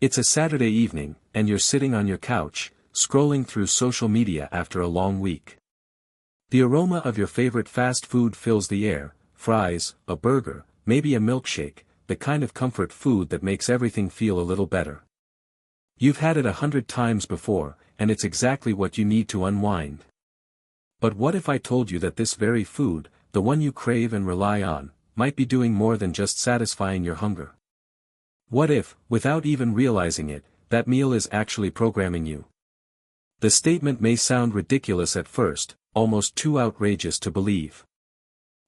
It's a Saturday evening, and you're sitting on your couch, scrolling through social media after a long week. The aroma of your favorite fast food fills the air: fries, a burger, maybe a milkshake, the kind of comfort food that makes everything feel a little better. You've had it 100 times before, and it's exactly what you need to unwind. But what if I told you that this very food, the one you crave and rely on, might be doing more than just satisfying your hunger? What if, without even realizing it, that meal is actually programming you? The statement may sound ridiculous at first, almost too outrageous to believe.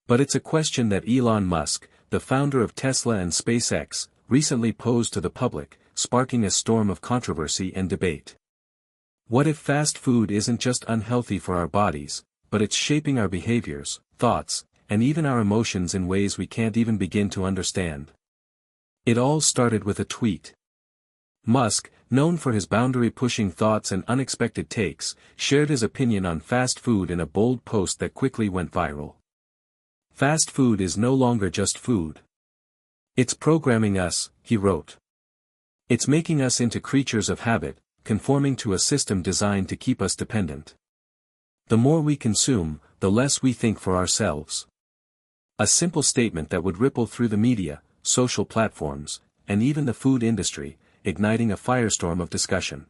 But it's a question that Elon Musk, the founder of Tesla and SpaceX, recently posed to the public, sparking a storm of controversy and debate. What if fast food isn't just unhealthy for our bodies, but it's shaping our behaviors, thoughts, and even our emotions in ways we can't even begin to understand? It all started with a tweet. Musk, known for his boundary-pushing thoughts and unexpected takes, shared his opinion on fast food in a bold post that quickly went viral. Fast food is no longer just food. It's programming us, he wrote. It's making us into creatures of habit, conforming to a system designed to keep us dependent. The more we consume, the less we think for ourselves. A simple statement that would ripple through the media, social platforms, and even the food industry, igniting a firestorm of discussion.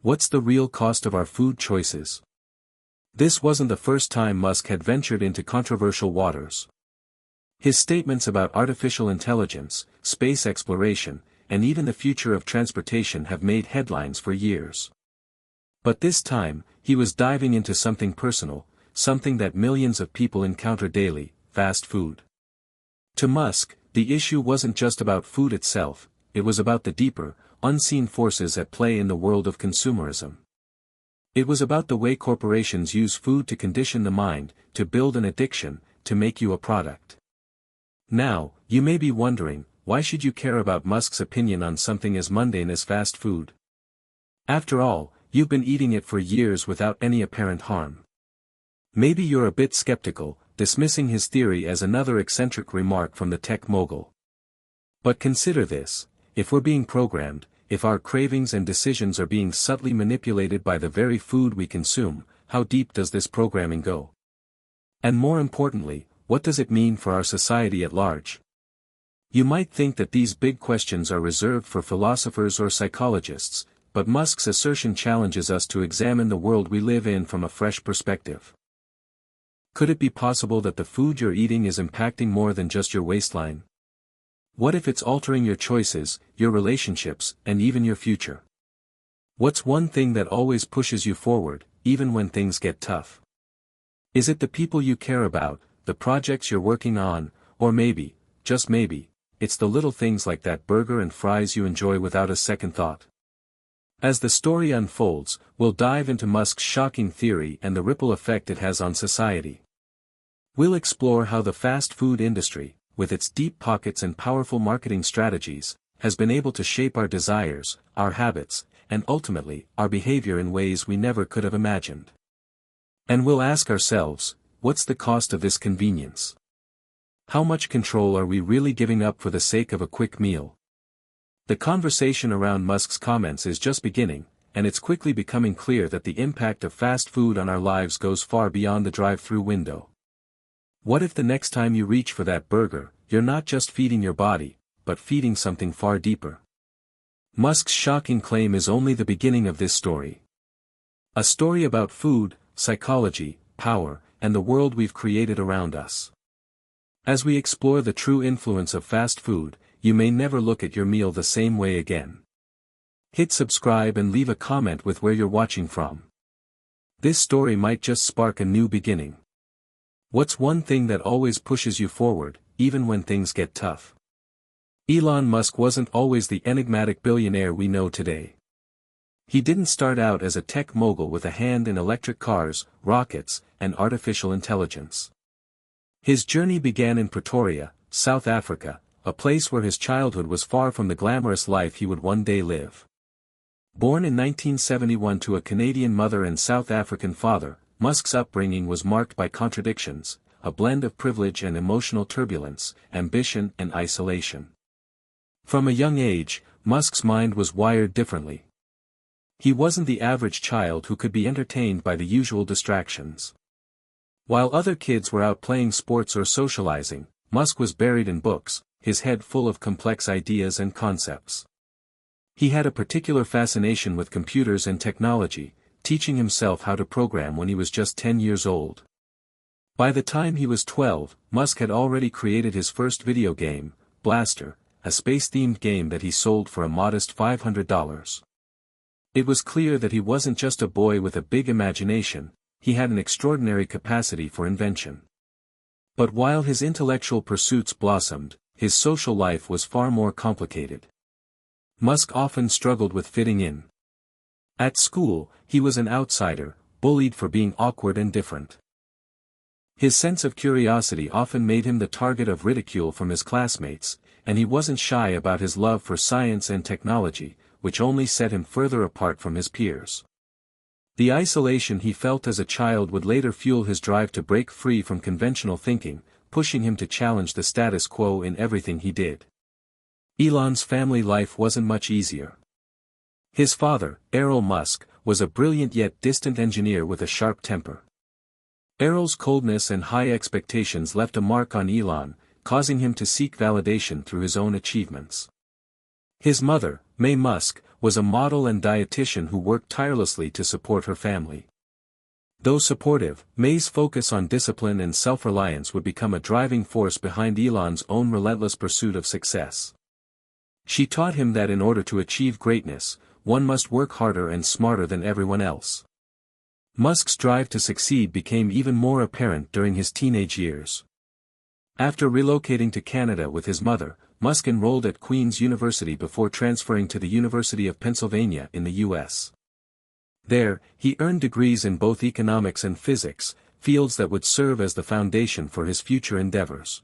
What's the real cost of our food choices? This wasn't the first time Musk had ventured into controversial waters. His statements about artificial intelligence, space exploration, and even the future of transportation have made headlines for years. But this time, he was diving into something personal, something that millions of people encounter daily: fast food. To Musk, the issue wasn't just about food itself, it was about the deeper, unseen forces at play in the world of consumerism. It was about the way corporations use food to condition the mind, to build an addiction, to make you a product. Now, you may be wondering, why should you care about Musk's opinion on something as mundane as fast food? After all, you've been eating it for years without any apparent harm. Maybe you're a bit skeptical, dismissing his theory as another eccentric remark from the tech mogul. But consider this: if we're being programmed, if our cravings and decisions are being subtly manipulated by the very food we consume, how deep does this programming go? And more importantly, what does it mean for our society at large? You might think that these big questions are reserved for philosophers or psychologists, but Musk's assertion challenges us to examine the world we live in from a fresh perspective. Could it be possible that the food you're eating is impacting more than just your waistline? What if it's altering your choices, your relationships, and even your future? What's one thing that always pushes you forward, even when things get tough? Is it the people you care about, the projects you're working on, or maybe, just maybe, it's the little things like that burger and fries you enjoy without a second thought? As the story unfolds, we'll dive into Musk's shocking theory and the ripple effect it has on society. We'll explore how the fast food industry, with its deep pockets and powerful marketing strategies, has been able to shape our desires, our habits, and ultimately, our behavior in ways we never could have imagined. And we'll ask ourselves, what's the cost of this convenience? How much control are we really giving up for the sake of a quick meal? The conversation around Musk's comments is just beginning, and it's quickly becoming clear that the impact of fast food on our lives goes far beyond the drive-through window. What if the next time you reach for that burger, you're not just feeding your body, but feeding something far deeper? Musk's shocking claim is only the beginning of this story. A story about food, psychology, power, and the world we've created around us. As we explore the true influence of fast food, you may never look at your meal the same way again. Hit subscribe and leave a comment with where you're watching from. This story might just spark a new beginning. What's one thing that always pushes you forward, even when things get tough? Elon Musk wasn't always the enigmatic billionaire we know today. He didn't start out as a tech mogul with a hand in electric cars, rockets, and artificial intelligence. His journey began in Pretoria, South Africa, a place where his childhood was far from the glamorous life he would one day live. Born in 1971 to a Canadian mother and South African father, Musk's upbringing was marked by contradictions, a blend of privilege and emotional turbulence, ambition and isolation. From a young age, Musk's mind was wired differently. He wasn't the average child who could be entertained by the usual distractions. While other kids were out playing sports or socializing, Musk was buried in books, his head full of complex ideas and concepts. He had a particular fascination with computers and technology, teaching himself how to program when he was just 10 years old. By the time he was 12, Musk had already created his first video game, Blaster, a space-themed game that he sold for a modest $500. It was clear that he wasn't just a boy with a big imagination, he had an extraordinary capacity for invention. But while his intellectual pursuits blossomed, his social life was far more complicated. Musk often struggled with fitting in. At school, he was an outsider, bullied for being awkward and different. His sense of curiosity often made him the target of ridicule from his classmates, and he wasn't shy about his love for science and technology, which only set him further apart from his peers. The isolation he felt as a child would later fuel his drive to break free from conventional thinking, pushing him to challenge the status quo in everything he did. Elon's family life wasn't much easier. His father, Errol Musk, was a brilliant yet distant engineer with a sharp temper. Errol's coldness and high expectations left a mark on Elon, causing him to seek validation through his own achievements. His mother, May Musk, was a model and dietitian who worked tirelessly to support her family. Though supportive, May's focus on discipline and self-reliance would become a driving force behind Elon's own relentless pursuit of success. She taught him that in order to achieve greatness, one must work harder and smarter than everyone else. Musk's drive to succeed became even more apparent during his teenage years. After relocating to Canada with his mother, Musk enrolled at Queen's University before transferring to the University of Pennsylvania in the U.S. There, he earned degrees in both economics and physics, fields that would serve as the foundation for his future endeavors.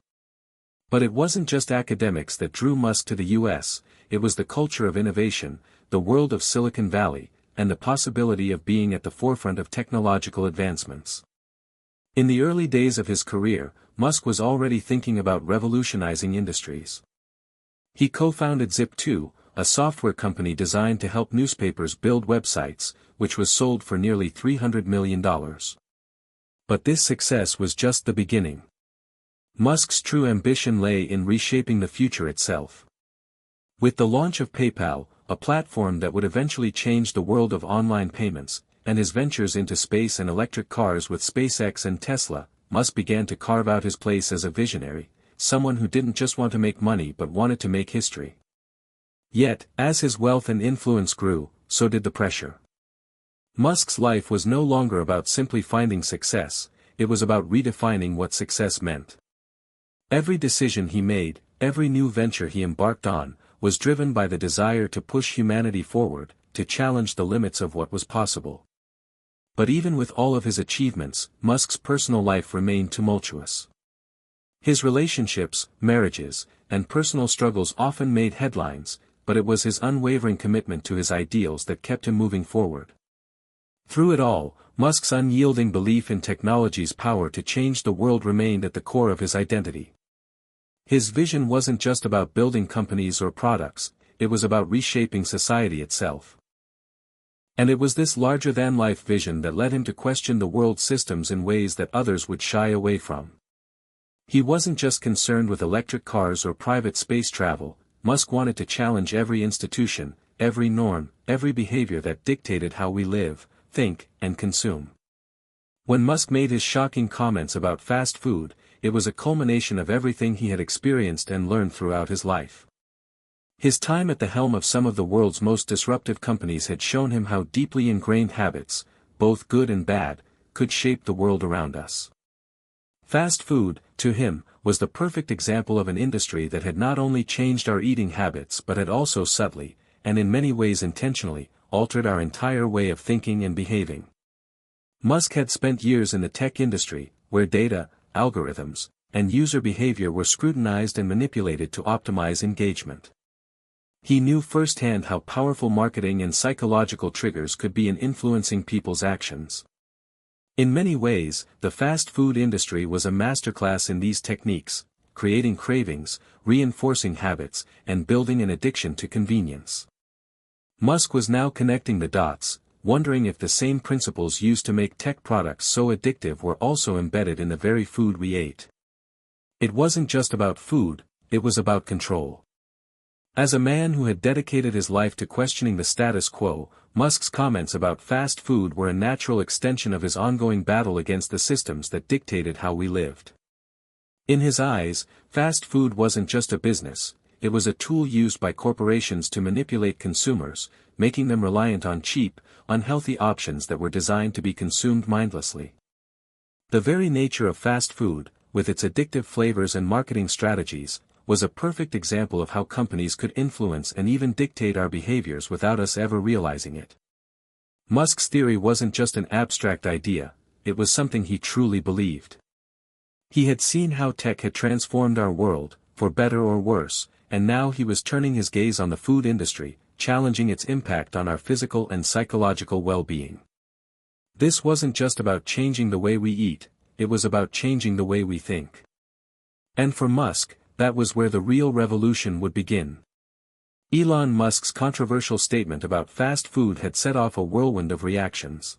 But it wasn't just academics that drew Musk to the U.S., it was the culture of innovation, the world of Silicon Valley, and the possibility of being at the forefront of technological advancements. In the early days of his career, Musk was already thinking about revolutionizing industries. He co-founded Zip2, a software company designed to help newspapers build websites, which was sold for nearly $300 million. But this success was just the beginning. Musk's true ambition lay in reshaping the future itself. With the launch of PayPal, a platform that would eventually change the world of online payments, and his ventures into space and electric cars with SpaceX and Tesla, Musk began to carve out his place as a visionary, someone who didn't just want to make money but wanted to make history. Yet, as his wealth and influence grew, so did the pressure. Musk's life was no longer about simply finding success, it was about redefining what success meant. Every decision he made, every new venture he embarked on, was driven by the desire to push humanity forward, to challenge the limits of what was possible. But even with all of his achievements, Musk's personal life remained tumultuous. His relationships, marriages, and personal struggles often made headlines, but it was his unwavering commitment to his ideals that kept him moving forward. Through it all, Musk's unyielding belief in technology's power to change the world remained at the core of his identity. His vision wasn't just about building companies or products, it was about reshaping society itself. And it was this larger-than-life vision that led him to question the world's systems in ways that others would shy away from. He wasn't just concerned with electric cars or private space travel, Musk wanted to challenge every institution, every norm, every behavior that dictated how we live, think, and consume. When Musk made his shocking comments about fast food, it was a culmination of everything he had experienced and learned throughout his life. His time at the helm of some of the world's most disruptive companies had shown him how deeply ingrained habits, both good and bad, could shape the world around us. Fast food, to him, was the perfect example of an industry that had not only changed our eating habits but had also subtly, and in many ways intentionally, altered our entire way of thinking and behaving. Musk had spent years in the tech industry, where data, algorithms, and user behavior were scrutinized and manipulated to optimize engagement. He knew firsthand how powerful marketing and psychological triggers could be in influencing people's actions. In many ways, the fast food industry was a masterclass in these techniques, creating cravings, reinforcing habits, and building an addiction to convenience. Musk was now connecting the dots, wondering if the same principles used to make tech products so addictive were also embedded in the very food we ate. It wasn't just about food, it was about control. As a man who had dedicated his life to questioning the status quo, Musk's comments about fast food were a natural extension of his ongoing battle against the systems that dictated how we lived. In his eyes, fast food wasn't just a business, it was a tool used by corporations to manipulate consumers, making them reliant on cheap, unhealthy options that were designed to be consumed mindlessly. The very nature of fast food, with its addictive flavors and marketing strategies, was a perfect example of how companies could influence and even dictate our behaviors without us ever realizing it. Musk's theory wasn't just an abstract idea, it was something he truly believed. He had seen how tech had transformed our world, for better or worse, and now he was turning his gaze on the food industry, challenging its impact on our physical and psychological well-being. This wasn't just about changing the way we eat, it was about changing the way we think. And for Musk, that was where the real revolution would begin. Elon Musk's controversial statement about fast food had set off a whirlwind of reactions.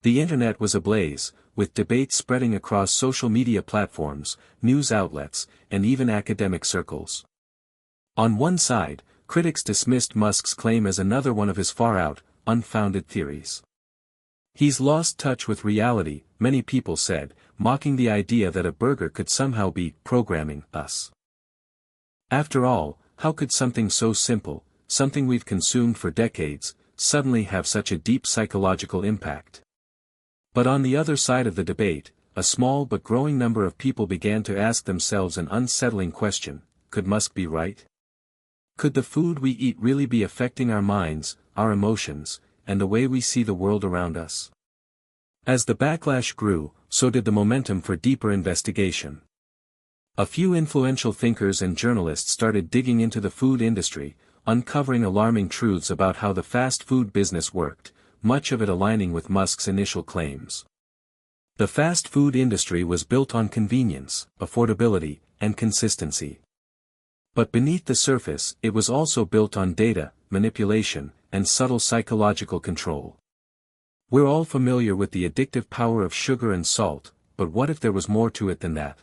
The internet was ablaze, with debates spreading across social media platforms, news outlets, and even academic circles. On one side, critics dismissed Musk's claim as another one of his far-out, unfounded theories. He's lost touch with reality, many people said, mocking the idea that a burger could somehow be programming us. After all, how could something so simple, something we've consumed for decades, suddenly have such a deep psychological impact? But on the other side of the debate, a small but growing number of people began to ask themselves an unsettling question: could Musk be right? Could the food we eat really be affecting our minds, our emotions, and the way we see the world around us? As the backlash grew, so did the momentum for deeper investigation. A few influential thinkers and journalists started digging into the food industry, uncovering alarming truths about how the fast food business worked, much of it aligning with Musk's initial claims. The fast food industry was built on convenience, affordability, and consistency. But beneath the surface, it was also built on data, manipulation, and subtle psychological control. We're all familiar with the addictive power of sugar and salt, but what if there was more to it than that?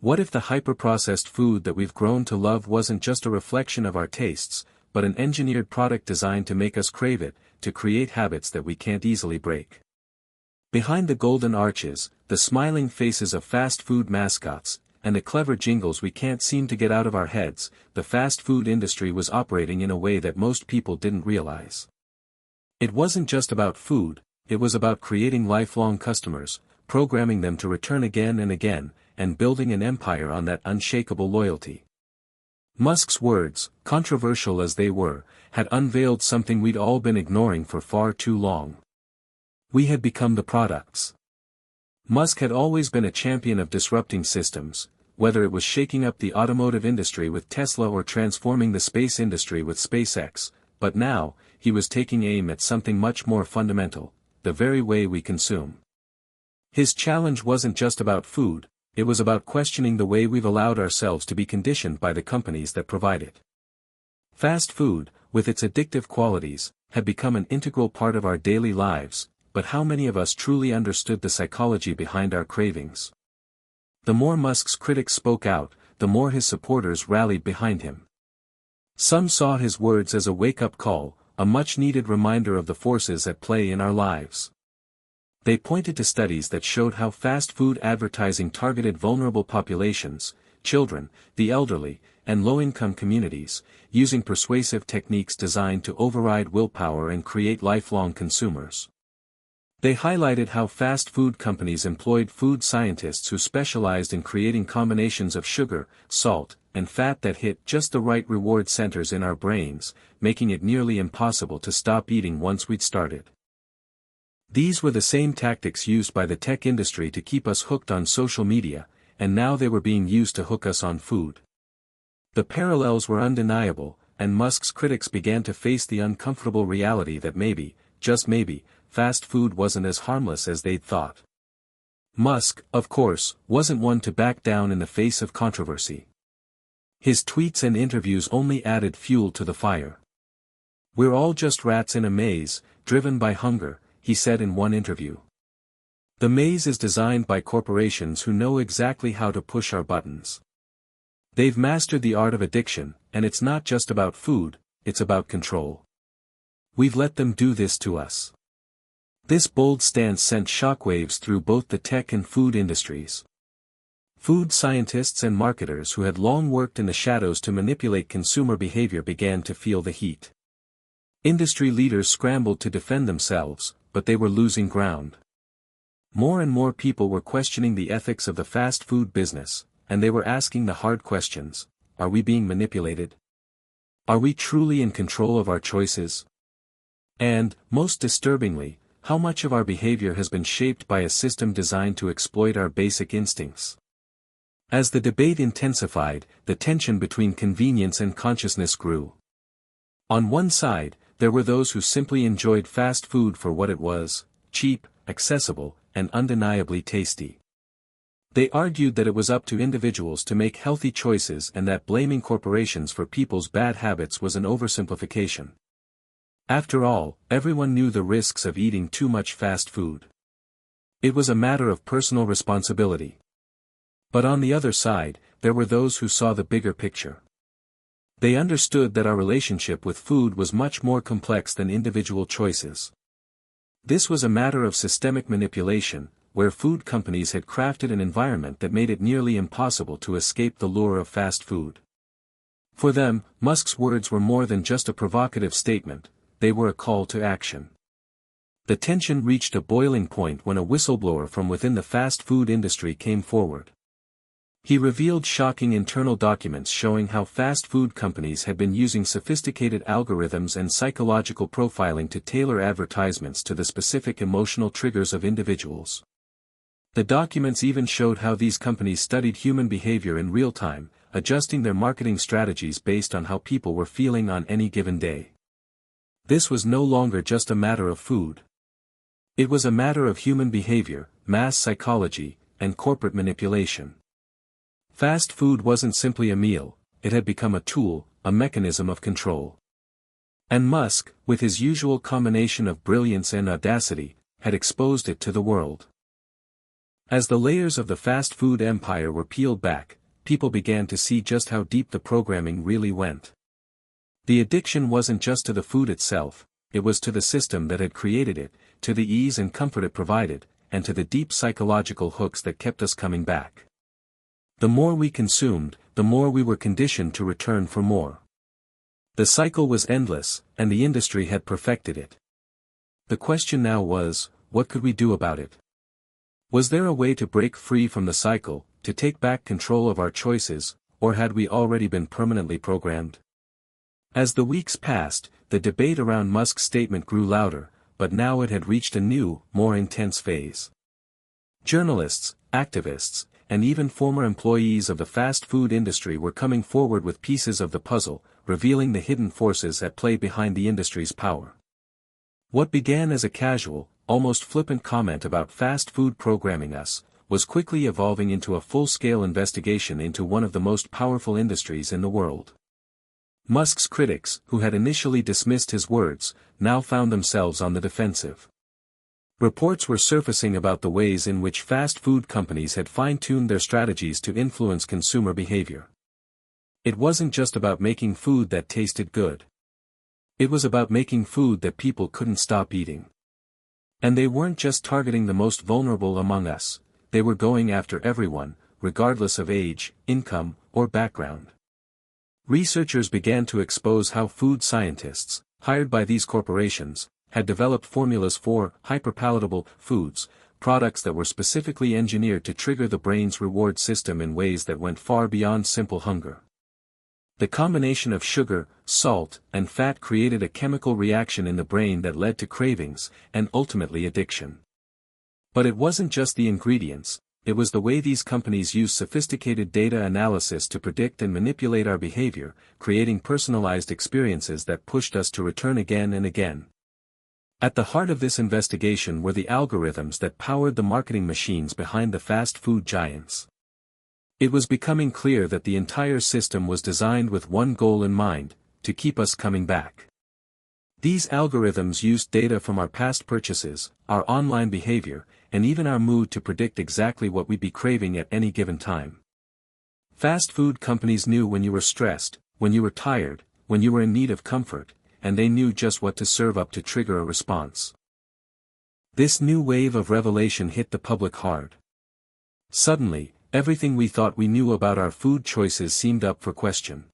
What if the hyper-processed food that we've grown to love wasn't just a reflection of our tastes, but an engineered product designed to make us crave it, to create habits that we can't easily break? Behind the golden arches, the smiling faces of fast food mascots, and the clever jingles we can't seem to get out of our heads, the fast food industry was operating in a way that most people didn't realize. It wasn't just about food, it was about creating lifelong customers, programming them to return again and again, and building an empire on that unshakable loyalty. Musk's words, controversial as they were, had unveiled something we'd all been ignoring for far too long. We had become the products. Musk had always been a champion of disrupting systems, whether it was shaking up the automotive industry with Tesla or transforming the space industry with SpaceX, but now, he was taking aim at something much more fundamental: the very way we consume. His challenge wasn't just about food, it was about questioning the way we've allowed ourselves to be conditioned by the companies that provide it. Fast food, with its addictive qualities, had become an integral part of our daily lives, but how many of us truly understood the psychology behind our cravings? The more Musk's critics spoke out, the more his supporters rallied behind him. Some saw his words as a wake-up call, a much-needed reminder of the forces at play in our lives. They pointed to studies that showed how fast food advertising targeted vulnerable populations, children, the elderly, and low-income communities, using persuasive techniques designed to override willpower and create lifelong consumers. They highlighted how fast food companies employed food scientists who specialized in creating combinations of sugar, salt, and fat that hit just the right reward centers in our brains, making it nearly impossible to stop eating once we'd started. These were the same tactics used by the tech industry to keep us hooked on social media, and now they were being used to hook us on food. The parallels were undeniable, and Musk's critics began to face the uncomfortable reality that maybe, just maybe, fast food wasn't as harmless as they'd thought. Musk, of course, wasn't one to back down in the face of controversy. His tweets and interviews only added fuel to the fire. "We're all just rats in a maze, driven by hunger," he said in one interview. "The maze is designed by corporations who know exactly how to push our buttons. They've mastered the art of addiction, and it's not just about food, it's about control. We've let them do this to us." This bold stance sent shockwaves through both the tech and food industries. Food scientists and marketers who had long worked in the shadows to manipulate consumer behavior began to feel the heat. Industry leaders scrambled to defend themselves, but they were losing ground. More and more people were questioning the ethics of the fast food business, and they were asking the hard questions: are we being manipulated? Are we truly in control of our choices? And, most disturbingly, how much of our behavior has been shaped by a system designed to exploit our basic instincts? As the debate intensified, the tension between convenience and consciousness grew. On one side, there were those who simply enjoyed fast food for what it was: cheap, accessible, and undeniably tasty. They argued that it was up to individuals to make healthy choices and that blaming corporations for people's bad habits was an oversimplification. After all, everyone knew the risks of eating too much fast food. It was a matter of personal responsibility. But on the other side, there were those who saw the bigger picture. They understood that our relationship with food was much more complex than individual choices. This was a matter of systemic manipulation, where food companies had crafted an environment that made it nearly impossible to escape the lure of fast food. For them, Musk's words were more than just a provocative statement, they were a call to action. The tension reached a boiling point when a whistleblower from within the fast food industry came forward. He revealed shocking internal documents showing how fast food companies had been using sophisticated algorithms and psychological profiling to tailor advertisements to the specific emotional triggers of individuals. The documents even showed how these companies studied human behavior in real time, adjusting their marketing strategies based on how people were feeling on any given day. This was no longer just a matter of food. It was a matter of human behavior, mass psychology, and corporate manipulation. Fast food wasn't simply a meal, it had become a tool, a mechanism of control. And Musk, with his usual combination of brilliance and audacity, had exposed it to the world. As the layers of the fast food empire were peeled back, people began to see just how deep the programming really went. The addiction wasn't just to the food itself, it was to the system that had created it, to the ease and comfort it provided, and to the deep psychological hooks that kept us coming back. The more we consumed, the more we were conditioned to return for more. The cycle was endless, and the industry had perfected it. The question now was, what could we do about it? Was there a way to break free from the cycle, to take back control of our choices, or had we already been permanently programmed? As the weeks passed, the debate around Musk's statement grew louder, but now it had reached a new, more intense phase. Journalists, activists, and even former employees of the fast food industry were coming forward with pieces of the puzzle, revealing the hidden forces at play behind the industry's power. What began as a casual, almost flippant comment about fast food programming us, was quickly evolving into a full-scale investigation into one of the most powerful industries in the world. Musk's critics, who had initially dismissed his words, now found themselves on the defensive. Reports were surfacing about the ways in which fast food companies had fine-tuned their strategies to influence consumer behavior. It wasn't just about making food that tasted good. It was about making food that people couldn't stop eating. And they weren't just targeting the most vulnerable among us, they were going after everyone, regardless of age, income, or background. Researchers began to expose how food scientists, hired by these corporations, had developed formulas for hyperpalatable foods, products that were specifically engineered to trigger the brain's reward system in ways that went far beyond simple hunger. The combination of sugar, salt, and fat created a chemical reaction in the brain that led to cravings, and ultimately addiction. But it wasn't just the ingredients, it was the way these companies used sophisticated data analysis to predict and manipulate our behavior, creating personalized experiences that pushed us to return again and again. At the heart of this investigation were the algorithms that powered the marketing machines behind the fast food giants. It was becoming clear that the entire system was designed with one goal in mind: to keep us coming back. These algorithms used data from our past purchases, our online behavior, and even our mood to predict exactly what we'd be craving at any given time. Fast food companies knew when you were stressed, when you were tired, when you were in need of comfort, and they knew just what to serve up to trigger a response. This new wave of revelation hit the public hard. Suddenly, everything we thought we knew about our food choices seemed up for question.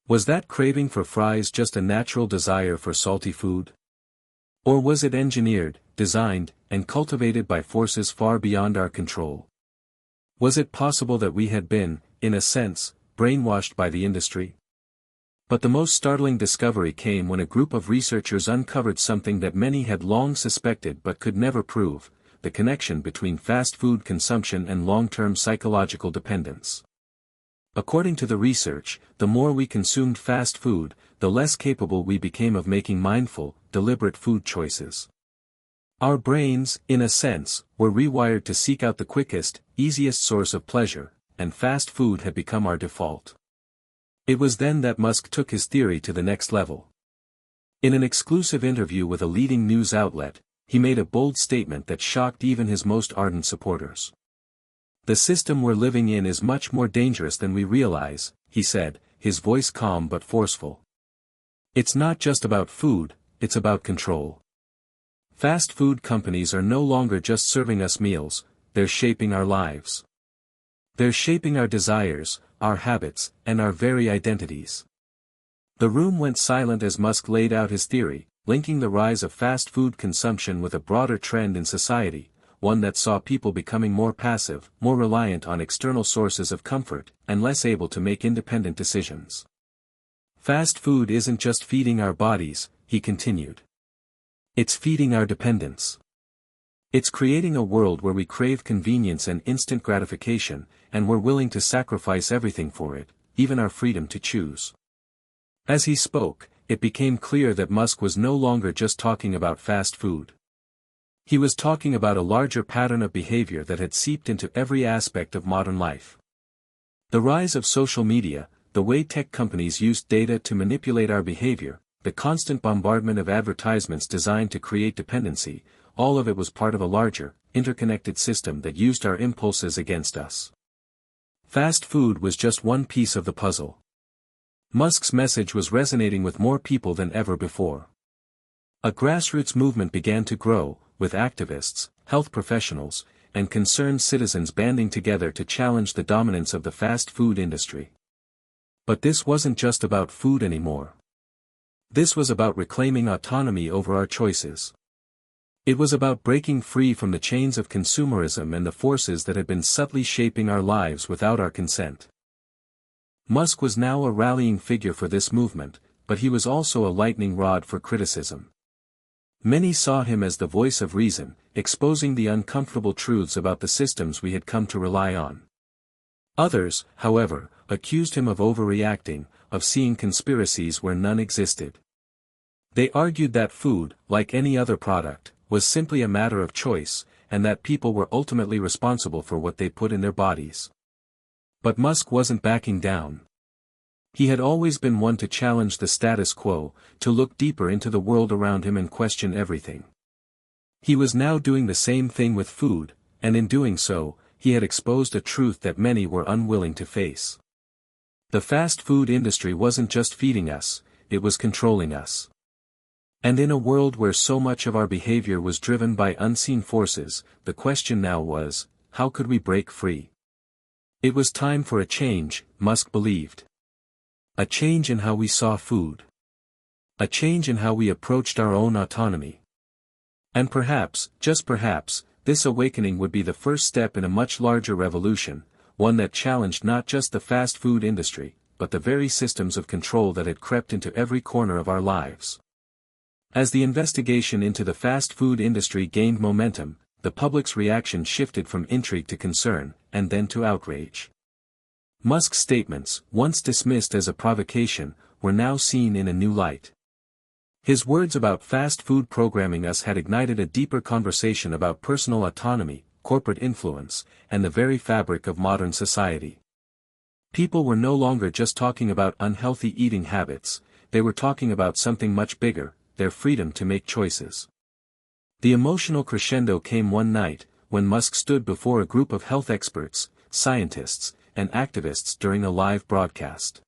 Was that craving for fries just a natural desire for salty food? Or was it engineered, designed, and cultivated by forces far beyond our control? Was it possible that we had been, in a sense, brainwashed by the industry? But the most startling discovery came when a group of researchers uncovered something that many had long suspected but could never prove: the connection between fast food consumption and long-term psychological dependence. According to the research, the more we consumed fast food, the less capable we became of making mindful, deliberate food choices. Our brains, in a sense, were rewired to seek out the quickest, easiest source of pleasure, and fast food had become our default. It was then that Musk took his theory to the next level. In an exclusive interview with a leading news outlet, he made a bold statement that shocked even his most ardent supporters. "The system we're living in is much more dangerous than we realize," he said, his voice calm but forceful. "It's not just about food, it's about control. Fast food companies are no longer just serving us meals, they're shaping our lives. They're shaping our desires, our habits, and our very identities." The room went silent as Musk laid out his theory, linking the rise of fast food consumption with a broader trend in society, one that saw people becoming more passive, more reliant on external sources of comfort, and less able to make independent decisions. "Fast food isn't just feeding our bodies," he continued. "It's feeding our dependence. It's creating a world where we crave convenience and instant gratification, and we're willing to sacrifice everything for it, even our freedom to choose." As he spoke, it became clear that Musk was no longer just talking about fast food. He was talking about a larger pattern of behavior that had seeped into every aspect of modern life. The rise of social media, the way tech companies used data to manipulate our behavior, the constant bombardment of advertisements designed to create dependency, all of it was part of a larger, interconnected system that used our impulses against us. Fast food was just one piece of the puzzle. Musk's message was resonating with more people than ever before. A grassroots movement began to grow, with activists, health professionals, and concerned citizens banding together to challenge the dominance of the fast food industry. But this wasn't just about food anymore. This was about reclaiming autonomy over our choices. It was about breaking free from the chains of consumerism and the forces that had been subtly shaping our lives without our consent. Musk was now a rallying figure for this movement, but he was also a lightning rod for criticism. Many saw him as the voice of reason, exposing the uncomfortable truths about the systems we had come to rely on. Others, however, accused him of overreacting, of seeing conspiracies where none existed. They argued that food, like any other product, was simply a matter of choice, and that people were ultimately responsible for what they put in their bodies. But Musk wasn't backing down. He had always been one to challenge the status quo, to look deeper into the world around him and question everything. He was now doing the same thing with food, and in doing so, he had exposed a truth that many were unwilling to face. The fast food industry wasn't just feeding us, it was controlling us. And in a world where so much of our behavior was driven by unseen forces, the question now was, how could we break free? It was time for a change, Musk believed. A change in how we saw food. A change in how we approached our own autonomy. And perhaps, just perhaps, this awakening would be the first step in a much larger revolution, one that challenged not just the fast food industry, but the very systems of control that had crept into every corner of our lives. As the investigation into the fast food industry gained momentum, the public's reaction shifted from intrigue to concern, and then to outrage. Musk's statements, once dismissed as a provocation, were now seen in a new light. His words about fast food programming us had ignited a deeper conversation about personal autonomy, corporate influence, and the very fabric of modern society. People were no longer just talking about unhealthy eating habits, they were talking about something much bigger, their freedom to make choices. The emotional crescendo came one night, when Musk stood before a group of health experts, scientists, and activists during a live broadcast.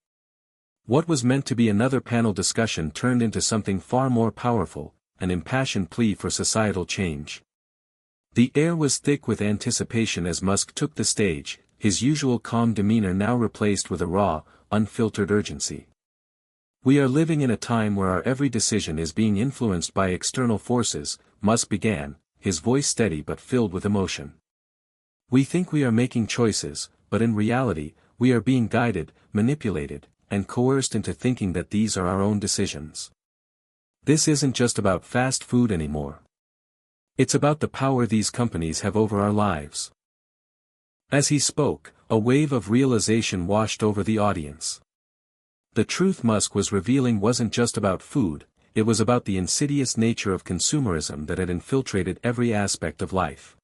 What was meant to be another panel discussion turned into something far more powerful, an impassioned plea for societal change. The air was thick with anticipation as Musk took the stage, his usual calm demeanor now replaced with a raw, unfiltered urgency. "We are living in a time where our every decision is being influenced by external forces," Musk began, his voice steady but filled with emotion. "We think we are making choices, but in reality, we are being guided, manipulated, and coerced into thinking that these are our own decisions. This isn't just about fast food anymore. It's about the power these companies have over our lives." As he spoke, a wave of realization washed over the audience. The truth Musk was revealing wasn't just about food, it was about the insidious nature of consumerism that had infiltrated every aspect of life.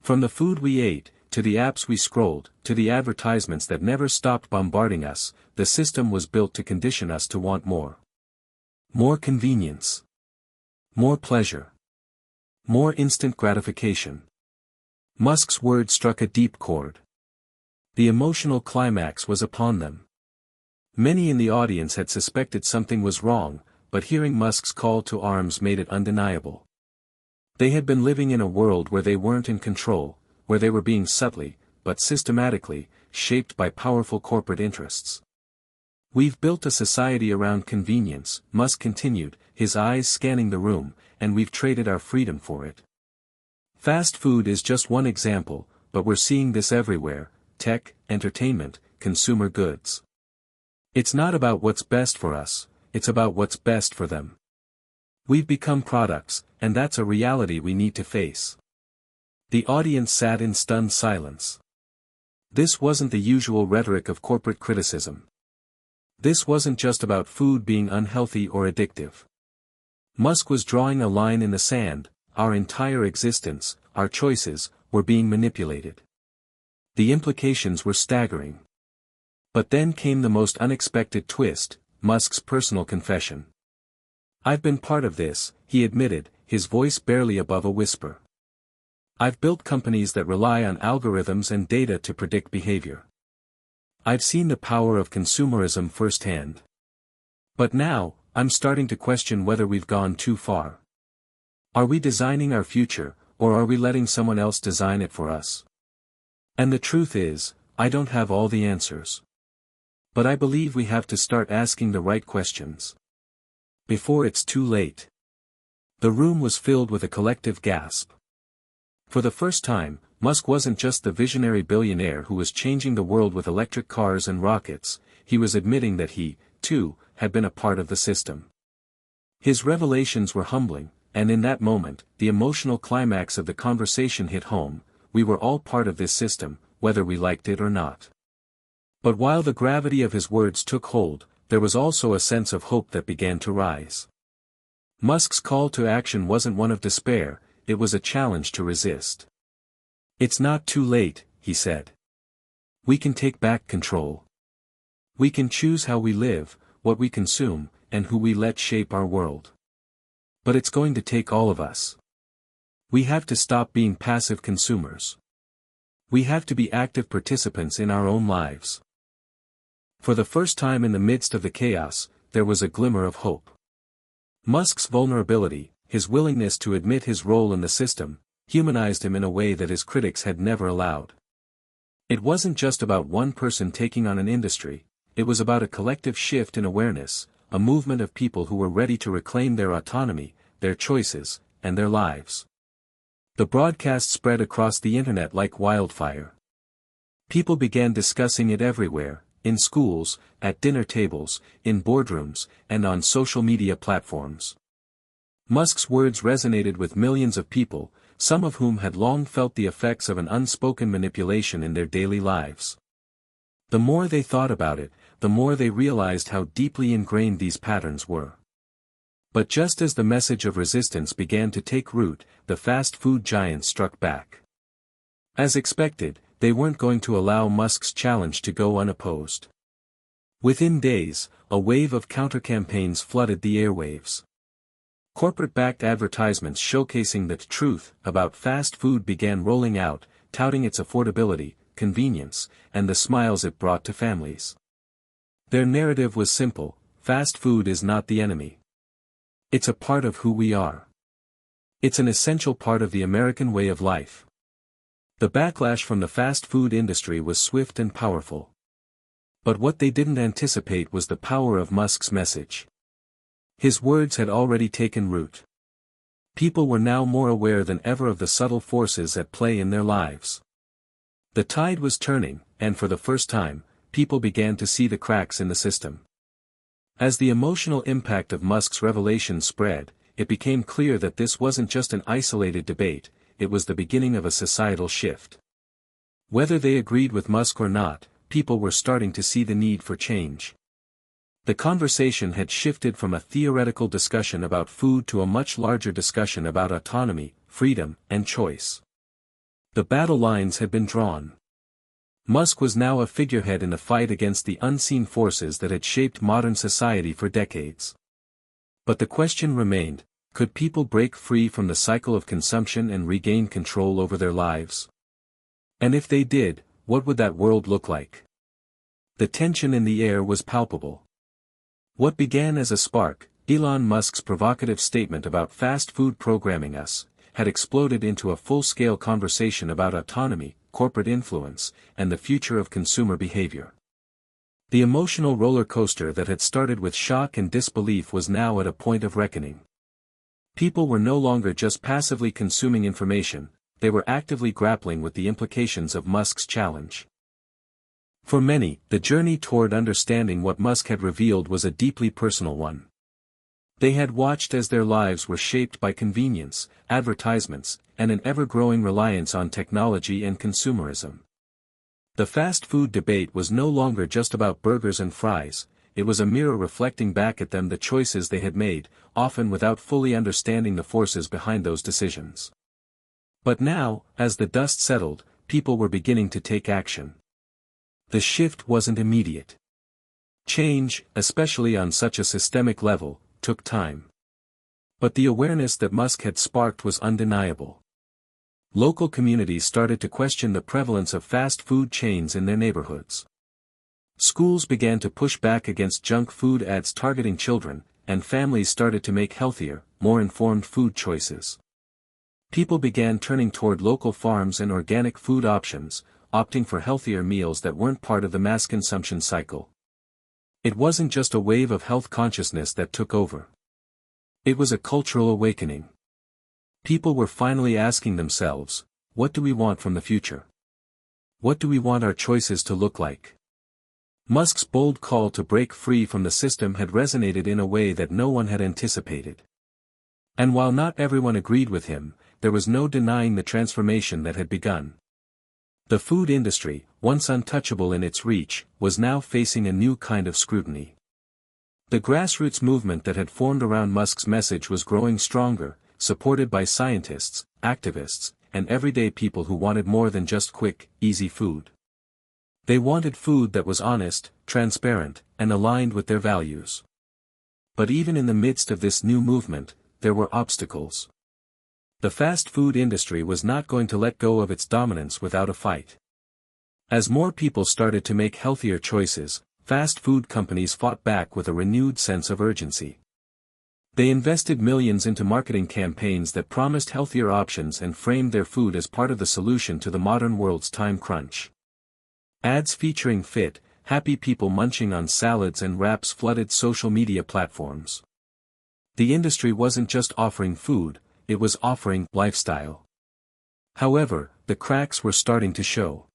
From the food we ate, to the apps we scrolled, to the advertisements that never stopped bombarding us, the system was built to condition us to want more. More convenience. More pleasure. More instant gratification. Musk's words struck a deep chord. The emotional climax was upon them. Many in the audience had suspected something was wrong, but hearing Musk's call to arms made it undeniable. They had been living in a world where they weren't in control, where they were being subtly, but systematically, shaped by powerful corporate interests. "We've built a society around convenience," Musk continued, his eyes scanning the room, "and we've traded our freedom for it. Fast food is just one example, but we're seeing this everywhere: tech, entertainment, consumer goods. It's not about what's best for us, it's about what's best for them. We've become products, and that's a reality we need to face." The audience sat in stunned silence. This wasn't the usual rhetoric of corporate criticism. This wasn't just about food being unhealthy or addictive. Musk was drawing a line in the sand: our entire existence, our choices, were being manipulated. The implications were staggering. But then came the most unexpected twist: Musk's personal confession. "I've been part of this," he admitted, his voice barely above a whisper. "I've built companies that rely on algorithms and data to predict behavior. I've seen the power of consumerism firsthand. But now, I'm starting to question whether we've gone too far. Are we designing our future, or are we letting someone else design it for us? And the truth is, I don't have all the answers. But I believe we have to start asking the right questions. Before it's too late." The room was filled with a collective gasp. For the first time, Musk wasn't just the visionary billionaire who was changing the world with electric cars and rockets, he was admitting that he, too, had been a part of the system. His revelations were humbling, and in that moment, the emotional climax of the conversation hit home: we were all part of this system, whether we liked it or not. But while the gravity of his words took hold, there was also a sense of hope that began to rise. Musk's call to action wasn't one of despair, it was a challenge to resist. "It's not too late," he said. "We can take back control. We can choose how we live, what we consume, and who we let shape our world. But it's going to take all of us. We have to stop being passive consumers. We have to be active participants in our own lives." For the first time in the midst of the chaos, there was a glimmer of hope. Musk's vulnerability, his willingness to admit his role in the system, humanized him in a way that his critics had never allowed. It wasn't just about one person taking on an industry, it was about a collective shift in awareness, a movement of people who were ready to reclaim their autonomy, their choices, and their lives. The broadcast spread across the internet like wildfire. People began discussing it everywhere, in schools, at dinner tables, in boardrooms, and on social media platforms. Musk's words resonated with millions of people, some of whom had long felt the effects of an unspoken manipulation in their daily lives. The more they thought about it, the more they realized how deeply ingrained these patterns were. But just as the message of resistance began to take root, the fast food giants struck back. As expected, they weren't going to allow Musk's challenge to go unopposed. Within days, a wave of counter-campaigns flooded the airwaves. Corporate-backed advertisements showcasing the truth about fast food began rolling out, touting its affordability, convenience, and the smiles it brought to families. Their narrative was simple: fast food is not the enemy. It's a part of who we are. It's an essential part of the American way of life. The backlash from the fast food industry was swift and powerful. But what they didn't anticipate was the power of Musk's message. His words had already taken root. People were now more aware than ever of the subtle forces at play in their lives. The tide was turning, and for the first time, people began to see the cracks in the system. As the emotional impact of Musk's revelation spread, it became clear that this wasn't just an isolated debate, it was the beginning of a societal shift. Whether they agreed with Musk or not, people were starting to see the need for change. The conversation had shifted from a theoretical discussion about food to a much larger discussion about autonomy, freedom, and choice. The battle lines had been drawn. Musk was now a figurehead in the fight against the unseen forces that had shaped modern society for decades. But the question remained: could people break free from the cycle of consumption and regain control over their lives? And if they did, what would that world look like? The tension in the air was palpable. What began as a spark, Elon Musk's provocative statement about fast food programming us, had exploded into a full-scale conversation about autonomy, corporate influence, and the future of consumer behavior. The emotional roller coaster that had started with shock and disbelief was now at a point of reckoning. People were no longer just passively consuming information, they were actively grappling with the implications of Musk's challenge. For many, the journey toward understanding what Musk had revealed was a deeply personal one. They had watched as their lives were shaped by convenience, advertisements, and an ever-growing reliance on technology and consumerism. The fast food debate was no longer just about burgers and fries, it was a mirror reflecting back at them the choices they had made, often without fully understanding the forces behind those decisions. But now, as the dust settled, people were beginning to take action. The shift wasn't immediate. Change, especially on such a systemic level, took time. But the awareness that Musk had sparked was undeniable. Local communities started to question the prevalence of fast food chains in their neighborhoods. Schools began to push back against junk food ads targeting children, and families started to make healthier, more informed food choices. People began turning toward local farms and organic food options, opting for healthier meals that weren't part of the mass consumption cycle. It wasn't just a wave of health consciousness that took over. It was a cultural awakening. People were finally asking themselves, what do we want from the future? What do we want our choices to look like? Musk's bold call to break free from the system had resonated in a way that no one had anticipated. And while not everyone agreed with him, there was no denying the transformation that had begun. The food industry, once untouchable in its reach, was now facing a new kind of scrutiny. The grassroots movement that had formed around Musk's message was growing stronger, supported by scientists, activists, and everyday people who wanted more than just quick, easy food. They wanted food that was honest, transparent, and aligned with their values. But even in the midst of this new movement, there were obstacles. The fast food industry was not going to let go of its dominance without a fight. As more people started to make healthier choices, fast food companies fought back with a renewed sense of urgency. They invested millions into marketing campaigns that promised healthier options and framed their food as part of the solution to the modern world's time crunch. Ads featuring fit, happy people munching on salads and wraps flooded social media platforms. The industry wasn't just offering food, it was offering lifestyle. However, the cracks were starting to show.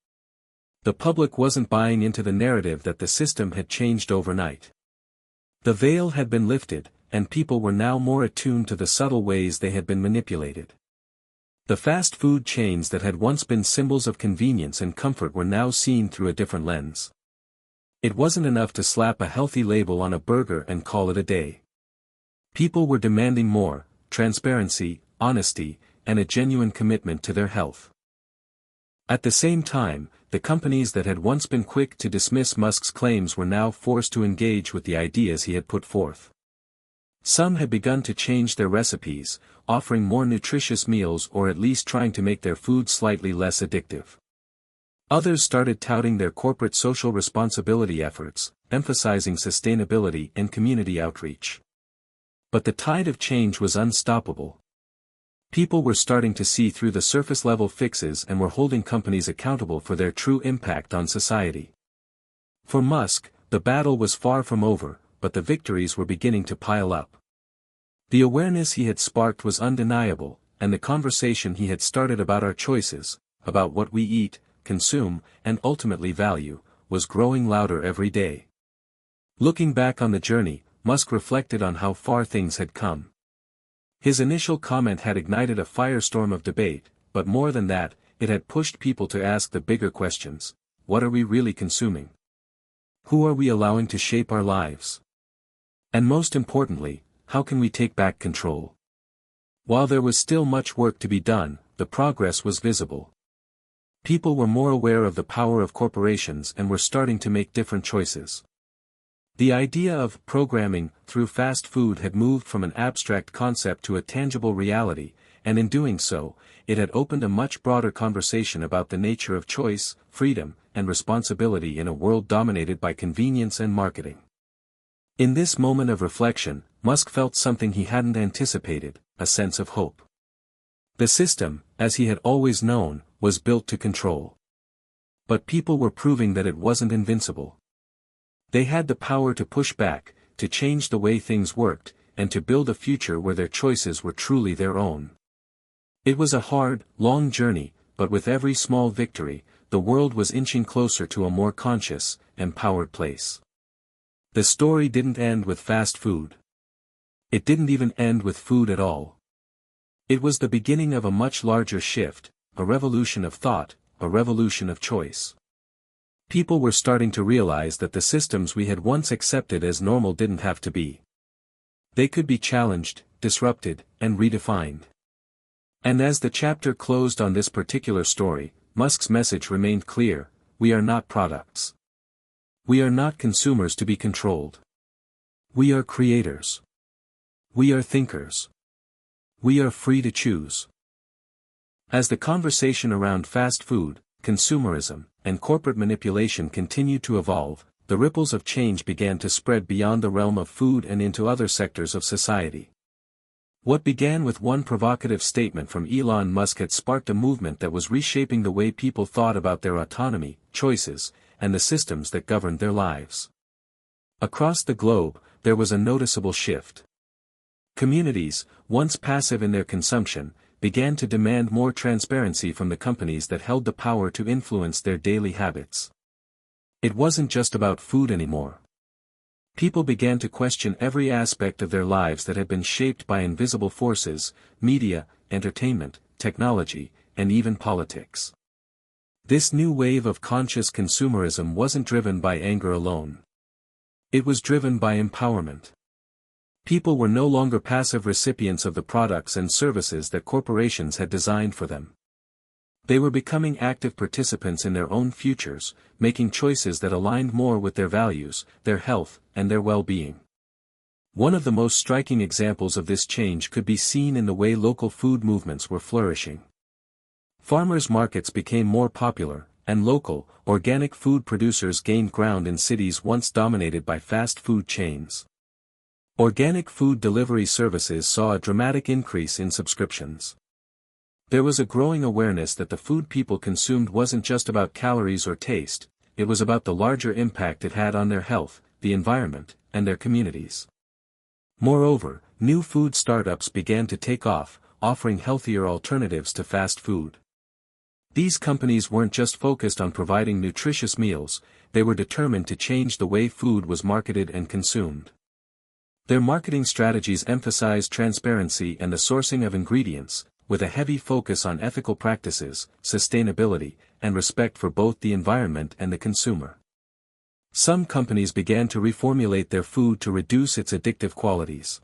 The public wasn't buying into the narrative that the system had changed overnight. The veil had been lifted, and people were now more attuned to the subtle ways they had been manipulated. The fast food chains that had once been symbols of convenience and comfort were now seen through a different lens. It wasn't enough to slap a healthy label on a burger and call it a day. People were demanding more: transparency, honesty, and a genuine commitment to their health. At the same time, the companies that had once been quick to dismiss Musk's claims were now forced to engage with the ideas he had put forth. Some had begun to change their recipes, offering more nutritious meals or at least trying to make their food slightly less addictive. Others started touting their corporate social responsibility efforts, emphasizing sustainability and community outreach. But the tide of change was unstoppable. People were starting to see through the surface-level fixes and were holding companies accountable for their true impact on society. For Musk, the battle was far from over, but the victories were beginning to pile up. The awareness he had sparked was undeniable, and the conversation he had started about our choices, about what we eat, consume, and ultimately value, was growing louder every day. Looking back on the journey, Musk reflected on how far things had come. His initial comment had ignited a firestorm of debate, but more than that, it had pushed people to ask the bigger questions: what are we really consuming? Who are we allowing to shape our lives? And most importantly, how can we take back control? While there was still much work to be done, the progress was visible. People were more aware of the power of corporations and were starting to make different choices. The idea of programming through fast food had moved from an abstract concept to a tangible reality, and in doing so, it had opened a much broader conversation about the nature of choice, freedom, and responsibility in a world dominated by convenience and marketing. In this moment of reflection, Musk felt something he hadn't anticipated: a sense of hope. The system, as he had always known, was built to control. But people were proving that it wasn't invincible. They had the power to push back, to change the way things worked, and to build a future where their choices were truly their own. It was a hard, long journey, but with every small victory, the world was inching closer to a more conscious, empowered place. The story didn't end with fast food. It didn't even end with food at all. It was the beginning of a much larger shift, a revolution of thought, a revolution of choice. People were starting to realize that the systems we had once accepted as normal didn't have to be. They could be challenged, disrupted, and redefined. And as the chapter closed on this particular story, Musk's message remained clear: we are not products. We are not consumers to be controlled. We are creators. We are thinkers. We are free to choose. As the conversation around fast food, consumerism, and corporate manipulation continued to evolve, the ripples of change began to spread beyond the realm of food and into other sectors of society. What began with one provocative statement from Elon Musk had sparked a movement that was reshaping the way people thought about their autonomy, choices, and the systems that governed their lives. Across the globe, there was a noticeable shift. Communities, once passive in their consumption, began to demand more transparency from the companies that held the power to influence their daily habits. It wasn't just about food anymore. People began to question every aspect of their lives that had been shaped by invisible forces: media, entertainment, technology, and even politics. This new wave of conscious consumerism wasn't driven by anger alone. It was driven by empowerment. People were no longer passive recipients of the products and services that corporations had designed for them. They were becoming active participants in their own futures, making choices that aligned more with their values, their health, and their well-being. One of the most striking examples of this change could be seen in the way local food movements were flourishing. Farmers' markets became more popular, and local, organic food producers gained ground in cities once dominated by fast food chains. Organic food delivery services saw a dramatic increase in subscriptions. There was a growing awareness that the food people consumed wasn't just about calories or taste, it was about the larger impact it had on their health, the environment, and their communities. Moreover, new food startups began to take off, offering healthier alternatives to fast food. These companies weren't just focused on providing nutritious meals, they were determined to change the way food was marketed and consumed. Their marketing strategies emphasized transparency and the sourcing of ingredients, with a heavy focus on ethical practices, sustainability, and respect for both the environment and the consumer. Some companies began to reformulate their food to reduce its addictive qualities.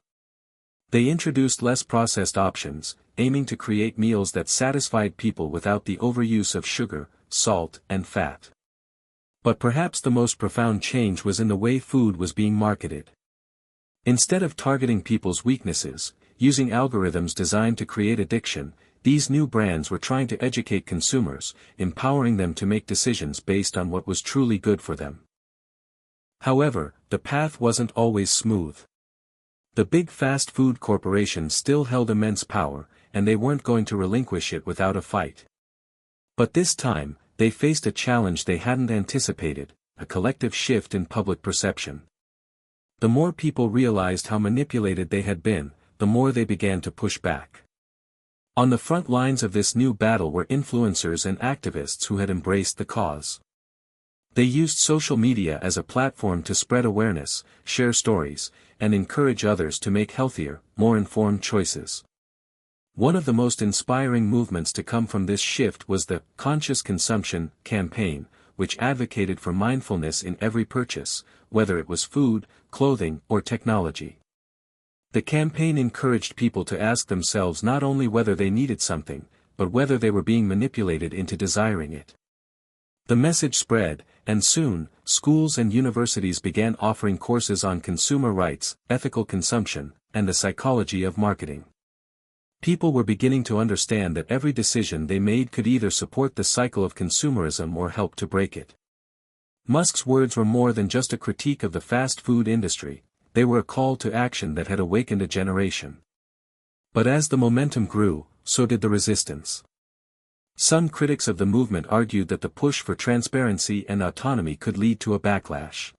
They introduced less processed options, aiming to create meals that satisfied people without the overuse of sugar, salt, and fat. But perhaps the most profound change was in the way food was being marketed. Instead of targeting people's weaknesses, using algorithms designed to create addiction, these new brands were trying to educate consumers, empowering them to make decisions based on what was truly good for them. However, the path wasn't always smooth. The big fast food corporations still held immense power, and they weren't going to relinquish it without a fight. But this time, they faced a challenge they hadn't anticipated, a collective shift in public perception. The more people realized how manipulated they had been, the more they began to push back. On the front lines of this new battle were influencers and activists who had embraced the cause. They used social media as a platform to spread awareness, share stories, and encourage others to make healthier, more informed choices. One of the most inspiring movements to come from this shift was the Conscious Consumption campaign, which advocated for mindfulness in every purchase, whether it was food, clothing, or technology. The campaign encouraged people to ask themselves not only whether they needed something, but whether they were being manipulated into desiring it. The message spread, and soon, schools and universities began offering courses on consumer rights, ethical consumption, and the psychology of marketing. People were beginning to understand that every decision they made could either support the cycle of consumerism or help to break it. Musk's words were more than just a critique of the fast food industry, they were a call to action that had awakened a generation. But as the momentum grew, so did the resistance. Some critics of the movement argued that the push for transparency and autonomy could lead to a backlash.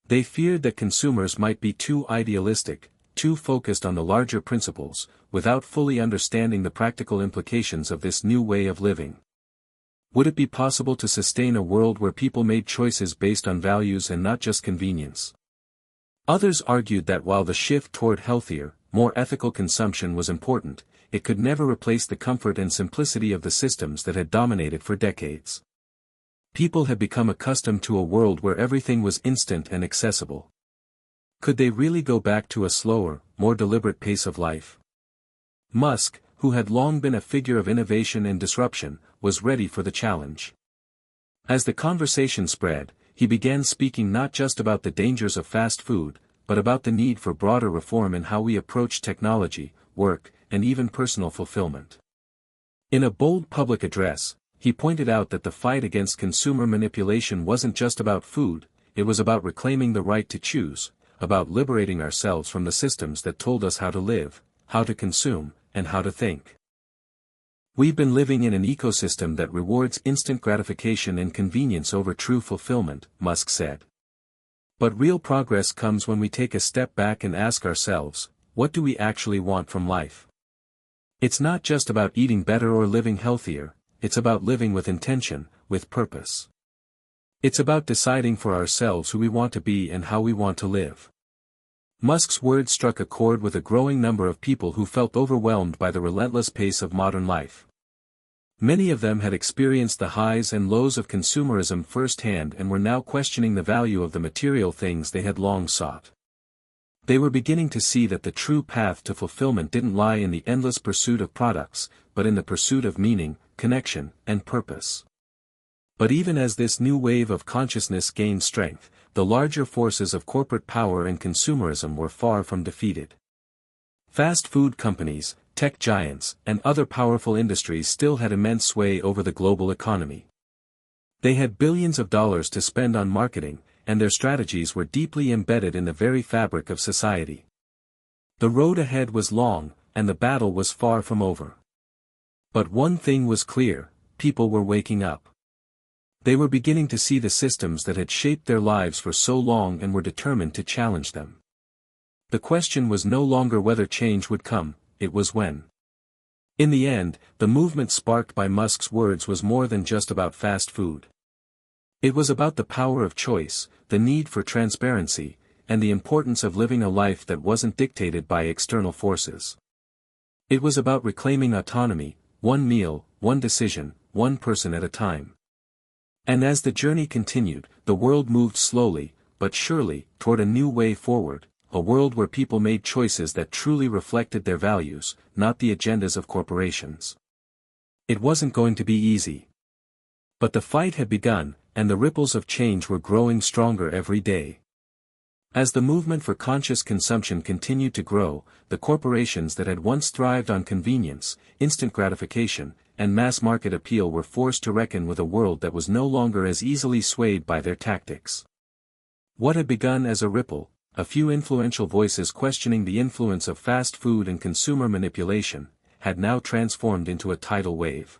They feared that consumers might be too idealistic, too focused on the larger principles, without fully understanding the practical implications of this new way of living. Would it be possible to sustain a world where people made choices based on values and not just convenience? Others argued that while the shift toward healthier, more ethical consumption was important, it could never replace the comfort and simplicity of the systems that had dominated for decades. People had become accustomed to a world where everything was instant and accessible. Could they really go back to a slower, more deliberate pace of life? Musk, who had long been a figure of innovation and disruption, was ready for the challenge. As the conversation spread, he began speaking not just about the dangers of fast food, but about the need for broader reform in how we approach technology, work, and even personal fulfillment. In a bold public address, he pointed out that the fight against consumer manipulation wasn't just about food, it was about reclaiming the right to choose, about liberating ourselves from the systems that told us how to live, how to consume, and how to think. We've been living in an ecosystem that rewards instant gratification and convenience over true fulfillment, Musk said. But real progress comes when we take a step back and ask ourselves, what do we actually want from life? It's not just about eating better or living healthier, it's about living with intention, with purpose. It's about deciding for ourselves who we want to be and how we want to live. Musk's words struck a chord with a growing number of people who felt overwhelmed by the relentless pace of modern life. Many of them had experienced the highs and lows of consumerism firsthand and were now questioning the value of the material things they had long sought. They were beginning to see that the true path to fulfillment didn't lie in the endless pursuit of products, but in the pursuit of meaning, connection, and purpose. But even as this new wave of consciousness gained strength, the larger forces of corporate power and consumerism were far from defeated. Fast food companies, tech giants, and other powerful industries still had immense sway over the global economy. They had billions of dollars to spend on marketing, and their strategies were deeply embedded in the very fabric of society. The road ahead was long, and the battle was far from over. But one thing was clear, people were waking up. They were beginning to see the systems that had shaped their lives for so long and were determined to challenge them. The question was no longer whether change would come, it was when. In the end, the movement sparked by Musk's words was more than just about fast food. It was about the power of choice, the need for transparency, and the importance of living a life that wasn't dictated by external forces. It was about reclaiming autonomy, one meal, one decision, one person at a time. And as the journey continued, the world moved slowly, but surely, toward a new way forward, a world where people made choices that truly reflected their values, not the agendas of corporations. It wasn't going to be easy. But the fight had begun, and the ripples of change were growing stronger every day. As the movement for conscious consumption continued to grow, the corporations that had once thrived on convenience, instant gratification, and mass-market appeal were forced to reckon with a world that was no longer as easily swayed by their tactics. What had begun as a ripple, a few influential voices questioning the influence of fast food and consumer manipulation, had now transformed into a tidal wave.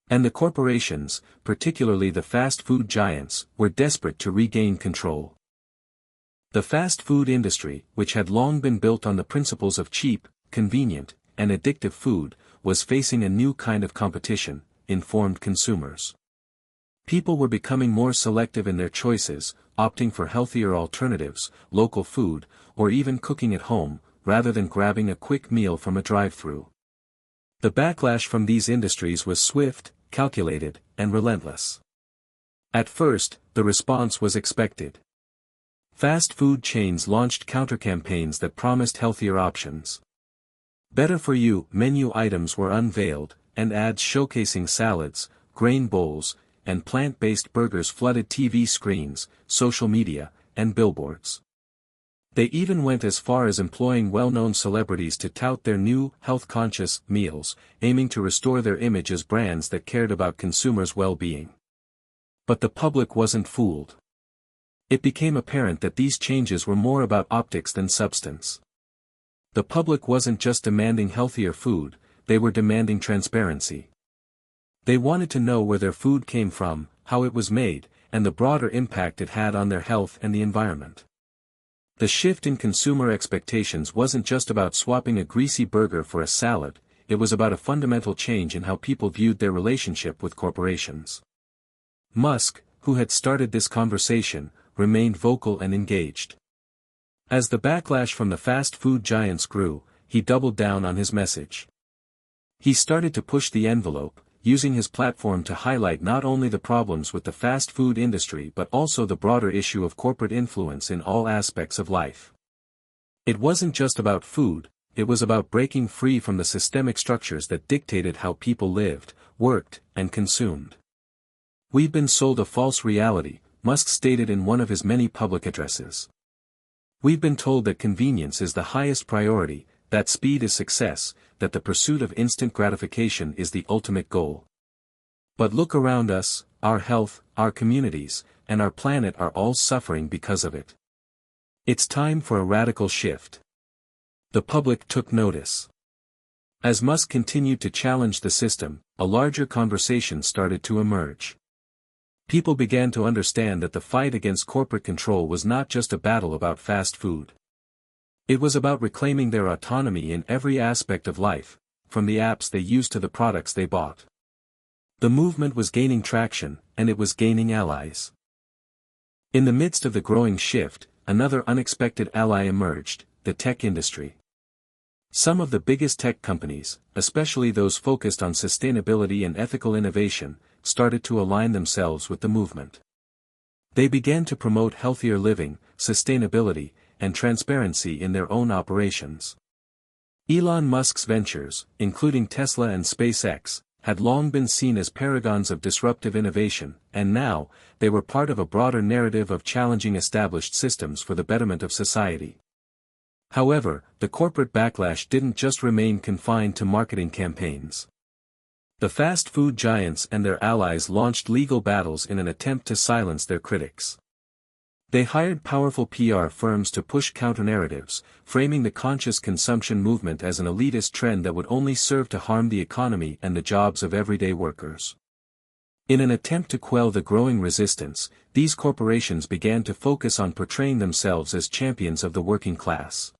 And the corporations, particularly the fast food giants, were desperate to regain control. The fast food industry, which had long been built on the principles of cheap, convenient, and addictive food, was facing a new kind of competition: informed consumers. People were becoming more selective in their choices, opting for healthier alternatives, local food, or even cooking at home, rather than grabbing a quick meal from a drive-thru. The backlash from these industries was swift, calculated, and relentless. At first, the response was expected. Fast food chains launched counter-campaigns that promised healthier options. Better-for-you menu items were unveiled, and ads showcasing salads, grain bowls, and plant-based burgers flooded TV screens, social media, and billboards. They even went as far as employing well-known celebrities to tout their new, health-conscious meals, aiming to restore their image as brands that cared about consumers' well-being. But the public wasn't fooled. It became apparent that these changes were more about optics than substance. The public wasn't just demanding healthier food, they were demanding transparency. They wanted to know where their food came from, how it was made, and the broader impact it had on their health and the environment. The shift in consumer expectations wasn't just about swapping a greasy burger for a salad, it was about a fundamental change in how people viewed their relationship with corporations. Musk, who had started this conversation, remained vocal and engaged. As the backlash from the fast food giants grew, he doubled down on his message. He started to push the envelope, using his platform to highlight not only the problems with the fast food industry but also the broader issue of corporate influence in all aspects of life. It wasn't just about food, it was about breaking free from the systemic structures that dictated how people lived, worked, and consumed. "We've been sold a false reality," Musk stated in one of his many public addresses. "We've been told that convenience is the highest priority, that speed is success, that the pursuit of instant gratification is the ultimate goal. But look around us, our health, our communities, and our planet are all suffering because of it. It's time for a radical shift." The public took notice. As Musk continued to challenge the system, a larger conversation started to emerge. People began to understand that the fight against corporate control was not just a battle about fast food. It was about reclaiming their autonomy in every aspect of life, from the apps they used to the products they bought. The movement was gaining traction, and it was gaining allies. In the midst of the growing shift, another unexpected ally emerged: the tech industry. Some of the biggest tech companies, especially those focused on sustainability and ethical innovation, started to align themselves with the movement. They began to promote healthier living, sustainability, and transparency in their own operations. Elon Musk's ventures, including Tesla and SpaceX, had long been seen as paragons of disruptive innovation, and now, they were part of a broader narrative of challenging established systems for the betterment of society. However, the corporate backlash didn't just remain confined to marketing campaigns. The fast food giants and their allies launched legal battles in an attempt to silence their critics. They hired powerful PR firms to push counter-narratives, framing the conscious consumption movement as an elitist trend that would only serve to harm the economy and the jobs of everyday workers. In an attempt to quell the growing resistance, these corporations began to focus on portraying themselves as champions of the working class.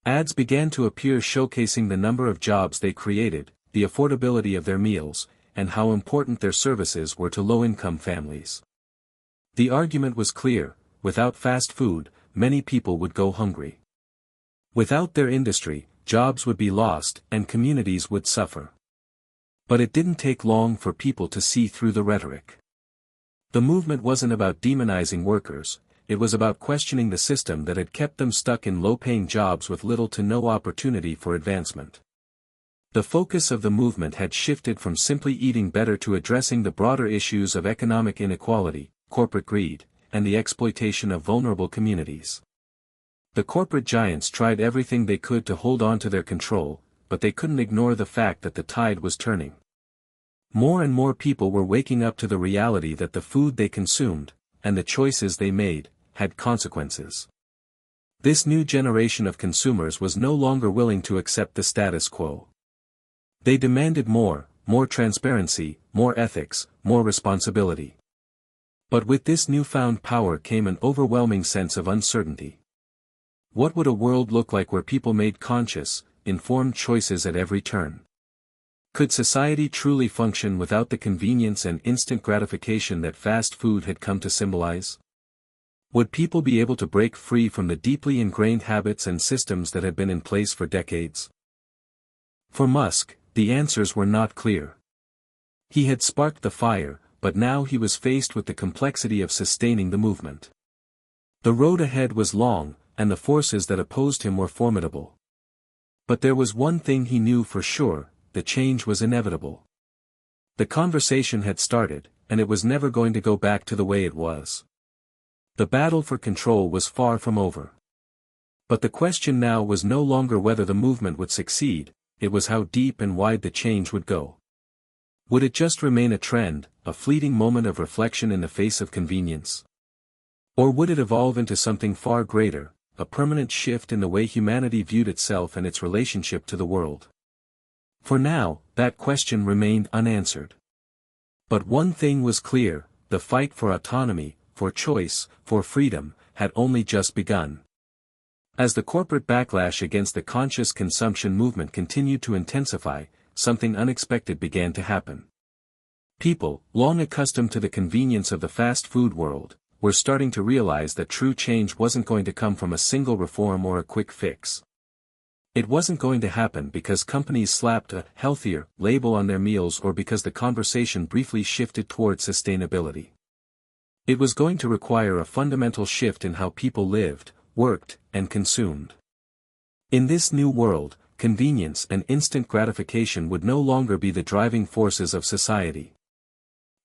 Ads began to appear showcasing the number of jobs they created, the affordability of their meals, and how important their services were to low-income families. The argument was clear: without fast food, many people would go hungry. Without their industry, jobs would be lost and communities would suffer. But it didn't take long for people to see through the rhetoric. The movement wasn't about demonizing workers, it was about questioning the system that had kept them stuck in low-paying jobs with little to no opportunity for advancement. The focus of the movement had shifted from simply eating better to addressing the broader issues of economic inequality, corporate greed, and the exploitation of vulnerable communities. The corporate giants tried everything they could to hold on to their control, but they couldn't ignore the fact that the tide was turning. More and more people were waking up to the reality that the food they consumed, and the choices they made, had consequences. This new generation of consumers was no longer willing to accept the status quo. They demanded more transparency, more ethics, more responsibility. But with this newfound power came an overwhelming sense of uncertainty. What would a world look like where people made conscious, informed choices at every turn? Could society truly function without the convenience and instant gratification that fast food had come to symbolize? Would people be able to break free from the deeply ingrained habits and systems that had been in place for decades? For Musk, the answers were not clear. He had sparked the fire, but now he was faced with the complexity of sustaining the movement. The road ahead was long, and the forces that opposed him were formidable. But there was one thing he knew for sure: the change was inevitable. The conversation had started, and it was never going to go back to the way it was. The battle for control was far from over. But the question now was no longer whether the movement would succeed, it was how deep and wide the change would go. Would it just remain a trend, a fleeting moment of reflection in the face of convenience? Or would it evolve into something far greater, a permanent shift in the way humanity viewed itself and its relationship to the world? For now, that question remained unanswered. But one thing was clear: the fight for autonomy, for choice, for freedom, had only just begun. As the corporate backlash against the conscious consumption movement continued to intensify, something unexpected began to happen. People, long accustomed to the convenience of the fast food world, were starting to realize that true change wasn't going to come from a single reform or a quick fix. It wasn't going to happen because companies slapped a healthier label on their meals or because the conversation briefly shifted toward sustainability. It was going to require a fundamental shift in how people lived, worked, and consumed. In this new world, convenience and instant gratification would no longer be the driving forces of society.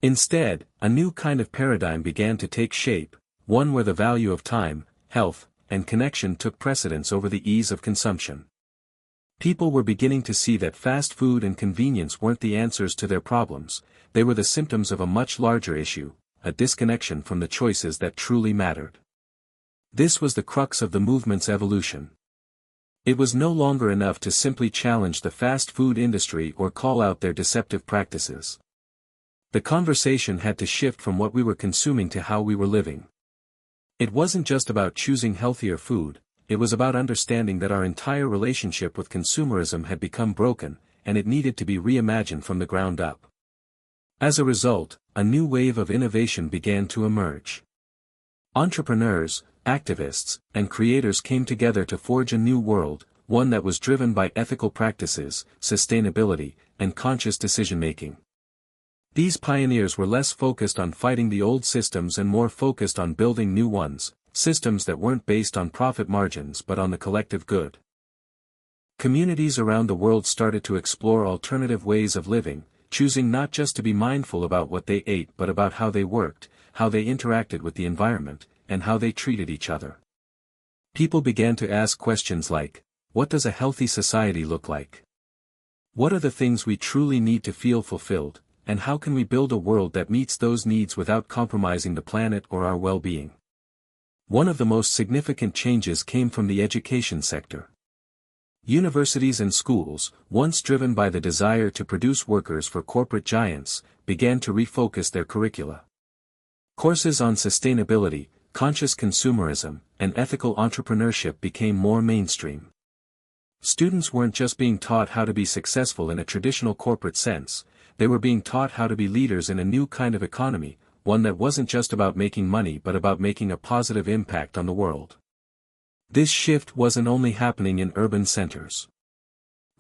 Instead, a new kind of paradigm began to take shape, one where the value of time, health, and connection took precedence over the ease of consumption. People were beginning to see that fast food and convenience weren't the answers to their problems, they were the symptoms of a much larger issue: a disconnection from the choices that truly mattered. This was the crux of the movement's evolution. It was no longer enough to simply challenge the fast food industry or call out their deceptive practices. The conversation had to shift from what we were consuming to how we were living. It wasn't just about choosing healthier food, it was about understanding that our entire relationship with consumerism had become broken, and it needed to be reimagined from the ground up. As a result, a new wave of innovation began to emerge. Entrepreneurs, activists, and creators came together to forge a new world, one that was driven by ethical practices, sustainability, and conscious decision-making. These pioneers were less focused on fighting the old systems and more focused on building new ones, systems that weren't based on profit margins but on the collective good. Communities around the world started to explore alternative ways of living, choosing not just to be mindful about what they ate but about how they worked, how they interacted with the environment, and how they treated each other. People began to ask questions like, what does a healthy society look like? What are the things we truly need to feel fulfilled, and how can we build a world that meets those needs without compromising the planet or our well-being? One of the most significant changes came from the education sector. Universities and schools, once driven by the desire to produce workers for corporate giants, began to refocus their curricula. Courses on sustainability, conscious consumerism, and ethical entrepreneurship became more mainstream. Students weren't just being taught how to be successful in a traditional corporate sense, they were being taught how to be leaders in a new kind of economy, one that wasn't just about making money but about making a positive impact on the world. This shift wasn't only happening in urban centers.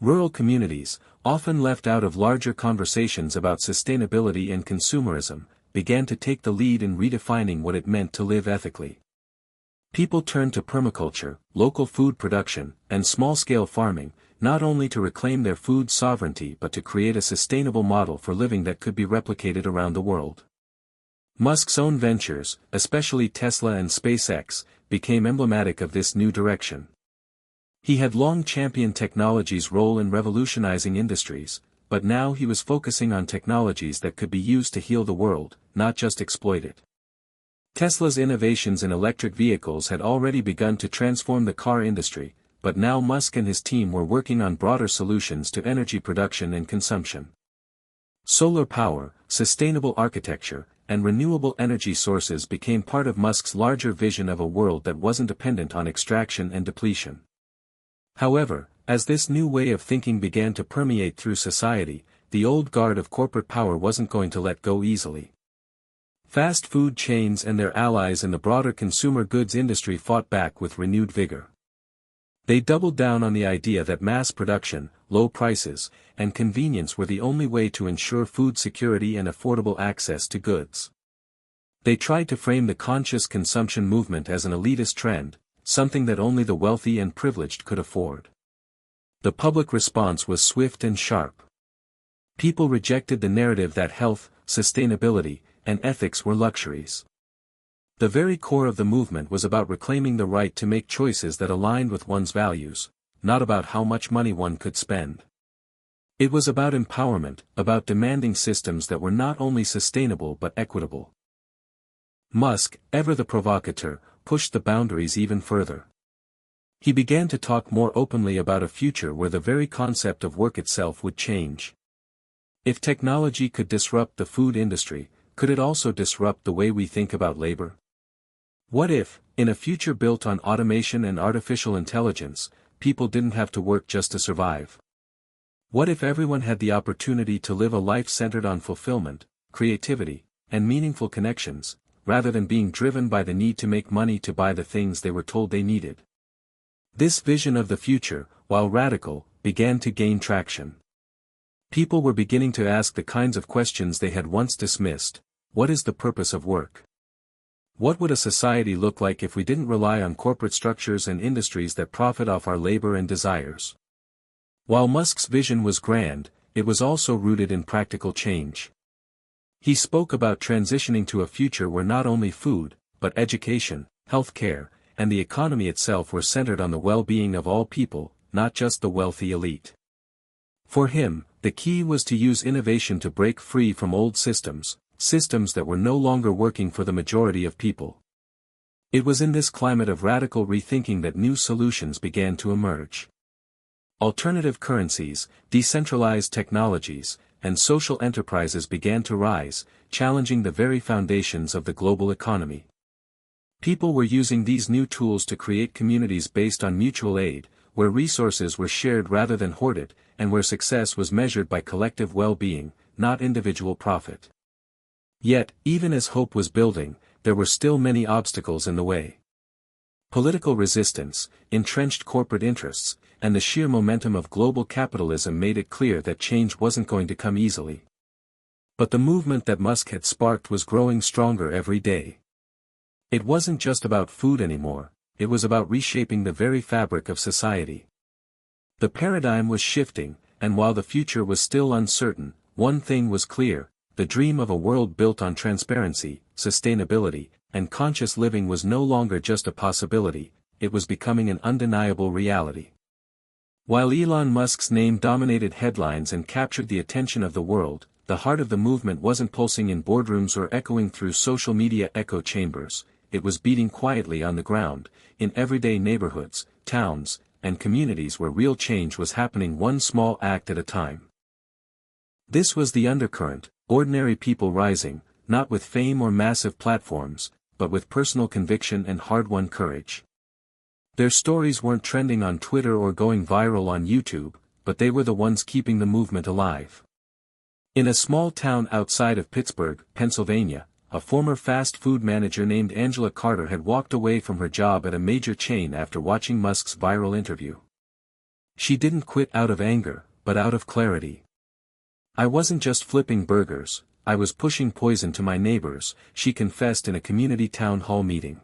Rural communities, often left out of larger conversations about sustainability and consumerism, began to take the lead in redefining what it meant to live ethically. People turned to permaculture, local food production, and small-scale farming, not only to reclaim their food sovereignty but to create a sustainable model for living that could be replicated around the world. Musk's own ventures, especially Tesla and SpaceX, became emblematic of this new direction. He had long championed technology's role in revolutionizing industries, but now he was focusing on technologies that could be used to heal the world, not just exploit it. Tesla's innovations in electric vehicles had already begun to transform the car industry, but now Musk and his team were working on broader solutions to energy production and consumption. Solar power, sustainable architecture, and renewable energy sources became part of Musk's larger vision of a world that wasn't dependent on extraction and depletion. However, as this new way of thinking began to permeate through society, the old guard of corporate power wasn't going to let go easily. Fast food chains and their allies in the broader consumer goods industry fought back with renewed vigor. They doubled down on the idea that mass production, low prices, and convenience were the only way to ensure food security and affordable access to goods. They tried to frame the conscious consumption movement as an elitist trend, something that only the wealthy and privileged could afford. The public response was swift and sharp. People rejected the narrative that health, sustainability, and ethics were luxuries. The very core of the movement was about reclaiming the right to make choices that aligned with one's values, not about how much money one could spend. It was about empowerment, about demanding systems that were not only sustainable but equitable. Musk, ever the provocateur, pushed the boundaries even further. He began to talk more openly about a future where the very concept of work itself would change. If technology could disrupt the food industry, could it also disrupt the way we think about labor? What if, in a future built on automation and artificial intelligence, people didn't have to work just to survive? What if everyone had the opportunity to live a life centered on fulfillment, creativity, and meaningful connections, rather than being driven by the need to make money to buy the things they were told they needed? This vision of the future, while radical, began to gain traction. People were beginning to ask the kinds of questions they had once dismissed. What is the purpose of work? What would a society look like if we didn't rely on corporate structures and industries that profit off our labor and desires? While Musk's vision was grand, it was also rooted in practical change. He spoke about transitioning to a future where not only food, but education, healthcare, and the economy itself were centered on the well-being of all people, not just the wealthy elite. For him, the key was to use innovation to break free from old systems that were no longer working for the majority of people. It was in this climate of radical rethinking that new solutions began to emerge. Alternative currencies, decentralized technologies, and social enterprises began to rise, challenging the very foundations of the global economy. People were using these new tools to create communities based on mutual aid, where resources were shared rather than hoarded, and where success was measured by collective well-being, not individual profit. Yet, even as hope was building, there were still many obstacles in the way. Political resistance, entrenched corporate interests, and the sheer momentum of global capitalism made it clear that change wasn't going to come easily. But the movement that Musk had sparked was growing stronger every day. It wasn't just about food anymore, it was about reshaping the very fabric of society. The paradigm was shifting, and while the future was still uncertain, one thing was clear: the dream of a world built on transparency, sustainability, and conscious living was no longer just a possibility, it was becoming an undeniable reality. While Elon Musk's name dominated headlines and captured the attention of the world, the heart of the movement wasn't pulsing in boardrooms or echoing through social media echo chambers. It was beating quietly on the ground, in everyday neighborhoods, towns, and communities where real change was happening one small act at a time. This was the undercurrent, ordinary people rising, not with fame or massive platforms, but with personal conviction and hard-won courage. Their stories weren't trending on Twitter or going viral on YouTube, but they were the ones keeping the movement alive. In a small town outside of Pittsburgh, Pennsylvania, a former fast food manager named Angela Carter had walked away from her job at a major chain after watching Musk's viral interview. She didn't quit out of anger, but out of clarity. "I wasn't just flipping burgers, I was pushing poison to my neighbors," she confessed in a community town hall meeting.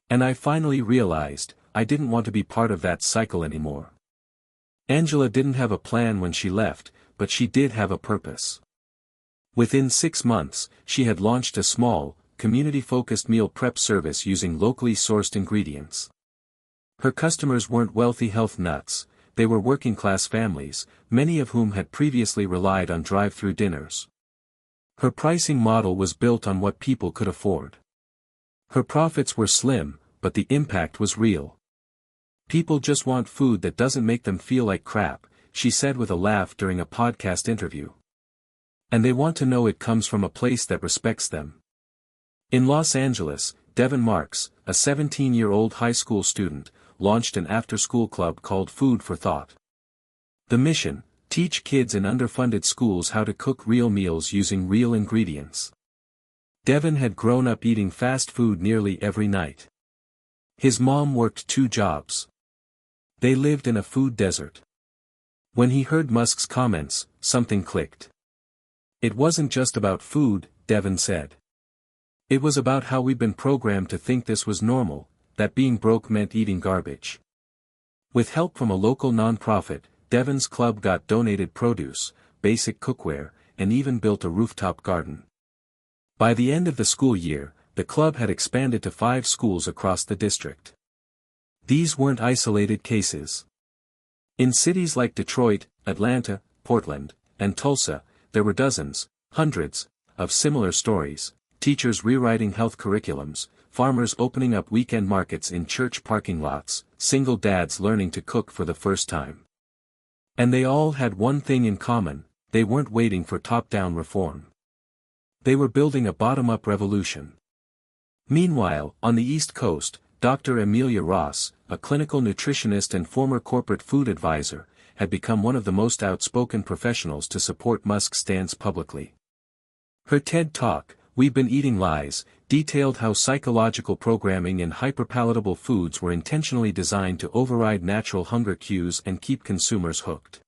And I finally realized, I didn't want to be part of that cycle anymore. Angela didn't have a plan when she left, but she did have a purpose. Within 6 months, she had launched a small, community-focused meal prep service using locally sourced ingredients. Her customers weren't wealthy health nuts, they were working-class families, many of whom had previously relied on drive-through dinners. Her pricing model was built on what people could afford. Her profits were slim, but the impact was real. "People just want food that doesn't make them feel like crap," she said with a laugh during a podcast interview. "And they want to know it comes from a place that respects them." In Los Angeles, Devin Marks, a 17-year-old high school student, launched an after-school club called Food for Thought. The mission: teach kids in underfunded schools how to cook real meals using real ingredients. Devin had grown up eating fast food nearly every night. His mom worked 2 jobs. They lived in a food desert. When he heard Musk's comments, something clicked. "It wasn't just about food," Devin said. "It was about how we've been programmed to think this was normal, that being broke meant eating garbage." With help from a local nonprofit, Devin's club got donated produce, basic cookware, and even built a rooftop garden. By the end of the school year, the club had expanded to 5 schools across the district. These weren't isolated cases. In cities like Detroit, Atlanta, Portland, and Tulsa, there were dozens, hundreds, of similar stories: teachers rewriting health curriculums, farmers opening up weekend markets in church parking lots, single dads learning to cook for the first time. And they all had one thing in common: they weren't waiting for top-down reform. They were building a bottom-up revolution. Meanwhile, on the East Coast, Dr. Amelia Ross, a clinical nutritionist and former corporate food advisor, had become one of the most outspoken professionals to support Musk's stance publicly. Her TED Talk, "We've Been Eating Lies," detailed how psychological programming and hyperpalatable foods were intentionally designed to override natural hunger cues and keep consumers hooked.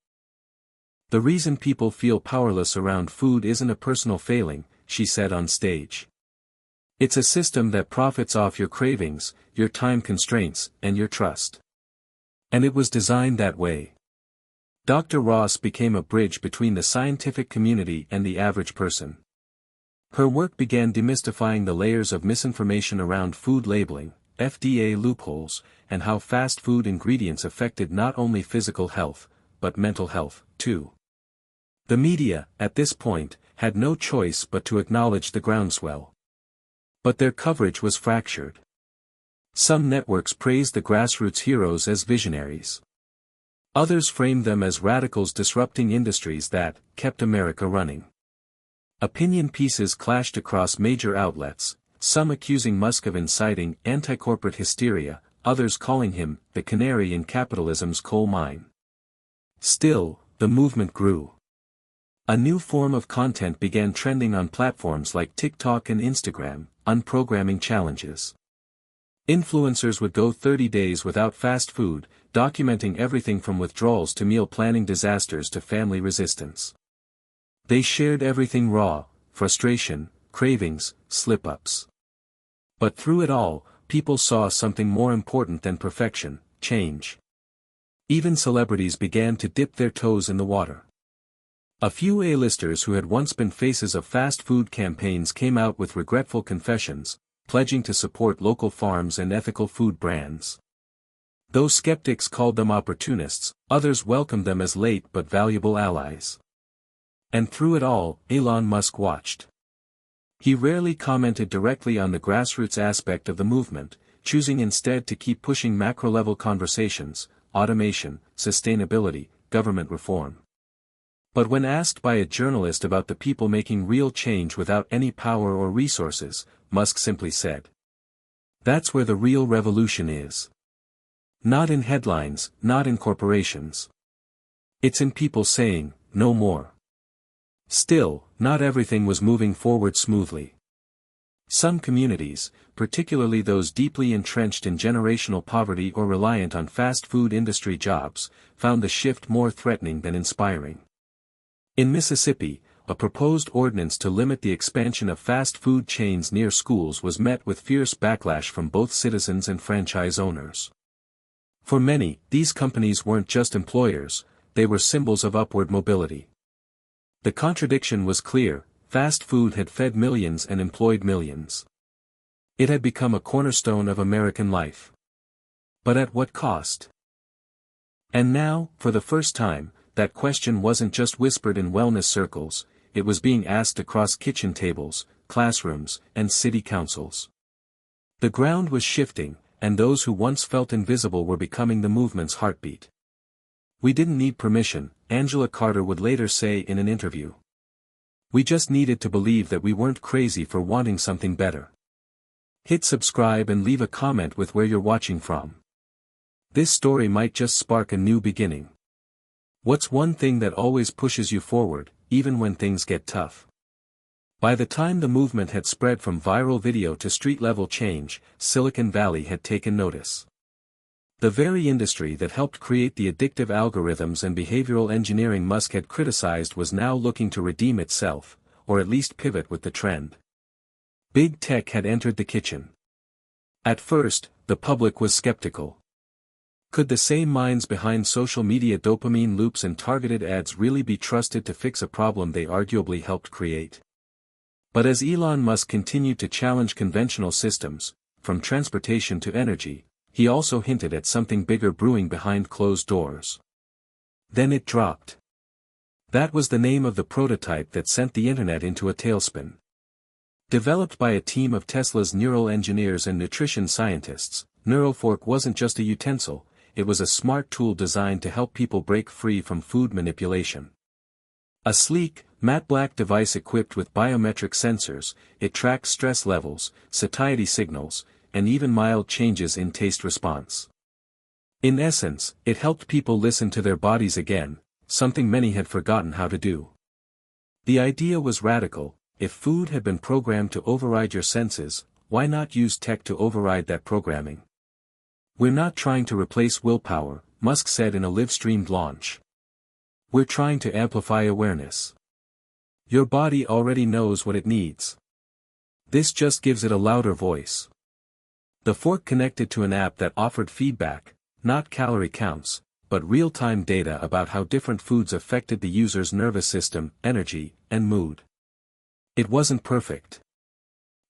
"The reason people feel powerless around food isn't a personal failing," she said on stage. "It's a system that profits off your cravings, your time constraints, and your trust. And it was designed that way." Dr. Ross became a bridge between the scientific community and the average person. Her work began demystifying the layers of misinformation around food labeling, FDA loopholes, and how fast food ingredients affected not only physical health, but mental health, too. The media, at this point, had no choice but to acknowledge the groundswell. But their coverage was fractured. Some networks praised the grassroots heroes as visionaries. Others framed them as radicals disrupting industries that kept America running. Opinion pieces clashed across major outlets, some accusing Musk of inciting anti-corporate hysteria, others calling him the canary in capitalism's coal mine. Still, the movement grew. A new form of content began trending on platforms like TikTok and Instagram, unprogramming challenges. Influencers would go 30 days without fast food, documenting everything from withdrawals to meal planning disasters to family resistance. They shared everything raw: frustration, cravings, slip-ups. But through it all, people saw something more important than perfection: change. Even celebrities began to dip their toes in the water. A few A-listers who had once been faces of fast food campaigns came out with regretful confessions, pledging to support local farms and ethical food brands. Though skeptics called them opportunists, others welcomed them as late but valuable allies. And through it all, Elon Musk watched. He rarely commented directly on the grassroots aspect of the movement, choosing instead to keep pushing macro-level conversations: automation, sustainability, government reform. But when asked by a journalist about the people making real change without any power or resources, Musk simply said, "That's where the real revolution is. Not in headlines, not in corporations. It's in people saying, no more." Still, not everything was moving forward smoothly. Some communities, particularly those deeply entrenched in generational poverty or reliant on fast food industry jobs, found the shift more threatening than inspiring. In Mississippi, a proposed ordinance to limit the expansion of fast food chains near schools was met with fierce backlash from both citizens and franchise owners. For many, these companies weren't just employers, they were symbols of upward mobility. The contradiction was clear: fast food had fed millions and employed millions. It had become a cornerstone of American life. But at what cost? And now, for the first time, that question wasn't just whispered in wellness circles, it was being asked across kitchen tables, classrooms, and city councils. The ground was shifting, and those who once felt invisible were becoming the movement's heartbeat. "We didn't need permission," Angela Carter would later say in an interview. "We just needed to believe that we weren't crazy for wanting something better." Hit subscribe and leave a comment with where you're watching from. This story might just spark a new beginning. What's one thing that always pushes you forward, even when things get tough? By the time the movement had spread from viral video to street-level change, Silicon Valley had taken notice. The very industry that helped create the addictive algorithms and behavioral engineering Musk had criticized was now looking to redeem itself, or at least pivot with the trend. Big tech had entered the kitchen. At first, the public was skeptical. Could the same minds behind social media dopamine loops and targeted ads really be trusted to fix a problem they arguably helped create? But as Elon Musk continued to challenge conventional systems, from transportation to energy, he also hinted at something bigger brewing behind closed doors. Then it dropped. That was the name of the prototype that sent the internet into a tailspin. Developed by a team of Tesla's neural engineers and nutrition scientists, NeuroFork wasn't just a utensil, it was a smart tool designed to help people break free from food manipulation. A sleek, matte black device equipped with biometric sensors, it tracked stress levels, satiety signals, and even mild changes in taste response. In essence, it helped people listen to their bodies again, something many had forgotten how to do. The idea was radical: if food had been programmed to override your senses, why not use tech to override that programming? "We're not trying to replace willpower," Musk said in a live-streamed launch. "We're trying to amplify awareness. Your body already knows what it needs. This just gives it a louder voice." The fork connected to an app that offered feedback, not calorie counts, but real-time data about how different foods affected the user's nervous system, energy, and mood. It wasn't perfect.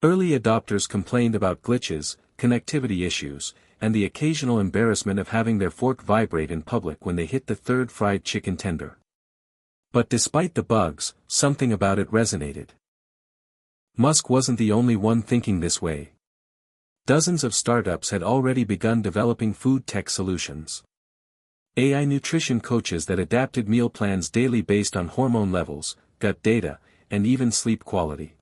Early adopters complained about glitches, connectivity issues, and the occasional embarrassment of having their fork vibrate in public when they hit the third fried chicken tender. But despite the bugs, something about it resonated. Musk wasn't the only one thinking this way. Dozens of startups had already begun developing food tech solutions. AI nutrition coaches that adapted meal plans daily based on hormone levels, gut data, and even sleep quality.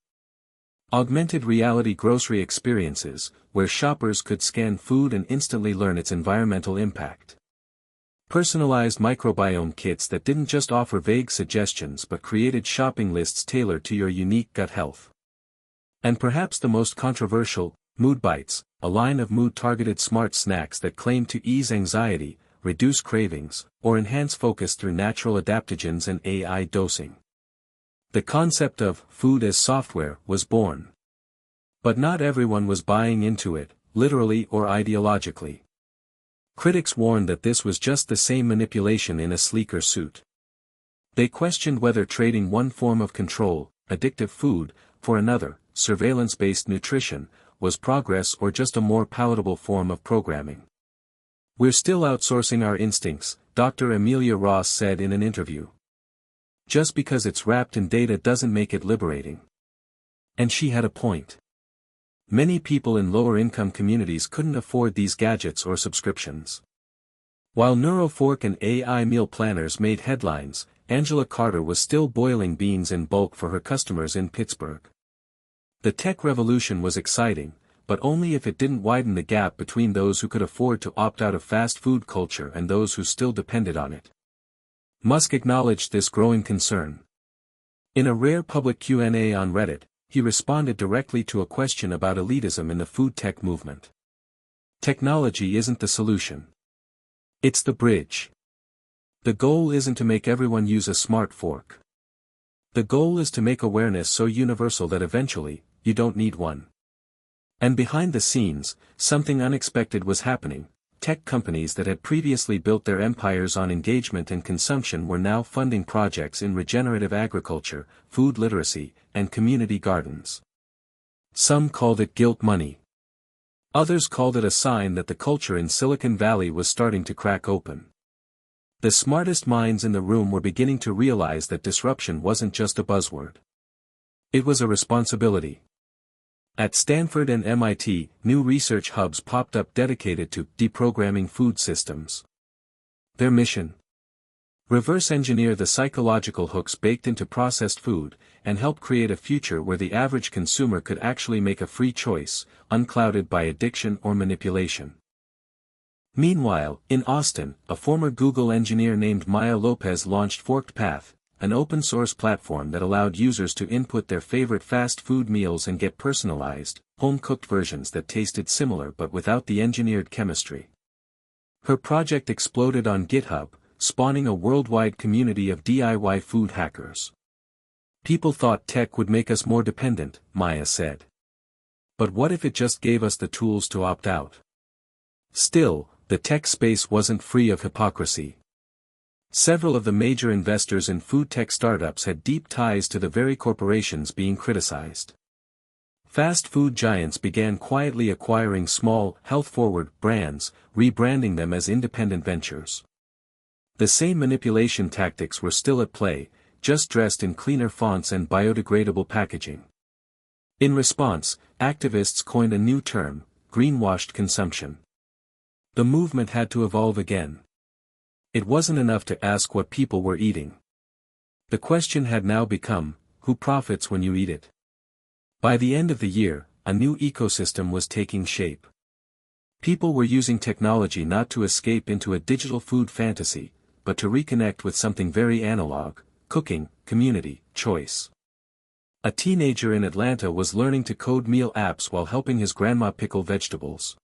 Augmented reality grocery experiences, where shoppers could scan food and instantly learn its environmental impact. Personalized microbiome kits that didn't just offer vague suggestions but created shopping lists tailored to your unique gut health. And perhaps the most controversial, Mood Bites, a line of mood-targeted smart snacks that claim to ease anxiety, reduce cravings, or enhance focus through natural adaptogens and AI dosing. The concept of food as software was born. But not everyone was buying into it, literally or ideologically. Critics warned that this was just the same manipulation in a sleeker suit. They questioned whether trading one form of control, addictive food, for another, surveillance-based nutrition, was progress or just a more palatable form of programming. "We're still outsourcing our instincts," Dr. Amelia Ross said in an interview. "Just because it's wrapped in data doesn't make it liberating." And she had a point. Many people in lower-income communities couldn't afford these gadgets or subscriptions. While NeuroFork and AI meal planners made headlines, Angela Carter was still boiling beans in bulk for her customers in Pittsburgh. The tech revolution was exciting, but only if it didn't widen the gap between those who could afford to opt out of fast food culture and those who still depended on it. Musk acknowledged this growing concern. In a rare public Q&A on Reddit, he responded directly to a question about elitism in the food tech movement. "Technology isn't the solution. It's the bridge. The goal isn't to make everyone use a smart fork. The goal is to make awareness so universal that eventually, you don't need one. And behind the scenes, something unexpected was happening. Tech companies that had previously built their empires on engagement and consumption were now funding projects in regenerative agriculture, food literacy, and community gardens. Some called it guilt money. Others called it a sign that the culture in Silicon Valley was starting to crack open. The smartest minds in the room were beginning to realize that disruption wasn't just a buzzword. It was a responsibility. At Stanford and MIT, new research hubs popped up dedicated to deprogramming food systems. Their mission? Reverse engineer the psychological hooks baked into processed food, and help create a future where the average consumer could actually make a free choice, unclouded by addiction or manipulation. Meanwhile, in Austin, a former Google engineer named Maya Lopez launched Forked Path, an open-source platform that allowed users to input their favorite fast food meals and get personalized, home-cooked versions that tasted similar but without the engineered chemistry. Her project exploded on GitHub, spawning a worldwide community of DIY food hackers. People thought tech would make us more dependent, Maya said. But what if it just gave us the tools to opt out? Still, the tech space wasn't free of hypocrisy. Several of the major investors in food tech startups had deep ties to the very corporations being criticized. Fast food giants began quietly acquiring small, health-forward brands, rebranding them as independent ventures. The same manipulation tactics were still at play, just dressed in cleaner fonts and biodegradable packaging. In response, activists coined a new term, greenwashed consumption. The movement had to evolve again. It wasn't enough to ask what people were eating. The question had now become, who profits when you eat it? By the end of the year, a new ecosystem was taking shape. People were using technology not to escape into a digital food fantasy, but to reconnect with something very analog, cooking, community, choice. A teenager in Atlanta was learning to code meal apps while helping his grandma pickle vegetables.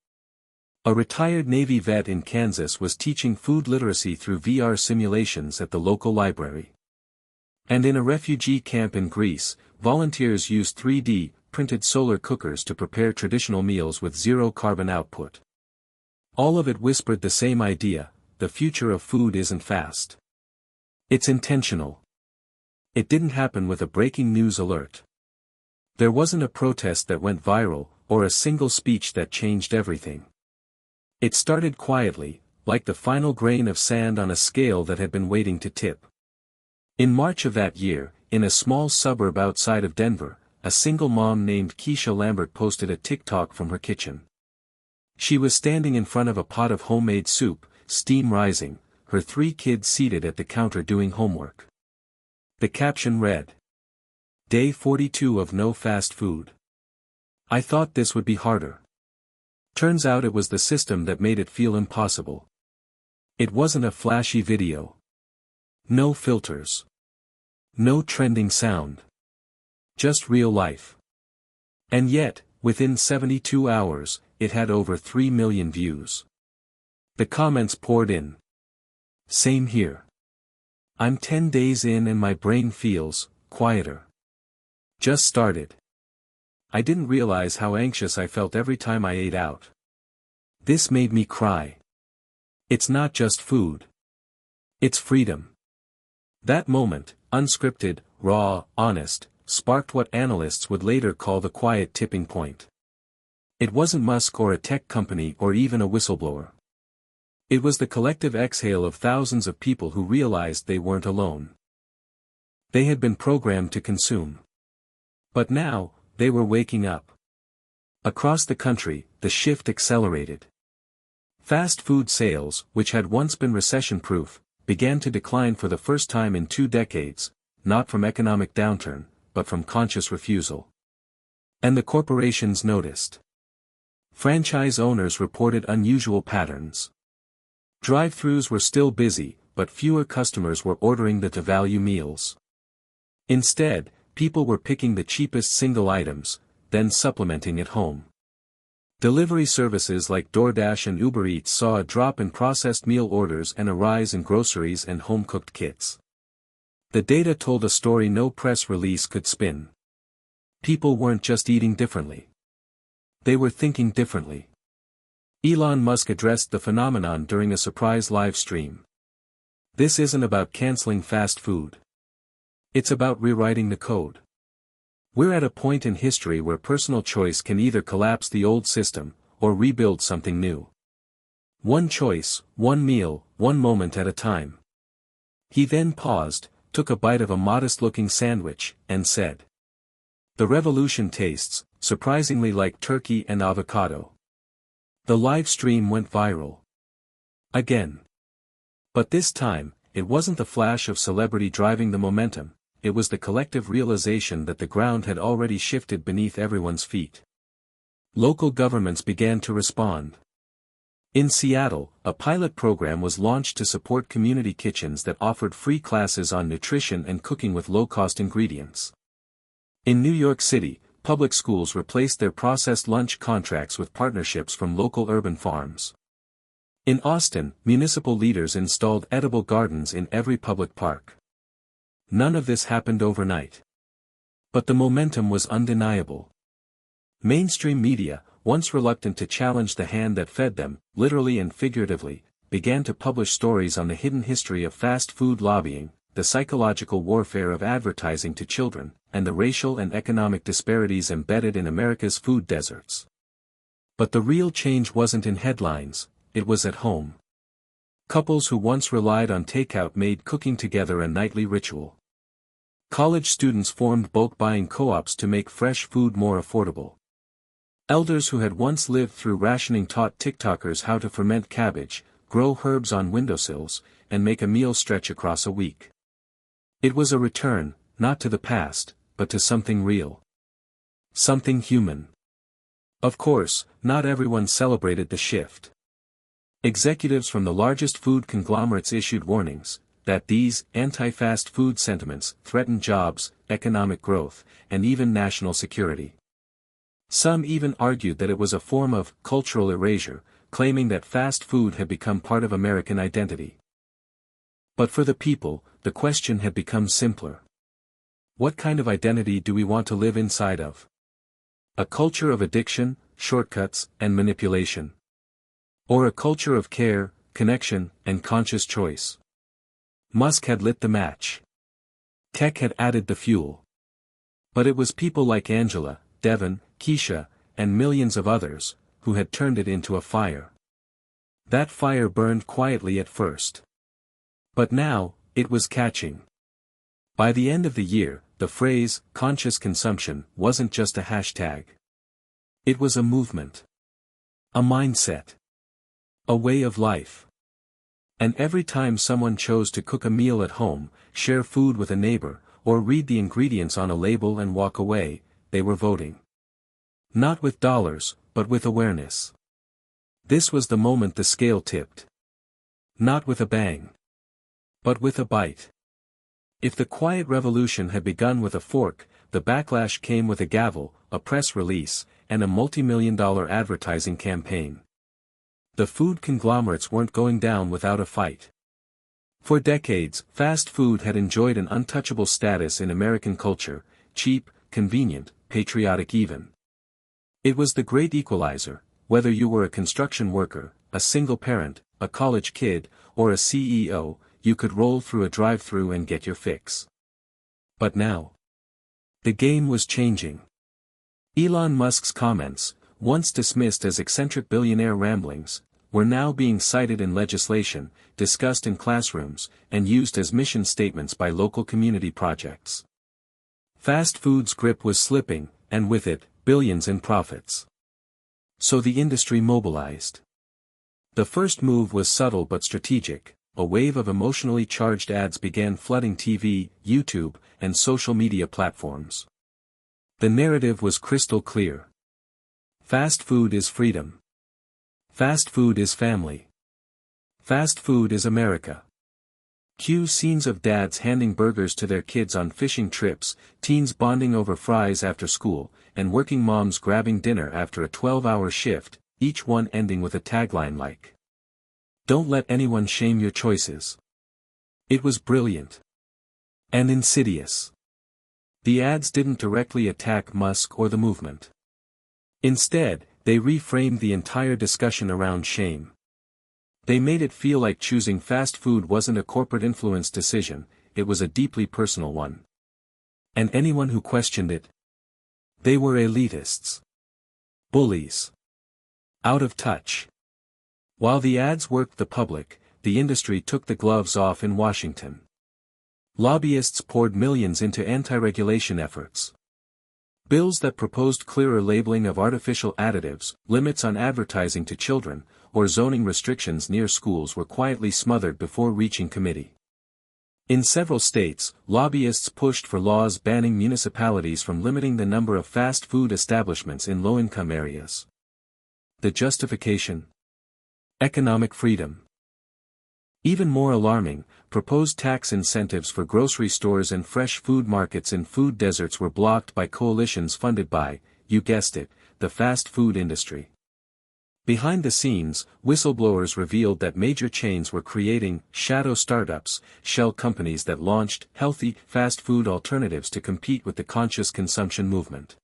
A retired Navy vet in Kansas was teaching food literacy through VR simulations at the local library. And in a refugee camp in Greece, volunteers used 3D printed solar cookers to prepare traditional meals with zero carbon output. All of it whispered the same idea: the future of food isn't fast. It's intentional. It didn't happen with a breaking news alert. There wasn't a protest that went viral, or a single speech that changed everything. It started quietly, like the final grain of sand on a scale that had been waiting to tip. In March of that year, in a small suburb outside of Denver, a single mom named Keisha Lambert posted a TikTok from her kitchen. She was standing in front of a pot of homemade soup, steam rising, her 3 kids seated at the counter doing homework. The caption read, "Day 42 of no fast food. I thought this would be harder." Turns out it was the system that made it feel impossible. It wasn't a flashy video. No filters. No trending sound. Just real life. And yet, within 72 hours, it had over 3 million views. The comments poured in. Same here. I'm 10 days in and my brain feels quieter. Just started. I didn't realize how anxious I felt every time I ate out. This made me cry. It's not just food. It's freedom. That moment, unscripted, raw, honest, sparked what analysts would later call the quiet tipping point. It wasn't Musk or a tech company or even a whistleblower. It was the collective exhale of thousands of people who realized they weren't alone. They had been programmed to consume. But now, they were waking up. Across the country, the shift accelerated. Fast food sales, which had once been recession-proof, began to decline for the first time in 2 decades, not from economic downturn, but from conscious refusal. And the corporations noticed. Franchise owners reported unusual patterns. Drive-thrus were still busy, but fewer customers were ordering the to-value meals. Instead, people were picking the cheapest single items, then supplementing at home. Delivery services like DoorDash and Uber Eats saw a drop in processed meal orders and a rise in groceries and home-cooked kits. The data told a story no press release could spin. People weren't just eating differently. They were thinking differently. Elon Musk addressed the phenomenon during a surprise live stream. This isn't about canceling fast food. It's about rewriting the code. We're at a point in history where personal choice can either collapse the old system, or rebuild something new. One choice, one meal, one moment at a time. He then paused, took a bite of a modest-looking sandwich, and said, "The revolution tastes, surprisingly like turkey and avocado." The live stream went viral. Again. But this time, it wasn't the flash of celebrity driving the momentum, it was the collective realization that the ground had already shifted beneath everyone's feet. Local governments began to respond. In Seattle, a pilot program was launched to support community kitchens that offered free classes on nutrition and cooking with low-cost ingredients. In New York City, public schools replaced their processed lunch contracts with partnerships from local urban farms. In Austin, municipal leaders installed edible gardens in every public park. None of this happened overnight. But the momentum was undeniable. Mainstream media, once reluctant to challenge the hand that fed them, literally and figuratively, began to publish stories on the hidden history of fast food lobbying, the psychological warfare of advertising to children, and the racial and economic disparities embedded in America's food deserts. But the real change wasn't in headlines, it was at home. Couples who once relied on takeout made cooking together a nightly ritual. College students formed bulk buying co-ops to make fresh food more affordable. Elders who had once lived through rationing taught TikTokers how to ferment cabbage, grow herbs on windowsills, and make a meal stretch across a week. It was a return, not to the past, but to something real. Something human. Of course, not everyone celebrated the shift. Executives from the largest food conglomerates issued warnings that these anti-fast food sentiments threaten jobs, economic growth, and even national security. Some even argued that it was a form of cultural erasure, claiming that fast food had become part of American identity. But for the people, the question had become simpler. What kind of identity do we want to live inside of? A culture of addiction, shortcuts, and manipulation? Or a culture of care, connection, and conscious choice? Musk had lit the match. Tech had added the fuel. But it was people like Angela, Devin, Keisha, and millions of others, who had turned it into a fire. That fire burned quietly at first. But now, it was catching. By the end of the year, the phrase, conscious consumption, wasn't just a hashtag. It was a movement. A mindset. A way of life. And every time someone chose to cook a meal at home, share food with a neighbor, or read the ingredients on a label and walk away, they were voting. Not with dollars, but with awareness. This was the moment the scale tipped. Not with a bang. But with a bite. If the quiet revolution had begun with a fork, the backlash came with a gavel, a press release, and a multi-million-dollar advertising campaign. The food conglomerates weren't going down without a fight. For decades, fast food had enjoyed an untouchable status in American culture, cheap, convenient, patriotic even. It was the great equalizer, whether you were a construction worker, a single parent, a college kid, or a CEO, you could roll through a drive-thru and get your fix. But now, the game was changing. Elon Musk's comments, once dismissed as eccentric billionaire ramblings, were now being cited in legislation, discussed in classrooms, and used as mission statements by local community projects. Fast food's grip was slipping, and with it, billions in profits. So the industry mobilized. The first move was subtle but strategic. A wave of emotionally charged ads began flooding TV, YouTube, and social media platforms. The narrative was crystal clear. Fast food is freedom. Fast food is family. Fast food is America. Cue scenes of dads handing burgers to their kids on fishing trips, teens bonding over fries after school, and working moms grabbing dinner after a 12-hour shift, each one ending with a tagline like, "Don't let anyone shame your choices." It was brilliant. And insidious. The ads didn't directly attack Musk or the movement. Instead, they reframed the entire discussion around shame. They made it feel like choosing fast food wasn't a corporate-influenced decision, it was a deeply personal one. And anyone who questioned it? They were elitists. Bullies. Out of touch. While the ads worked the public, the industry took the gloves off in Washington. Lobbyists poured millions into anti-regulation efforts. Bills that proposed clearer labeling of artificial additives, limits on advertising to children, or zoning restrictions near schools were quietly smothered before reaching committee. In several states, lobbyists pushed for laws banning municipalities from limiting the number of fast food establishments in low-income areas. The justification? Economic freedom. Even more alarming, proposed tax incentives for grocery stores and fresh food markets in food deserts were blocked by coalitions funded by, you guessed it, the fast food industry. Behind the scenes, whistleblowers revealed that major chains were creating shadow startups, shell companies that launched healthy, fast food alternatives to compete with the conscious consumption movement.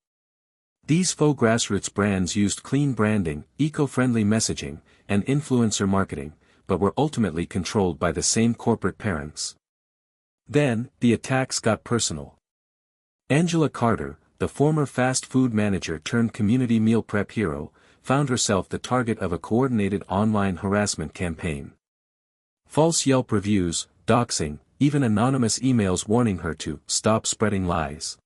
These faux grassroots brands used clean branding, eco-friendly messaging, and influencer marketing, but were ultimately controlled by the same corporate parents. Then, the attacks got personal. Angela Carter, the former fast food manager turned community meal prep hero, found herself the target of a coordinated online harassment campaign. False Yelp reviews, doxing, even anonymous emails warning her to stop spreading lies.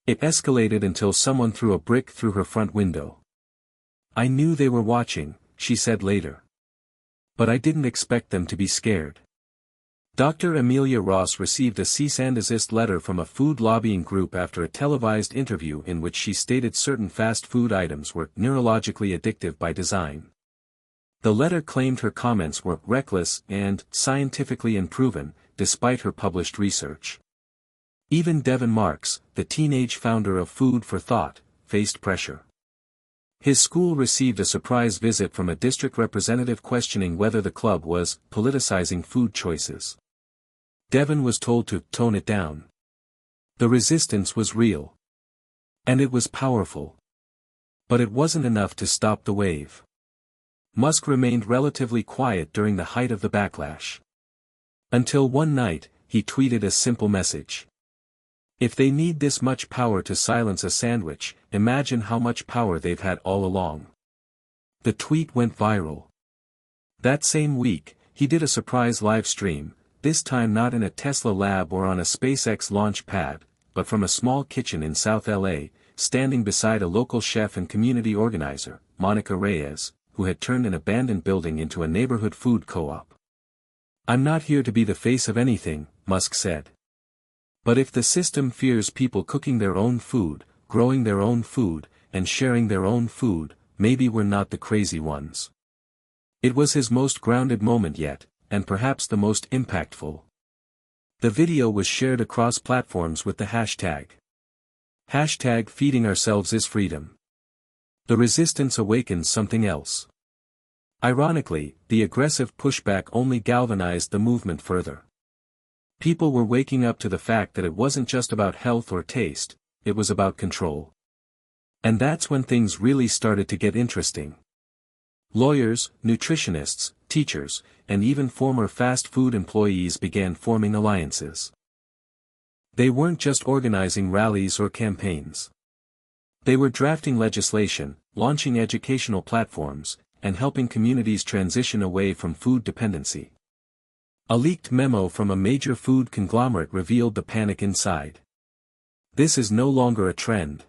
It escalated until someone threw a brick through her front window. "I knew they were watching," she said later. "But I didn't expect them to be scared." Dr. Amelia Ross received a cease and desist letter from a food lobbying group after a televised interview in which she stated certain fast food items were neurologically addictive by design. The letter claimed her comments were reckless and scientifically unproven, despite her published research. Even Devin Marks, the teenage founder of Food for Thought, faced pressure. His school received a surprise visit from a district representative questioning whether the club was politicizing food choices. Devin was told to tone it down. The resistance was real. And it was powerful. But it wasn't enough to stop the wave. Musk remained relatively quiet during the height of the backlash. Until one night, he tweeted a simple message. "If they need this much power to silence a sandwich, imagine how much power they've had all along." The tweet went viral. That same week, he did a surprise live stream, this time not in a Tesla lab or on a SpaceX launch pad, but from a small kitchen in South LA, standing beside a local chef and community organizer, Monica Reyes, who had turned an abandoned building into a neighborhood food co-op. "I'm not here to be the face of anything," Musk said. "But if the system fears people cooking their own food, growing their own food, and sharing their own food, maybe we're not the crazy ones." It was his most grounded moment yet, and perhaps the most impactful. The video was shared across platforms with the hashtag #FeedingOurselvesIsFreedom. The resistance awakens something else. Ironically, the aggressive pushback only galvanized the movement further. People were waking up to the fact that it wasn't just about health or taste, it was about control. And that's when things really started to get interesting. Lawyers, nutritionists, teachers, and even former fast food employees began forming alliances. They weren't just organizing rallies or campaigns. They were drafting legislation, launching educational platforms, and helping communities transition away from food dependency. A leaked memo from a major food conglomerate revealed the panic inside. "This is no longer a trend.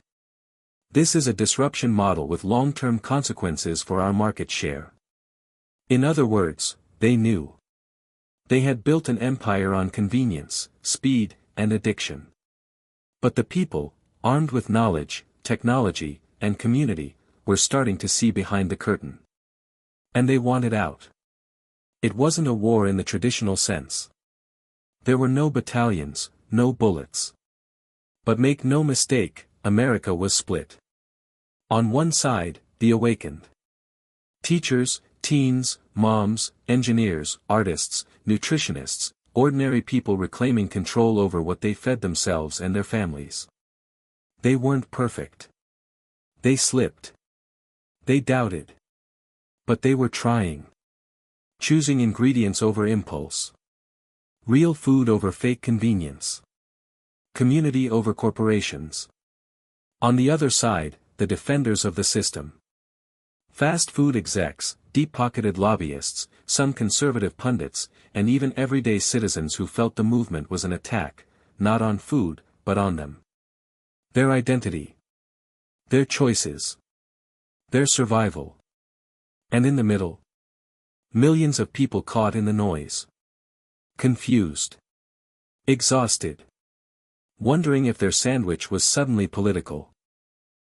This is a disruption model with long-term consequences for our market share." In other words, they knew. They had built an empire on convenience, speed, and addiction. But the people, armed with knowledge, technology, and community, were starting to see behind the curtain. And they wanted out. It wasn't a war in the traditional sense. There were no battalions, no bullets. But make no mistake, America was split. On one side, the awakened. Teachers, teens, moms, engineers, artists, nutritionists, ordinary people reclaiming control over what they fed themselves and their families. They weren't perfect. They slipped. They doubted. But they were trying. Choosing ingredients over impulse. Real food over fake convenience. Community over corporations. On the other side, the defenders of the system. Fast food execs, deep-pocketed lobbyists, some conservative pundits, and even everyday citizens who felt the movement was an attack, not on food, but on them. Their identity. Their choices. Their survival. And in the middle, millions of people caught in the noise. Confused. Exhausted. Wondering if their sandwich was suddenly political.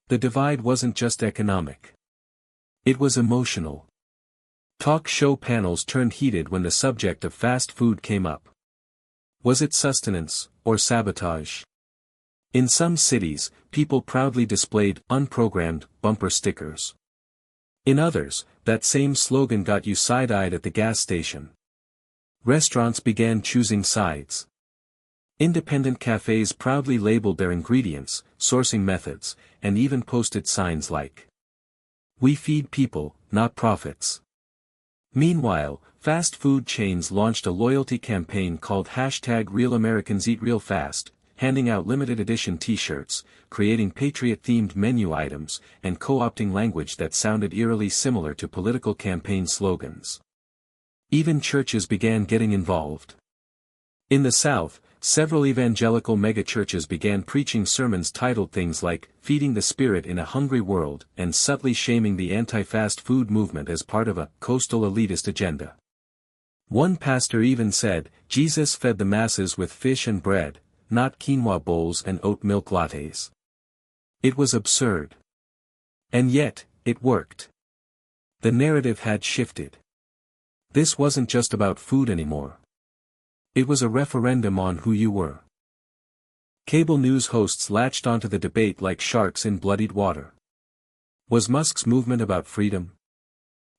The divide wasn't just economic. It was emotional. Talk show panels turned heated when the subject of fast food came up. Was it sustenance, or sabotage? In some cities, people proudly displayed unprogrammed bumper stickers. In others, that same slogan got you side-eyed at the gas station. Restaurants began choosing sides. Independent cafes proudly labeled their ingredients, sourcing methods, and even posted signs like, "We feed people, not profits." Meanwhile, fast food chains launched a loyalty campaign called #RealAmericansEatRealFast, handing out limited edition t-shirts, creating patriot-themed menu items, and co-opting language that sounded eerily similar to political campaign slogans. Even churches began getting involved. In the South, several evangelical megachurches began preaching sermons titled things like, "Feeding the Spirit in a Hungry World," and subtly shaming the anti-fast food movement as part of a coastal elitist agenda. One pastor even said, Jesus fed the masses with fish and bread, not quinoa bowls and oat milk lattes. It was absurd. And yet, it worked. The narrative had shifted. This wasn't just about food anymore. It was a referendum on who you were. Cable news hosts latched onto the debate like sharks in bloodied water. Was Musk's movement about freedom?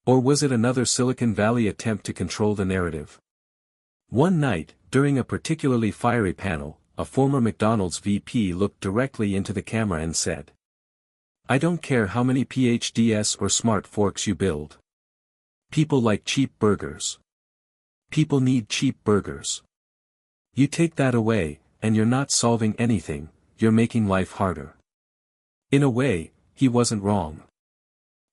Or was it another Silicon Valley attempt to control the narrative? One night, during a particularly fiery panel, a former McDonald's VP looked directly into the camera and said, "I don't care how many PhDs or smart forks you build. People like cheap burgers. People need cheap burgers. You take that away, and you're not solving anything, you're making life harder." In a way, he wasn't wrong.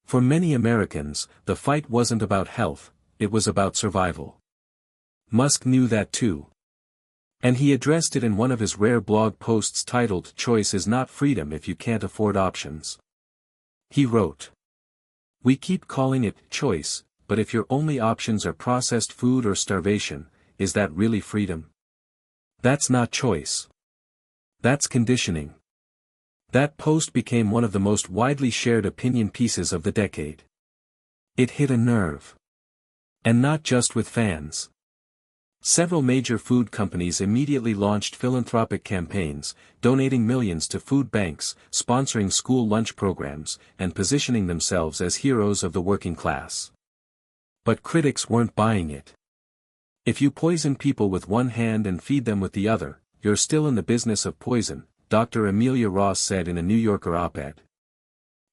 For many Americans, the fight wasn't about health, it was about survival. Musk knew that too. And he addressed it in one of his rare blog posts titled "Choice is not freedom if you can't afford options." He wrote, "We keep calling it choice, but if your only options are processed food or starvation, is that really freedom? That's not choice. That's conditioning." That post became one of the most widely shared opinion pieces of the decade. It hit a nerve. And not just with fans. Several major food companies immediately launched philanthropic campaigns, donating millions to food banks, sponsoring school lunch programs, and positioning themselves as heroes of the working class. But critics weren't buying it. If you poison people with one hand and feed them with the other, you're still in the business of poison, Dr. Amelia Ross said in a New Yorker op-ed.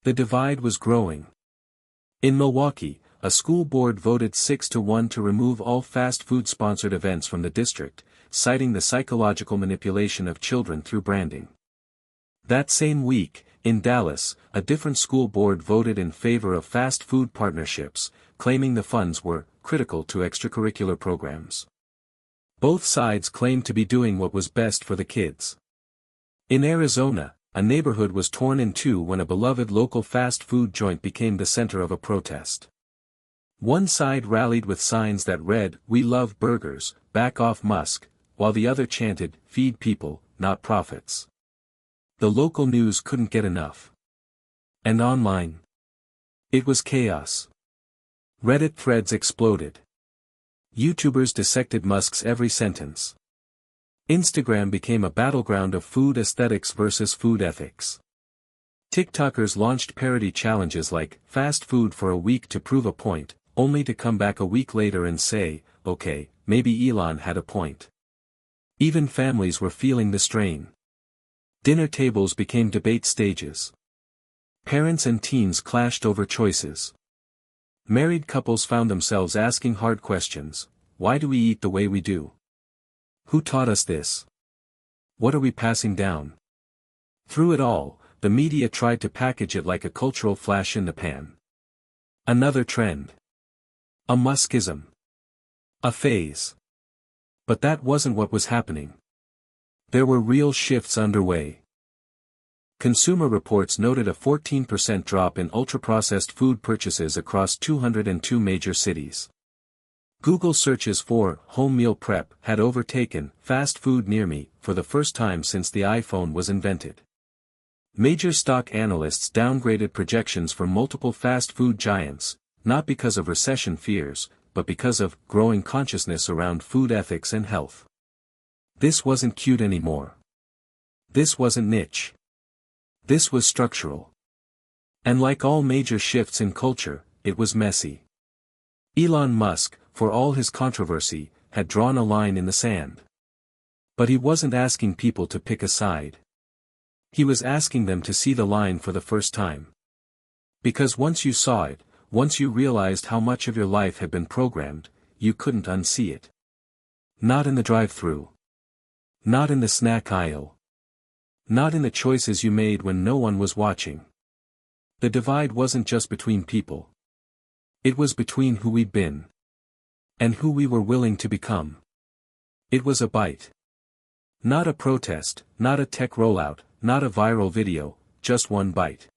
The divide was growing. In Milwaukee, a school board voted 6-1 to remove all fast food-sponsored events from the district, citing the psychological manipulation of children through branding. That same week, in Dallas, a different school board voted in favor of fast food partnerships, claiming the funds were critical to extracurricular programs. Both sides claimed to be doing what was best for the kids. In Arizona, a neighborhood was torn in two when a beloved local fast food joint became the center of a protest. One side rallied with signs that read, "We love burgers, back off Musk," while the other chanted, "Feed people, not profits." The local news couldn't get enough. And online? It was chaos. Reddit threads exploded. YouTubers dissected Musk's every sentence. Instagram became a battleground of food aesthetics versus food ethics. TikTokers launched parody challenges like, "Fast food for a week to prove a point," only to come back a week later and say, "Okay, maybe Elon had a point. Even families were feeling the strain. Dinner tables became debate stages. Parents and teens clashed over choices. Married couples found themselves asking hard questions. Why do we eat the way we do? Who taught us this? What are we passing down? Through it all, the media tried to package it like a cultural flash in the pan. Another trend. A Muskism. A phase. But that wasn't what was happening. There were real shifts underway. Consumer Reports noted a 14% drop in ultra-processed food purchases across 202 major cities. Google searches for home meal prep had overtaken fast food near me for the first time since the iPhone was invented. Major stock analysts downgraded projections for multiple fast food giants, not because of recession fears, but because of growing consciousness around food ethics and health. This wasn't cute anymore. This wasn't niche. This was structural. And like all major shifts in culture, it was messy. Elon Musk, for all his controversy, had drawn a line in the sand. But he wasn't asking people to pick a side. He was asking them to see the line for the first time. Because once you saw it, once you realized how much of your life had been programmed, you couldn't unsee it. Not in the drive-thru. Not in the snack aisle. Not in the choices you made when no one was watching. The divide wasn't just between people. It was between who we'd been. And who we were willing to become. It was a bite. Not a protest, not a tech rollout, not a viral video, just one bite.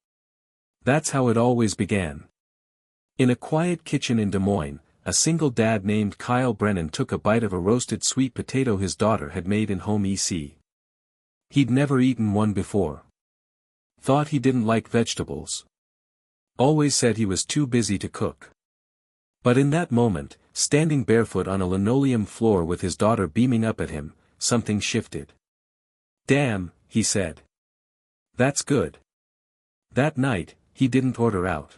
That's how it always began. In a quiet kitchen in Des Moines, a single dad named Kyle Brennan took a bite of a roasted sweet potato his daughter had made in home EC. He'd never eaten one before. Thought he didn't like vegetables. Always said he was too busy to cook. But in that moment, standing barefoot on a linoleum floor with his daughter beaming up at him, something shifted. "Damn," he said. "That's good." That night, he didn't order out.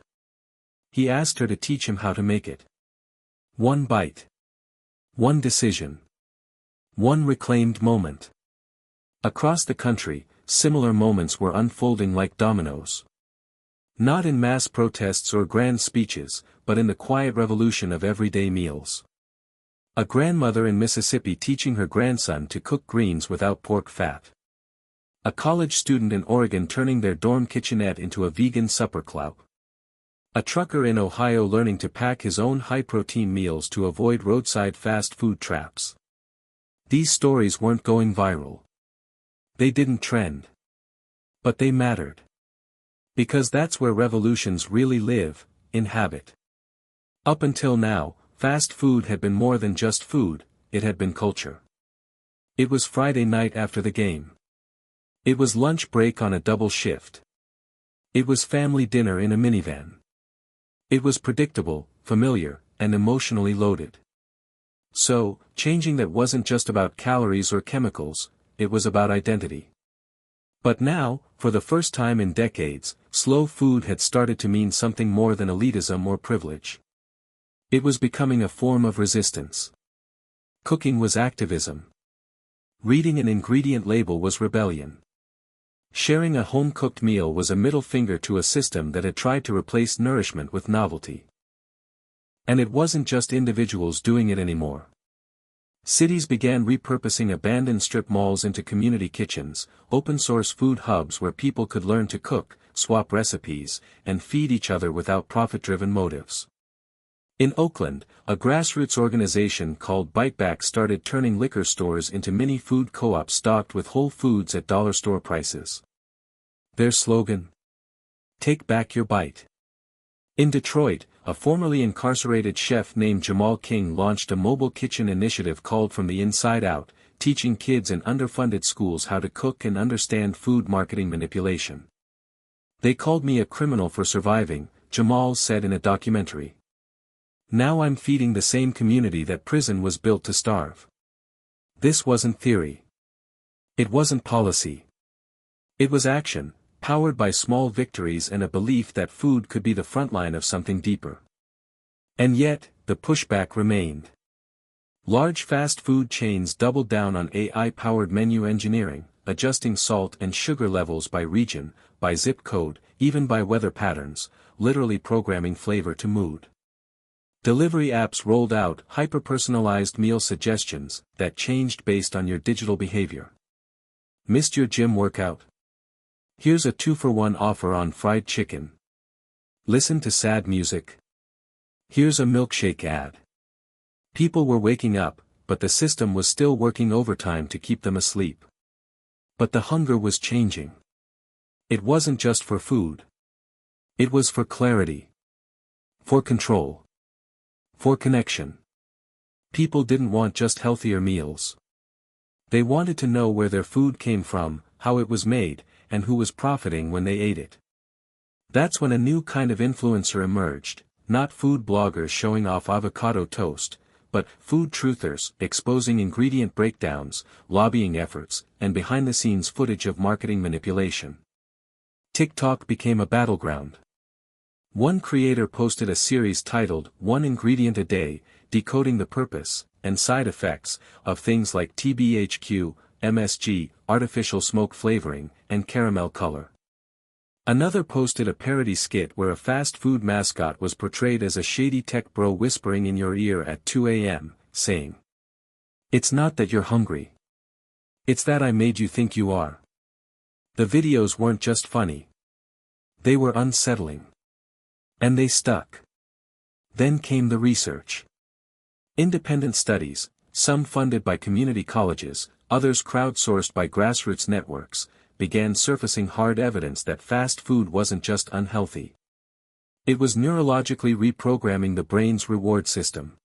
He asked her to teach him how to make it. One bite. One decision. One reclaimed moment. Across the country, similar moments were unfolding like dominoes. Not in mass protests or grand speeches, but in the quiet revolution of everyday meals. A grandmother in Mississippi teaching her grandson to cook greens without pork fat. A college student in Oregon turning their dorm kitchenette into a vegan supper club. A trucker in Ohio learning to pack his own high-protein meals to avoid roadside fast food traps. These stories weren't going viral. They didn't trend. But they mattered. Because that's where revolutions really live, in habit. Up until now, fast food had been more than just food, it had been culture. It was Friday night after the game. It was lunch break on a double shift. It was family dinner in a minivan. It was predictable, familiar, and emotionally loaded. So, changing that wasn't just about calories or chemicals, it was about identity. But now, for the first time in decades, slow food had started to mean something more than elitism or privilege. It was becoming a form of resistance. Cooking was activism. Reading an ingredient label was rebellion. Sharing a home-cooked meal was a middle finger to a system that had tried to replace nourishment with novelty. And it wasn't just individuals doing it anymore. Cities began repurposing abandoned strip malls into community kitchens, open-source food hubs where people could learn to cook, swap recipes, and feed each other without profit-driven motives. In Oakland, a grassroots organization called Bite Back started turning liquor stores into mini food co-ops stocked with whole foods at dollar store prices. Their slogan? Take back your bite. In Detroit, a formerly incarcerated chef named Jamal King launched a mobile kitchen initiative called From the Inside Out, teaching kids in underfunded schools how to cook and understand food marketing manipulation. "They called me a criminal for surviving," Jamal said in a documentary. "Now I'm feeding the same community that prison was built to starve." This wasn't theory. It wasn't policy. It was action, powered by small victories and a belief that food could be the front line of something deeper. And yet, the pushback remained. Large fast food chains doubled down on AI-powered menu engineering, adjusting salt and sugar levels by region, by zip code, even by weather patterns, literally programming flavor to mood. Delivery apps rolled out hyper-personalized meal suggestions that changed based on your digital behavior. Missed your gym workout? Here's a 2-for-1 offer on fried chicken. Listen to sad music? Here's a milkshake ad. People were waking up, but the system was still working overtime to keep them asleep. But the hunger was changing. It wasn't just for food. It was for clarity. For control. For connection. People didn't want just healthier meals. They wanted to know where their food came from, how it was made, and who was profiting when they ate it. That's when a new kind of influencer emerged, not food bloggers showing off avocado toast, but food truthers exposing ingredient breakdowns, lobbying efforts, and behind-the-scenes footage of marketing manipulation. TikTok became a battleground. One creator posted a series titled "One Ingredient a Day," decoding the purpose and side effects of things like TBHQ, MSG, artificial smoke flavoring, and caramel color. Another posted a parody skit where a fast food mascot was portrayed as a shady tech bro whispering in your ear at 2 a.m., saying, "It's not that you're hungry. It's that I made you think you are." The videos weren't just funny. They were unsettling. And they stuck. Then came the research. Independent studies, some funded by community colleges, others crowdsourced by grassroots networks, began surfacing hard evidence that fast food wasn't just unhealthy. It was neurologically reprogramming the brain's reward system.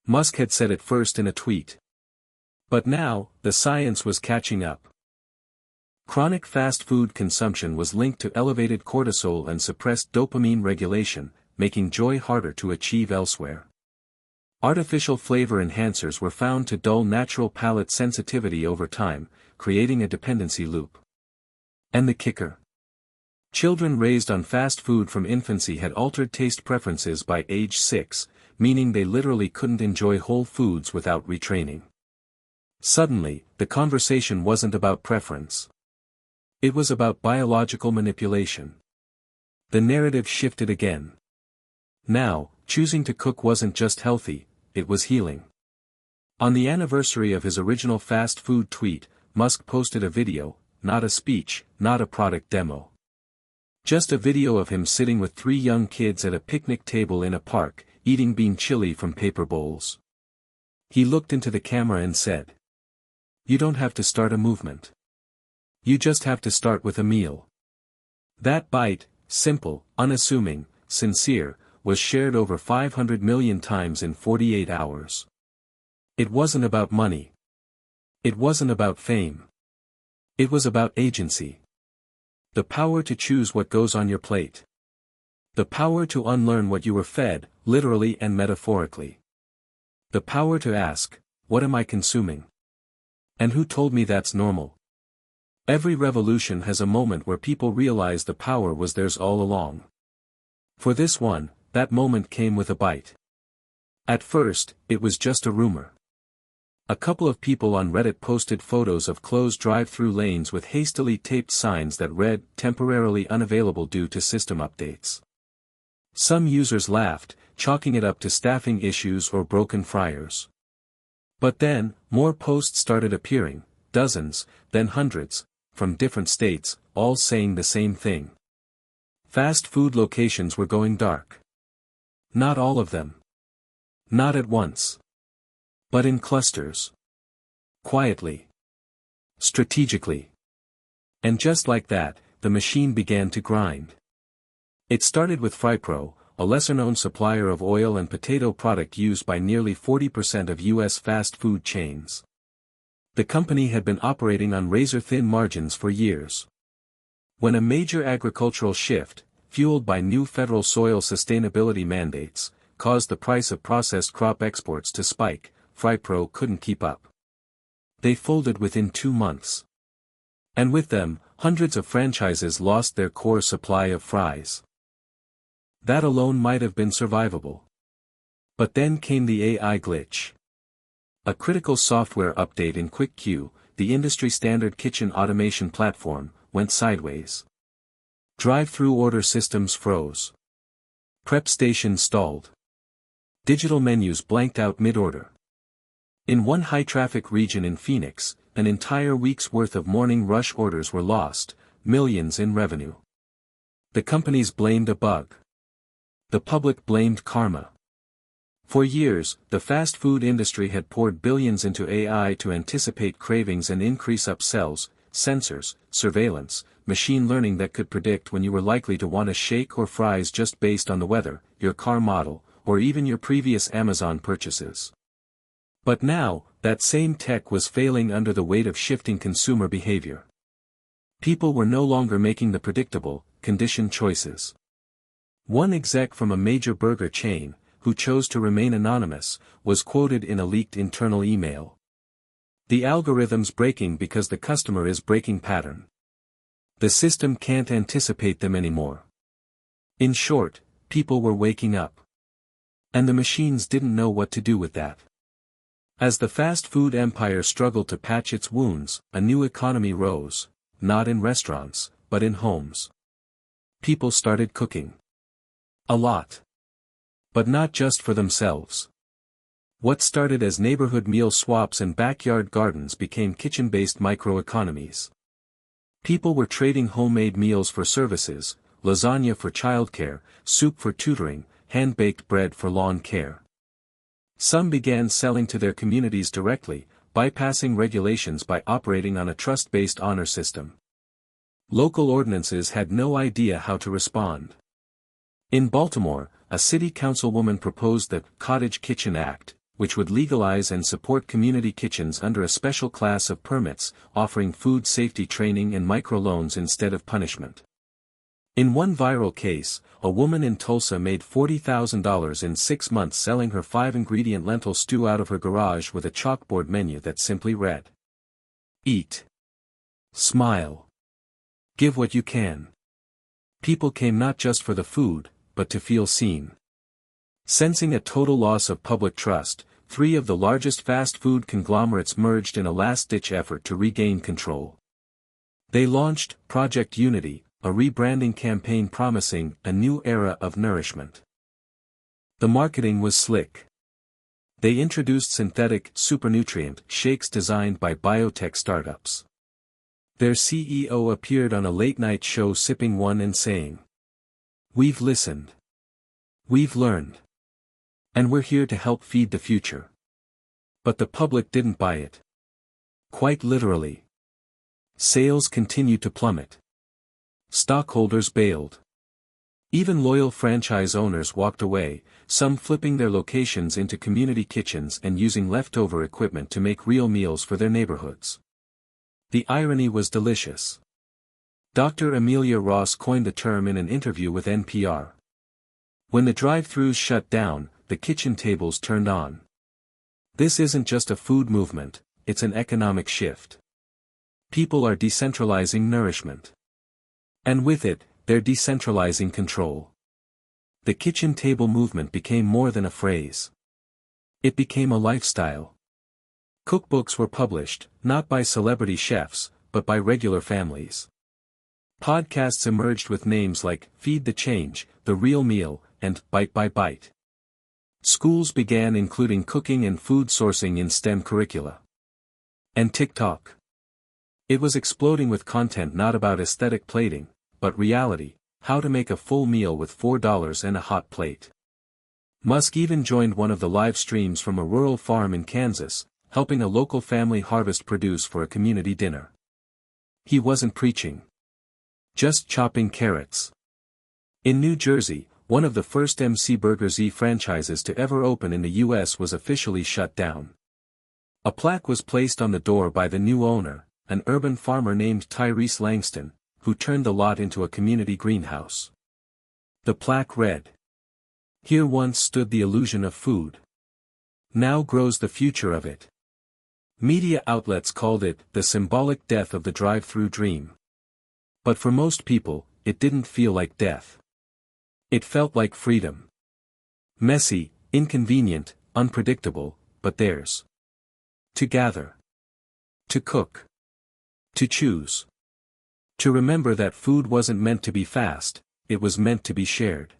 Musk had said it first in a tweet. But now, the science was catching up. Chronic fast food consumption was linked to elevated cortisol and suppressed dopamine regulation, making joy harder to achieve elsewhere. Artificial flavor enhancers were found to dull natural palate sensitivity over time, creating a dependency loop. And the kicker? Children raised on fast food from infancy had altered taste preferences by age 6, meaning they literally couldn't enjoy whole foods without retraining. Suddenly, the conversation wasn't about preference. It was about biological manipulation. The narrative shifted again. Now, choosing to cook wasn't just healthy, it was healing. On the anniversary of his original fast food tweet, Musk posted a video, not a speech, not a product demo. Just a video of him sitting with 3 young kids at a picnic table in a park, eating bean chili from paper bowls. He looked into the camera and said, "You don't have to start a movement. You just have to start with a meal." That bite, simple, unassuming, sincere, was shared over 500 million times in 48 hours. It wasn't about money. It wasn't about fame. It was about agency. The power to choose what goes on your plate. The power to unlearn what you were fed, literally and metaphorically. The power to ask, what am I consuming? And who told me that's normal? Every revolution has a moment where people realize the power was theirs all along. For this one, that moment came with a bite. At first, it was just a rumor. A couple of people on Reddit posted photos of closed drive-through lanes with hastily taped signs that read, "Temporarily unavailable due to system updates." Some users laughed, chalking it up to staffing issues or broken fryers. But then, more posts started appearing, dozens, then hundreds, from different states, all saying the same thing. Fast food locations were going dark. Not all of them. Not at once. But in clusters. Quietly. Strategically. And just like that, the machine began to grind. It started with FryPro, a lesser-known supplier of oil and potato product used by nearly 40% of U.S. fast food chains. The company had been operating on razor-thin margins for years. When a major agricultural shift, fueled by new federal soil sustainability mandates, caused the price of processed crop exports to spike, FryPro couldn't keep up. They folded within 2 months. And with them, hundreds of franchises lost their core supply of fries. That alone might have been survivable. But then came the AI glitch. A critical software update in Quick Queue, the industry-standard kitchen automation platform, went sideways. Drive-through order systems froze. Prep stations stalled. Digital menus blanked out mid-order. In one high-traffic region in Phoenix, an entire week's worth of morning rush orders were lost, millions in revenue. The companies blamed a bug. The public blamed karma. For years, the fast food industry had poured billions into AI to anticipate cravings and increase upsells, sensors, surveillance, machine learning that could predict when you were likely to want a shake or fries just based on the weather, your car model, or even your previous Amazon purchases. But now, that same tech was failing under the weight of shifting consumer behavior. People were no longer making the predictable, conditioned choices. One exec from a major burger chain, who chose to remain anonymous, was quoted in a leaked internal email. "The algorithm's breaking because the customer is breaking pattern. The system can't anticipate them anymore." In short, people were waking up. And the machines didn't know what to do with that. As the fast food empire struggled to patch its wounds, a new economy rose, not in restaurants, but in homes. People started cooking. A lot. But not just for themselves. What started as neighborhood meal swaps and backyard gardens became kitchen-based microeconomies. People were trading homemade meals for services, lasagna for childcare, soup for tutoring, hand-baked bread for lawn care. Some began selling to their communities directly, bypassing regulations by operating on a trust-based honor system. Local ordinances had no idea how to respond. In Baltimore, a city councilwoman proposed the Cottage Kitchen Act, which would legalize and support community kitchens under a special class of permits, offering food safety training and microloans instead of punishment. In one viral case, a woman in Tulsa made $40,000 in 6 months selling her 5-ingredient lentil stew out of her garage with a chalkboard menu that simply read, "Eat. Smile. Give what you can." People came not just for the food, but to feel seen. Sensing a total loss of public trust, 3 of the largest fast food conglomerates merged in a last-ditch effort to regain control. They launched Project Unity, a rebranding campaign promising a new era of nourishment. The marketing was slick. They introduced synthetic, supernutrient shakes designed by biotech startups. Their CEO appeared on a late-night show sipping one and saying, "We've listened. We've learned. And we're here to help feed the future." But the public didn't buy it. Quite literally. Sales continued to plummet. Stockholders bailed. Even loyal franchise owners walked away, some flipping their locations into community kitchens and using leftover equipment to make real meals for their neighborhoods. The irony was delicious. Dr. Amelia Ross coined the term in an interview with NPR. When the drive-thrus shut down, the kitchen tables turned on. This isn't just a food movement, it's an economic shift. People are decentralizing nourishment. And with it, they're decentralizing control. The kitchen table movement became more than a phrase. It became a lifestyle. Cookbooks were published, not by celebrity chefs, but by regular families. Podcasts emerged with names like Feed the Change, The Real Meal, and Bite by Bite. Schools began including cooking and food sourcing in STEM curricula. And TikTok. It was exploding with content not about aesthetic plating, but reality, how to make a full meal with $4 and a hot plate. Musk even joined one of the live streams from a rural farm in Kansas, helping a local family harvest produce for a community dinner. He wasn't preaching. Just chopping carrots. In New Jersey, one of the first MC Burger Z franchises to ever open in the U.S. was officially shut down. A plaque was placed on the door by the new owner, an urban farmer named Tyrese Langston, who turned the lot into a community greenhouse. The plaque read, "Here once stood the illusion of food. Now grows the future of it." Media outlets called it the symbolic death of the drive-through dream. But for most people, it didn't feel like death. It felt like freedom. Messy, inconvenient, unpredictable, but theirs. To gather. To cook. To choose. To remember that food wasn't meant to be fast, it was meant to be shared.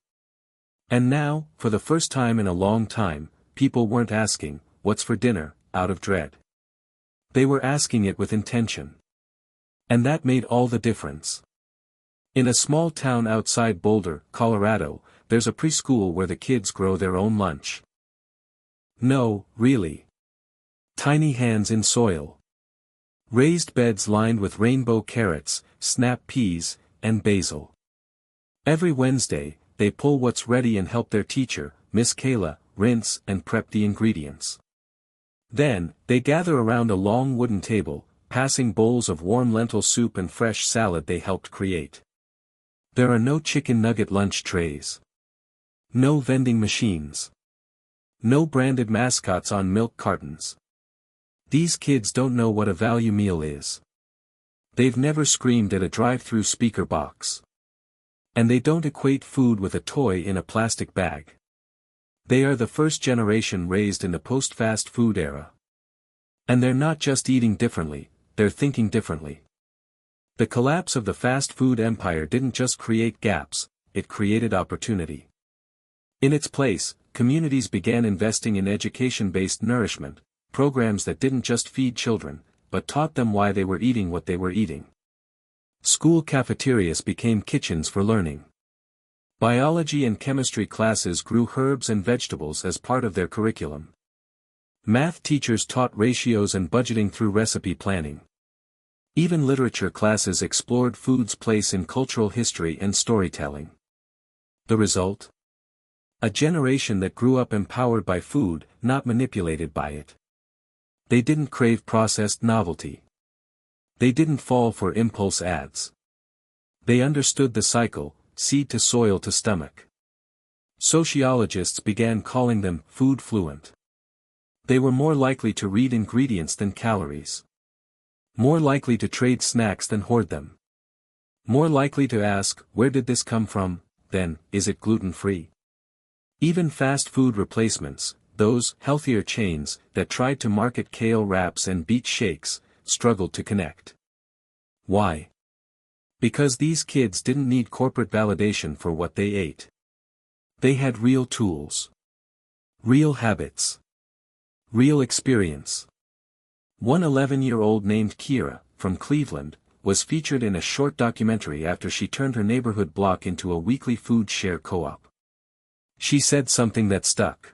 And now, for the first time in a long time, people weren't asking, "What's for dinner?" out of dread. They were asking it with intention. And that made all the difference. In a small town outside Boulder, Colorado, there's a preschool where the kids grow their own lunch. No, really. Tiny hands in soil. Raised beds lined with rainbow carrots, snap peas, and basil. Every Wednesday, they pull what's ready and help their teacher, Miss Kayla, rinse and prep the ingredients. Then, they gather around a long wooden table, passing bowls of warm lentil soup and fresh salad they helped create. There are no chicken nugget lunch trays. No vending machines. No branded mascots on milk cartons. These kids don't know what a value meal is. They've never screamed at a drive-through speaker box. And they don't equate food with a toy in a plastic bag. They are the first generation raised in the post-fast food era. And they're not just eating differently, they're thinking differently. The collapse of the fast food empire didn't just create gaps, it created opportunity. In its place, communities began investing in education-based nourishment, programs that didn't just feed children, but taught them why they were eating what they were eating. School cafeterias became kitchens for learning. Biology and chemistry classes grew herbs and vegetables as part of their curriculum. Math teachers taught ratios and budgeting through recipe planning. Even literature classes explored food's place in cultural history and storytelling. The result? A generation that grew up empowered by food, not manipulated by it. They didn't crave processed novelty. They didn't fall for impulse ads. They understood the cycle, seed to soil to stomach. Sociologists began calling them food fluent. They were more likely to read ingredients than calories. More likely to trade snacks than hoard them. More likely to ask, "Where did this come from?" than, "Is it gluten-free?" Even fast food replacements, those healthier chains that tried to market kale wraps and beet shakes, struggled to connect. Why? Because these kids didn't need corporate validation for what they ate. They had real tools. Real habits. Real experience. One 11-year-old named Kira, from Cleveland, was featured in a short documentary after she turned her neighborhood block into a weekly food share co-op. She said something that stuck.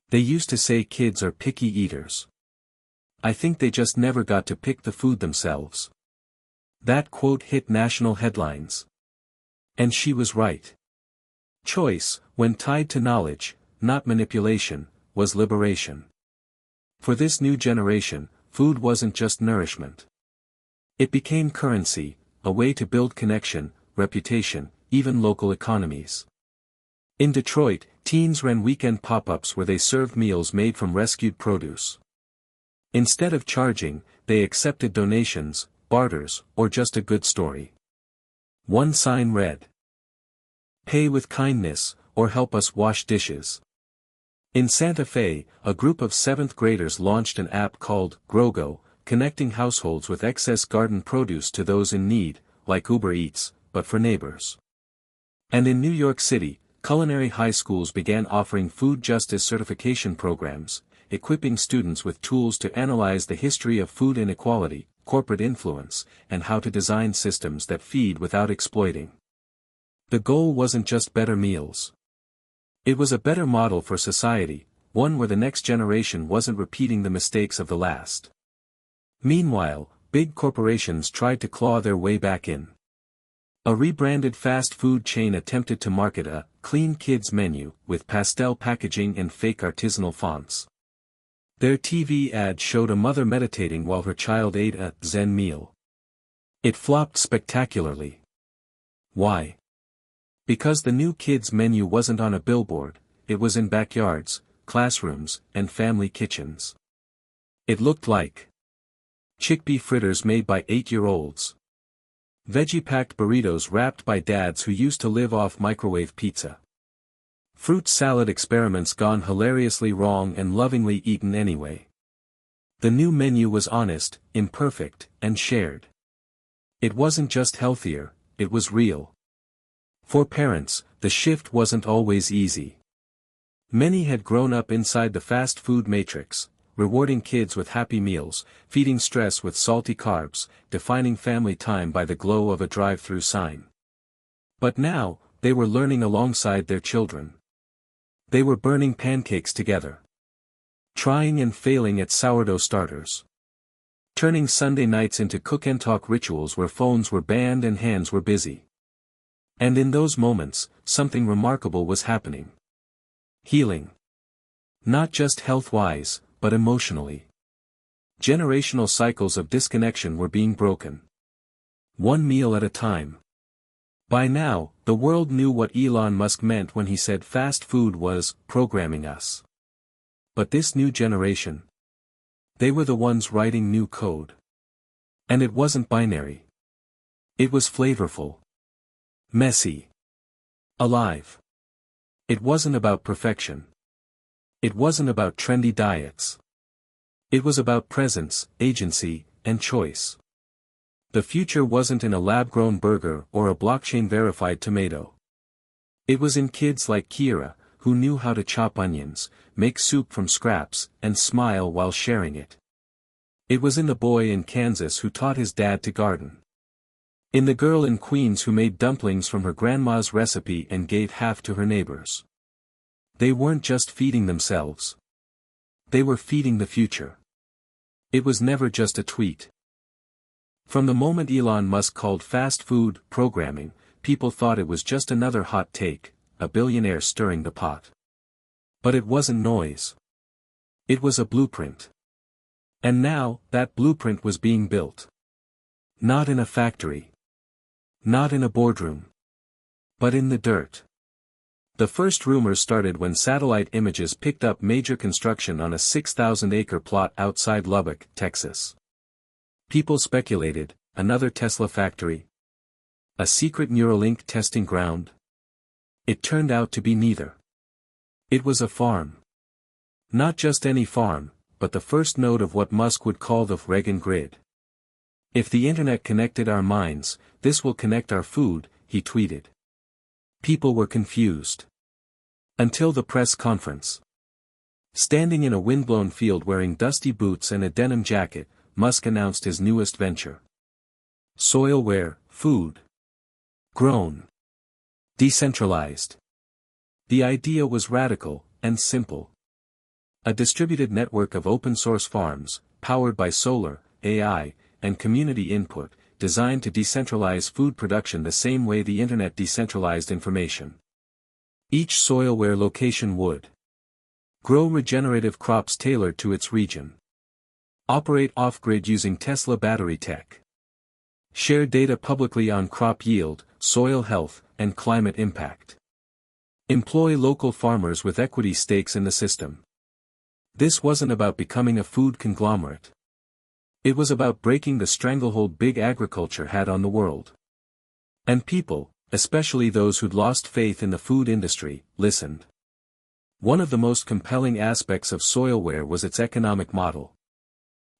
"They used to say kids are picky eaters. I think they just never got to pick the food themselves." That quote hit national headlines. And she was right. Choice, when tied to knowledge, not manipulation, was liberation. For this new generation, food wasn't just nourishment. It became currency, a way to build connection, reputation, even local economies. In Detroit, teens ran weekend pop-ups where they served meals made from rescued produce. Instead of charging, they accepted donations, barters, or just a good story. One sign read, "Pay with kindness, or help us wash dishes." In Santa Fe, a group of 7th graders launched an app called GrowGo, connecting households with excess garden produce to those in need, like Uber Eats, but for neighbors. And in New York City, culinary high schools began offering food justice certification programs, equipping students with tools to analyze the history of food inequality, corporate influence, and how to design systems that feed without exploiting. The goal wasn't just better meals. It was a better model for society, one where the next generation wasn't repeating the mistakes of the last. Meanwhile, big corporations tried to claw their way back in. A rebranded fast food chain attempted to market a clean kids menu with pastel packaging and fake artisanal fonts. Their TV ad showed a mother meditating while her child ate a Zen meal. It flopped spectacularly. Why? Because the new kids menu wasn't on a billboard, it was in backyards, classrooms, and family kitchens. It looked like chickpea fritters made by 8-year-olds. Veggie-packed burritos wrapped by dads who used to live off microwave pizza. Fruit salad experiments gone hilariously wrong and lovingly eaten anyway. The new menu was honest, imperfect, and shared. It wasn't just healthier, it was real. For parents, the shift wasn't always easy. Many had grown up inside the fast food matrix, rewarding kids with happy meals, feeding stress with salty carbs, defining family time by the glow of a drive-through sign. But now, they were learning alongside their children. They were burning pancakes together. Trying and failing at sourdough starters. Turning Sunday nights into cook-and-talk rituals where phones were banned and hands were busy. And in those moments, something remarkable was happening. Healing. Not just health-wise, but emotionally. Generational cycles of disconnection were being broken. One meal at a time. By now, the world knew what Elon Musk meant when he said fast food was programming us. But this new generation, they were the ones writing new code. And it wasn't binary. It was flavorful. Messy. Alive. It wasn't about perfection. It wasn't about trendy diets. It was about presence, agency, and choice. The future wasn't in a lab-grown burger or a blockchain-verified tomato. It was in kids like Kira, who knew how to chop onions, make soup from scraps, and smile while sharing it. It was in the boy in Kansas who taught his dad to garden. In the girl in Queens who made dumplings from her grandma's recipe and gave half to her neighbors. They weren't just feeding themselves. They were feeding the future. It was never just a tweet. From the moment Elon Musk called fast food programming, people thought it was just another hot take, a billionaire stirring the pot. But it wasn't noise. It was a blueprint. And now, that blueprint was being built. Not in a factory. Not in a boardroom. But in the dirt. The first rumors started when satellite images picked up major construction on a 6,000-acre plot outside Lubbock, Texas. People speculated, another Tesla factory? A secret Neuralink testing ground? It turned out to be neither. It was a farm. Not just any farm, but the first node of what Musk would call the Reagan grid. If the internet connected our minds, this will connect our food, he tweeted. People were confused. Until the press conference. Standing in a windblown field wearing dusty boots and a denim jacket, Musk announced his newest venture. Soilware, food. Grown. Decentralized. The idea was radical, and simple. A distributed network of open-source farms, powered by solar, AI, and community input, designed to decentralize food production the same way the internet decentralized information. Each soilware location would grow regenerative crops tailored to its region. Operate off-grid using Tesla battery tech. Share data publicly on crop yield, soil health, and climate impact. Employ local farmers with equity stakes in the system. This wasn't about becoming a food conglomerate. It was about breaking the stranglehold big agriculture had on the world. And people, especially those who'd lost faith in the food industry, listened. One of the most compelling aspects of Soilware was its economic model.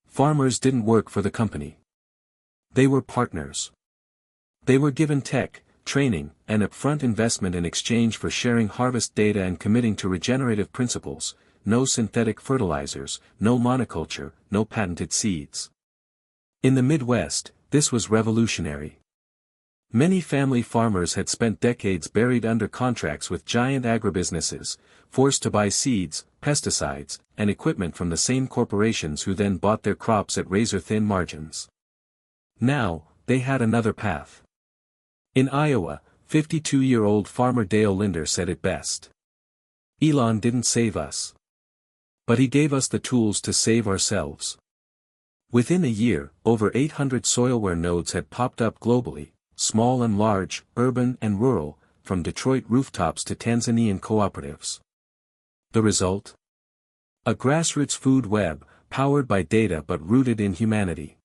Farmers didn't work for the company. They were partners. They were given tech, training, and upfront investment in exchange for sharing harvest data and committing to regenerative principles. No synthetic fertilizers, no monoculture, no patented seeds. In the Midwest, this was revolutionary. Many family farmers had spent decades buried under contracts with giant agribusinesses, forced to buy seeds, pesticides, and equipment from the same corporations who then bought their crops at razor-thin margins. Now, they had another path. In Iowa, 52-year-old farmer Dale Linder said it best. Elon didn't save us. But he gave us the tools to save ourselves. Within a year, over 800 Soilware nodes had popped up globally, small and large, urban and rural, from Detroit rooftops to Tanzanian cooperatives. The result? A grassroots food web, powered by data but rooted in humanity.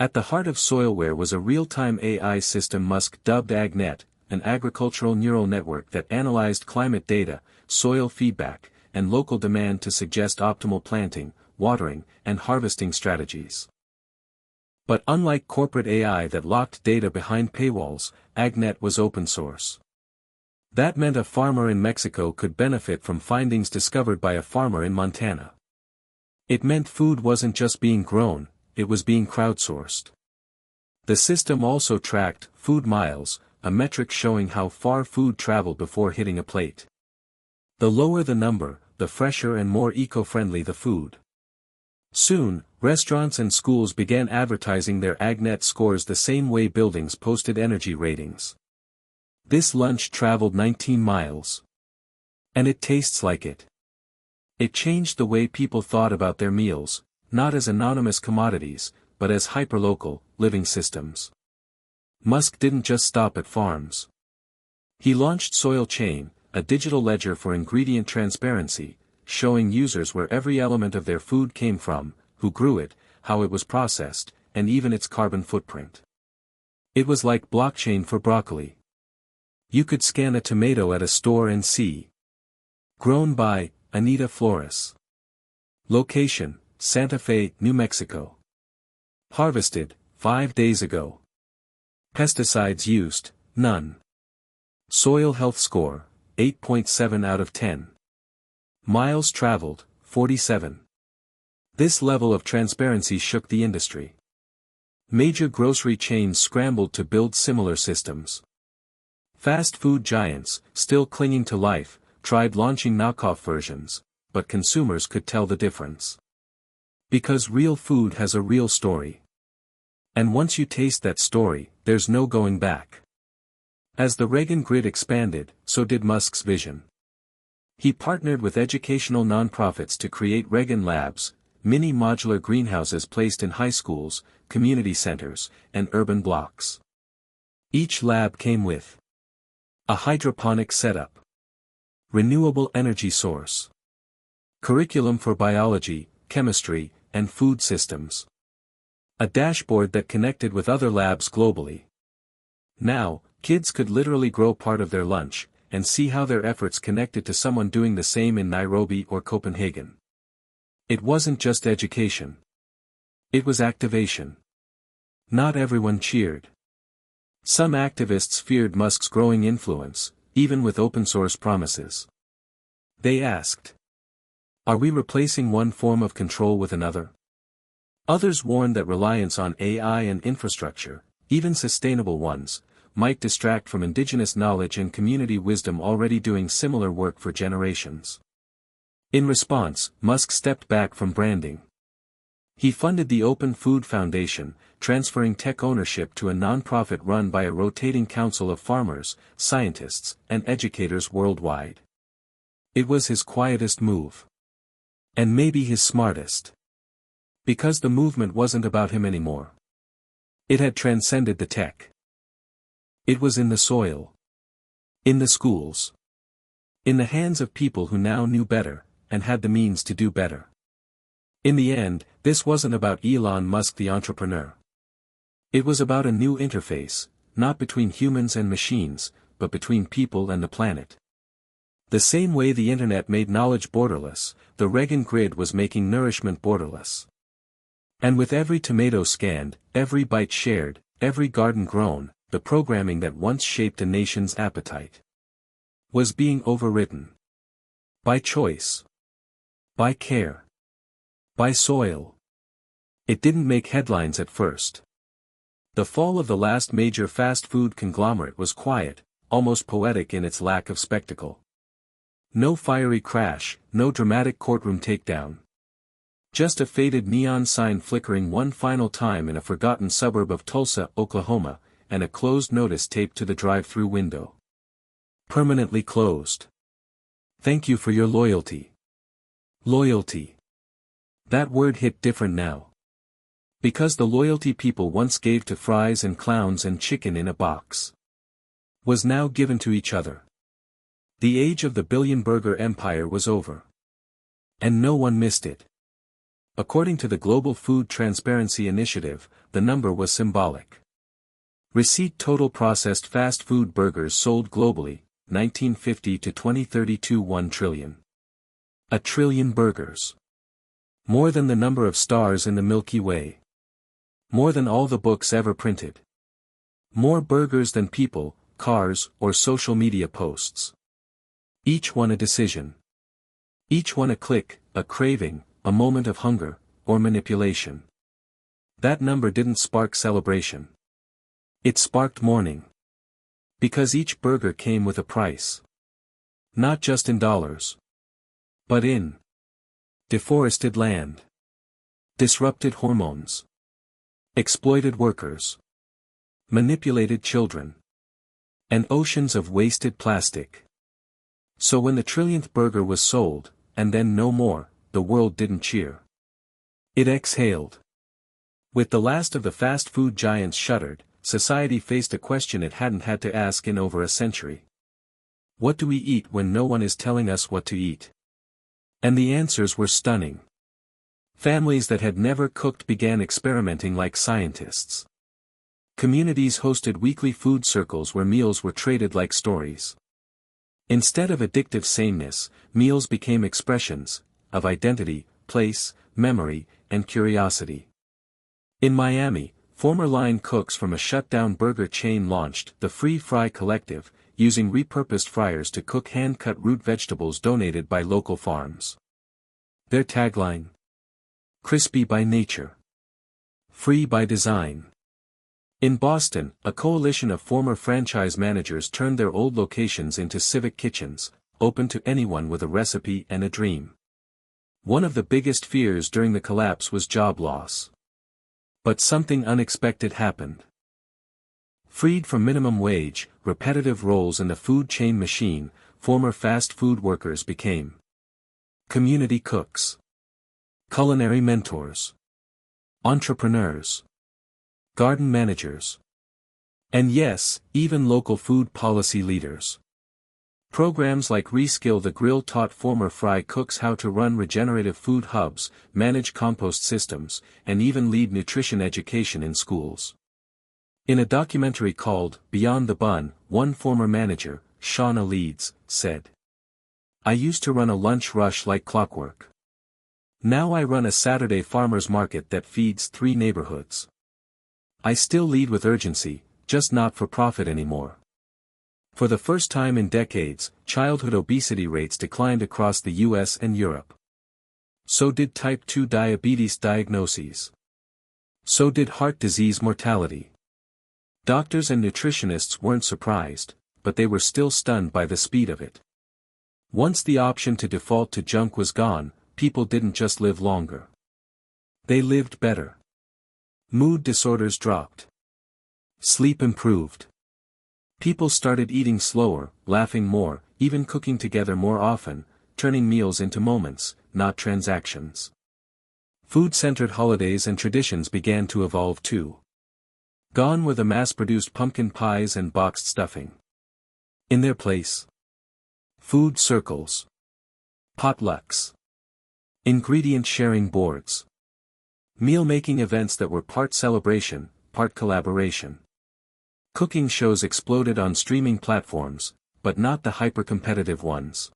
At the heart of Soilware was a real-time AI system Musk dubbed AgNet, an agricultural neural network that analyzed climate data, soil feedback, and local demand to suggest optimal planting, watering, and harvesting strategies. But unlike corporate AI that locked data behind paywalls, AgNet was open source. That meant a farmer in Mexico could benefit from findings discovered by a farmer in Montana. It meant food wasn't just being grown, it was being crowdsourced. The system also tracked food miles, a metric showing how far food traveled before hitting a plate. The lower the number, the fresher and more eco-friendly the food. Soon, restaurants and schools began advertising their AgNet scores the same way buildings posted energy ratings. This lunch traveled 19 miles. And it tastes like it. It changed the way people thought about their meals, not as anonymous commodities, but as hyperlocal, living systems. Musk didn't just stop at farms. He launched Soil Chain, a digital ledger for ingredient transparency, showing users where every element of their food came from, who grew it, how it was processed, and even its carbon footprint. It was like blockchain for broccoli. You could scan a tomato at a store and see. Grown by Anita Flores. Location, Santa Fe, New Mexico. Harvested, 5 days ago. Pesticides used, none. Soil health score, 8.7 out of 10. Miles traveled, 47. This level of transparency shook the industry. Major grocery chains scrambled to build similar systems. Fast food giants, still clinging to life, tried launching knockoff versions, but consumers could tell the difference. Because real food has a real story. And once you taste that story, there's no going back. As the Reagan grid expanded, so did Musk's vision. He partnered with educational nonprofits to create Reagan Labs, mini modular greenhouses placed in high schools, community centers, and urban blocks. Each lab came with a hydroponic setup, renewable energy source, curriculum for biology, chemistry, and food systems, a dashboard that connected with other labs globally. Now, kids could literally grow part of their lunch, and see how their efforts connected to someone doing the same in Nairobi or Copenhagen. It wasn't just education. It was activation. Not everyone cheered. Some activists feared Musk's growing influence, even with open-source promises. They asked, "Are we replacing one form of control with another?" Others warned that reliance on AI and infrastructure, even sustainable ones, might distract from indigenous knowledge and community wisdom already doing similar work for generations. In response, Musk stepped back from branding. He funded the Open Food Foundation, transferring tech ownership to a nonprofit run by a rotating council of farmers, scientists, and educators worldwide. It was his quietest move. And maybe his smartest. Because the movement wasn't about him anymore. It had transcended the tech. It was in the soil. In the schools. In the hands of people who now knew better, and had the means to do better. In the end, this wasn't about Elon Musk the entrepreneur. It was about a new interface, not between humans and machines, but between people and the planet. The same way the internet made knowledge borderless, the Reagan grid was making nourishment borderless. And with every tomato scanned, every bite shared, every garden grown, the programming that once shaped a nation's appetite was being overwritten. By choice. By care. By soil. It didn't make headlines at first. The fall of the last major fast food conglomerate was quiet, almost poetic in its lack of spectacle. No fiery crash, no dramatic courtroom takedown. Just a faded neon sign flickering one final time in a forgotten suburb of Tulsa, Oklahoma, and a closed notice taped to the drive-through window. Permanently closed. Thank you for your loyalty. Loyalty. That word hit different now. Because the loyalty people once gave to fries and clowns and chicken in a box was now given to each other. The age of the billion-burger empire was over. And no one missed it. According to the Global Food Transparency Initiative, the number was symbolic. Receipt total processed fast food burgers sold globally, 1950 to 2032 $1 trillion. A trillion burgers. More than the number of stars in the Milky Way. More than all the books ever printed. More burgers than people, cars, or social media posts. Each one a decision. Each one a click, a craving, a moment of hunger, or manipulation. That number didn't spark celebration. It sparked mourning. Because each burger came with a price. Not just in dollars. But in deforested land. Disrupted hormones. Exploited workers. Manipulated children. And oceans of wasted plastic. So when the trillionth burger was sold, and then no more, the world didn't cheer. It exhaled. With the last of the fast food giants shuttered, society faced a question it hadn't had to ask in over a century. What do we eat when no one is telling us what to eat? And the answers were stunning. Families that had never cooked began experimenting like scientists. Communities hosted weekly food circles where meals were traded like stories. Instead of addictive sameness, meals became expressions of identity, place, memory, and curiosity. In Miami, former line cooks from a shut-down burger chain launched the Free Fry Collective, using repurposed fryers to cook hand-cut root vegetables donated by local farms. Their tagline? Crispy by nature. Free by design. In Boston, a coalition of former franchise managers turned their old locations into civic kitchens, open to anyone with a recipe and a dream. One of the biggest fears during the collapse was job loss. But something unexpected happened. Freed from minimum wage, repetitive roles in the food chain machine, former fast food workers became community cooks, culinary mentors, entrepreneurs, garden managers, and yes, even local food policy leaders. Programs like Reskill the Grill taught former fry cooks how to run regenerative food hubs, manage compost systems, and even lead nutrition education in schools. In a documentary called Beyond the Bun, one former manager, Shauna Leeds, said, "I used to run a lunch rush like clockwork. Now I run a Saturday farmers market that feeds 3 neighborhoods. I still lead with urgency, just not for profit anymore." For the first time in decades, childhood obesity rates declined across the US and Europe. So did type 2 diabetes diagnoses. So did heart disease mortality. Doctors and nutritionists weren't surprised, but they were still stunned by the speed of it. Once the option to default to junk was gone, people didn't just live longer. They lived better. Mood disorders dropped. Sleep improved. People started eating slower, laughing more, even cooking together more often, turning meals into moments, not transactions. Food-centered holidays and traditions began to evolve too. Gone were the mass-produced pumpkin pies and boxed stuffing. In their place, food circles, potlucks, ingredient-sharing boards, meal-making events that were part celebration, part collaboration. Cooking shows exploded on streaming platforms, but not the hyper-competitive ones.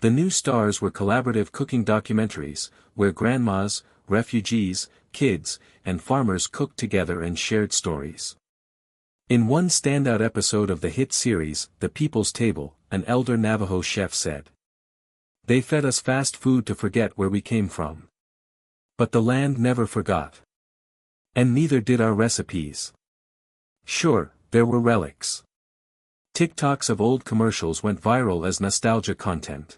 The new stars were collaborative cooking documentaries, where grandmas, refugees, kids, and farmers cooked together and shared stories. In one standout episode of the hit series, The People's Table, an elder Navajo chef said, "They fed us fast food to forget where we came from. But the land never forgot. And neither did our recipes." Sure, there were relics. TikToks of old commercials went viral as nostalgia content.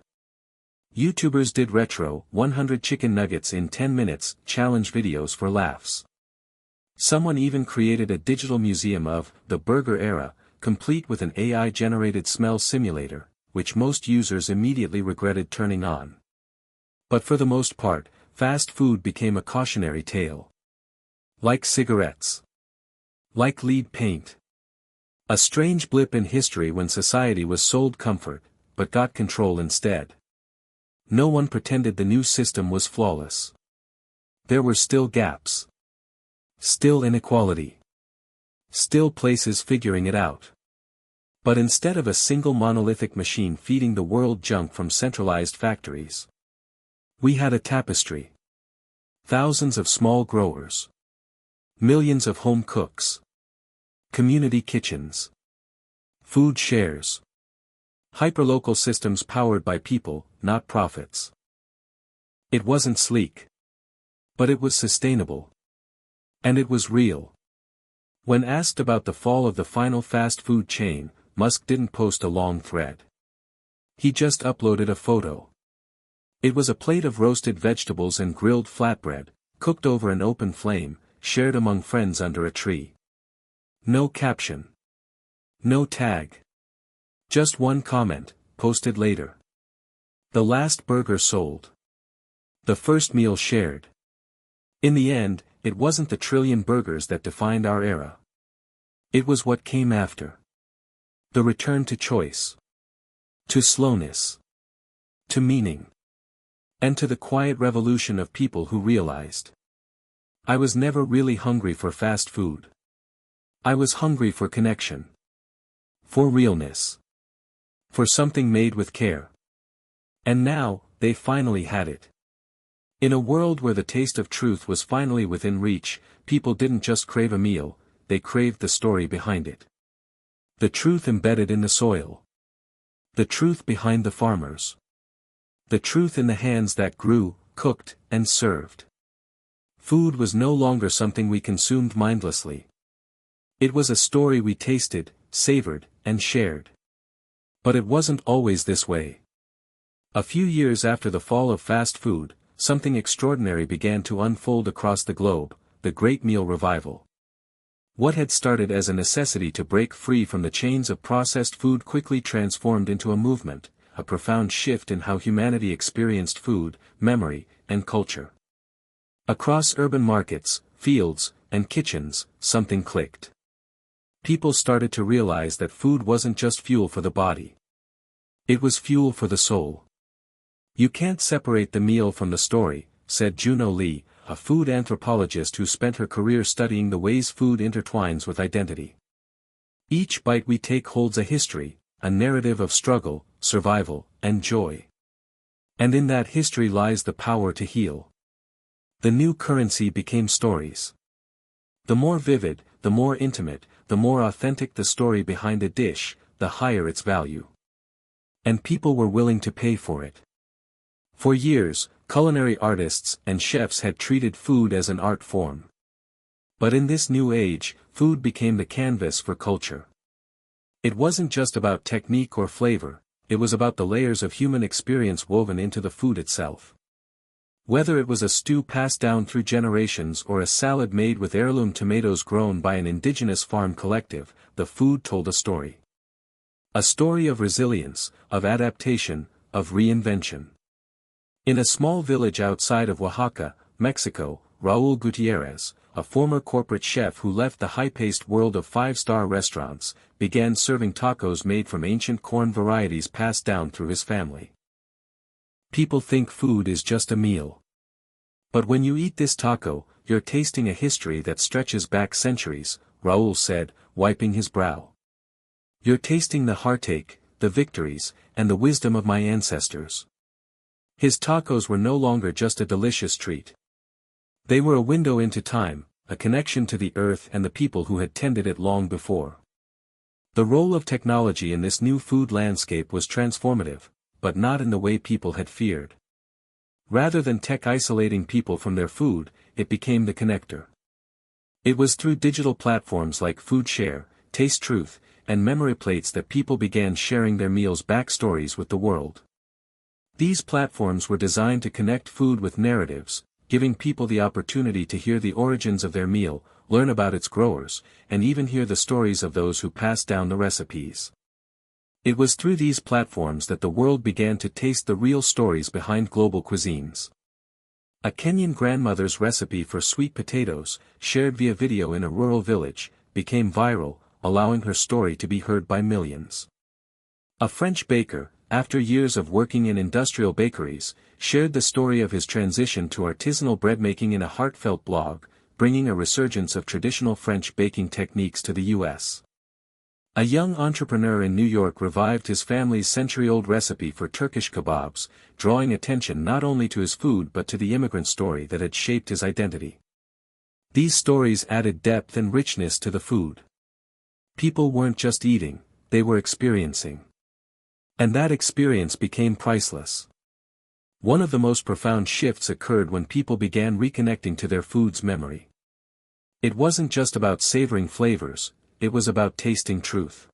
YouTubers did retro 100 chicken nuggets in 10 minutes challenge videos for laughs. Someone even created a digital museum of the burger era, complete with an AI-generated smell simulator, which most users immediately regretted turning on. But for the most part, fast food became a cautionary tale. Like cigarettes. Like lead paint. A strange blip in history when society was sold comfort, but got control instead. No one pretended the new system was flawless. There were still gaps. Still inequality. Still places figuring it out. But instead of a single monolithic machine feeding the world junk from centralized factories, we had a tapestry. Thousands of small growers. Millions of home cooks. Community kitchens. Food shares. Hyperlocal systems powered by people, not profits. It wasn't sleek. But it was sustainable. And it was real. When asked about the fall of the final fast food chain, Musk didn't post a long thread. He just uploaded a photo. It was a plate of roasted vegetables and grilled flatbread, cooked over an open flame, shared among friends under a tree. No caption. No tag. Just one comment, posted later. The last burger sold. The first meal shared. In the end, it wasn't the trillion burgers that defined our era. It was what came after. The return to choice. To slowness. To meaning. And to the quiet revolution of people who realized. I was never really hungry for fast food. I was hungry for connection. For realness. For something made with care. And now, they finally had it. In a world where the taste of truth was finally within reach, people didn't just crave a meal, they craved the story behind it. The truth embedded in the soil. The truth behind the farmers. The truth in the hands that grew, cooked, and served. Food was no longer something we consumed mindlessly. It was a story we tasted, savored, and shared. But it wasn't always this way. A few years after the fall of fast food, something extraordinary began to unfold across the globe, the Great Meal Revival. What had started as a necessity to break free from the chains of processed food quickly transformed into a movement, a profound shift in how humanity experienced food, memory, and culture. Across urban markets, fields, and kitchens, something clicked. People started to realize that food wasn't just fuel for the body. It was fuel for the soul. You can't separate the meal from the story, said Juno Lee, a food anthropologist who spent her career studying the ways food intertwines with identity. Each bite we take holds a history, a narrative of struggle, survival, and joy. And in that history lies the power to heal. The new currency became stories. The more vivid, the more intimate, the more authentic the story behind a dish, the higher its value. And people were willing to pay for it. For years, culinary artists and chefs had treated food as an art form. But in this new age, food became the canvas for culture. It wasn't just about technique or flavor, it was about the layers of human experience woven into the food itself. Whether it was a stew passed down through generations or a salad made with heirloom tomatoes grown by an indigenous farm collective, the food told a story. A story of resilience, of adaptation, of reinvention. In a small village outside of Oaxaca, Mexico, Raúl Gutiérrez, a former corporate chef who left the high-paced world of five-star restaurants, began serving tacos made from ancient corn varieties passed down through his family. People think food is just a meal. But when you eat this taco, you're tasting a history that stretches back centuries, Raúl said, wiping his brow. You're tasting the heartache, the victories, and the wisdom of my ancestors. His tacos were no longer just a delicious treat. They were a window into time, a connection to the earth and the people who had tended it long before. The role of technology in this new food landscape was transformative, but not in the way people had feared. Rather than tech isolating people from their food, it became the connector. It was through digital platforms like FoodShare, Taste Truth, and Memory Plates that people began sharing their meals' backstories with the world. These platforms were designed to connect food with narratives, giving people the opportunity to hear the origins of their meal, learn about its growers, and even hear the stories of those who passed down the recipes. It was through these platforms that the world began to taste the real stories behind global cuisines. A Kenyan grandmother's recipe for sweet potatoes, shared via video in a rural village, became viral, allowing her story to be heard by millions. A French baker, after years of working in industrial bakeries, shared the story of his transition to artisanal bread making in a heartfelt blog, bringing a resurgence of traditional French baking techniques to the U.S. A young entrepreneur in New York revived his family's century-old recipe for Turkish kebabs, drawing attention not only to his food but to the immigrant story that had shaped his identity. These stories added depth and richness to the food. People weren't just eating, they were experiencing. And that experience became priceless. One of the most profound shifts occurred when people began reconnecting to their food's memory. It wasn't just about savoring flavors, it was about tasting truth.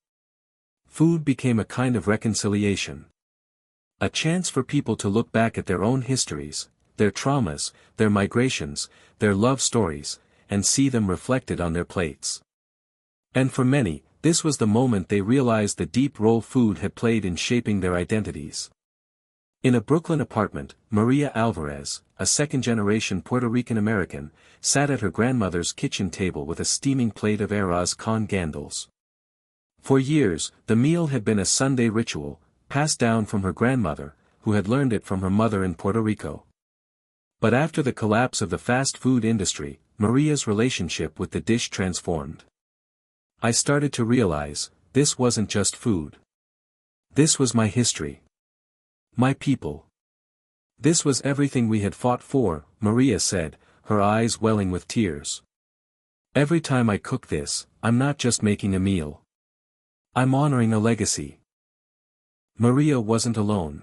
Food became a kind of reconciliation. A chance for people to look back at their own histories, their traumas, their migrations, their love stories, and see them reflected on their plates. And for many, this was the moment they realized the deep role food had played in shaping their identities. In a Brooklyn apartment, Maria Alvarez, a second-generation Puerto Rican American, sat at her grandmother's kitchen table with a steaming plate of arroz con gandules. For years, the meal had been a Sunday ritual, passed down from her grandmother, who had learned it from her mother in Puerto Rico. But after the collapse of the fast food industry, Maria's relationship with the dish transformed. I started to realize, this wasn't just food. This was my history. My people. This was everything we had fought for, Maria said, her eyes welling with tears. Every time I cook this, I'm not just making a meal. I'm honoring a legacy. Maria wasn't alone.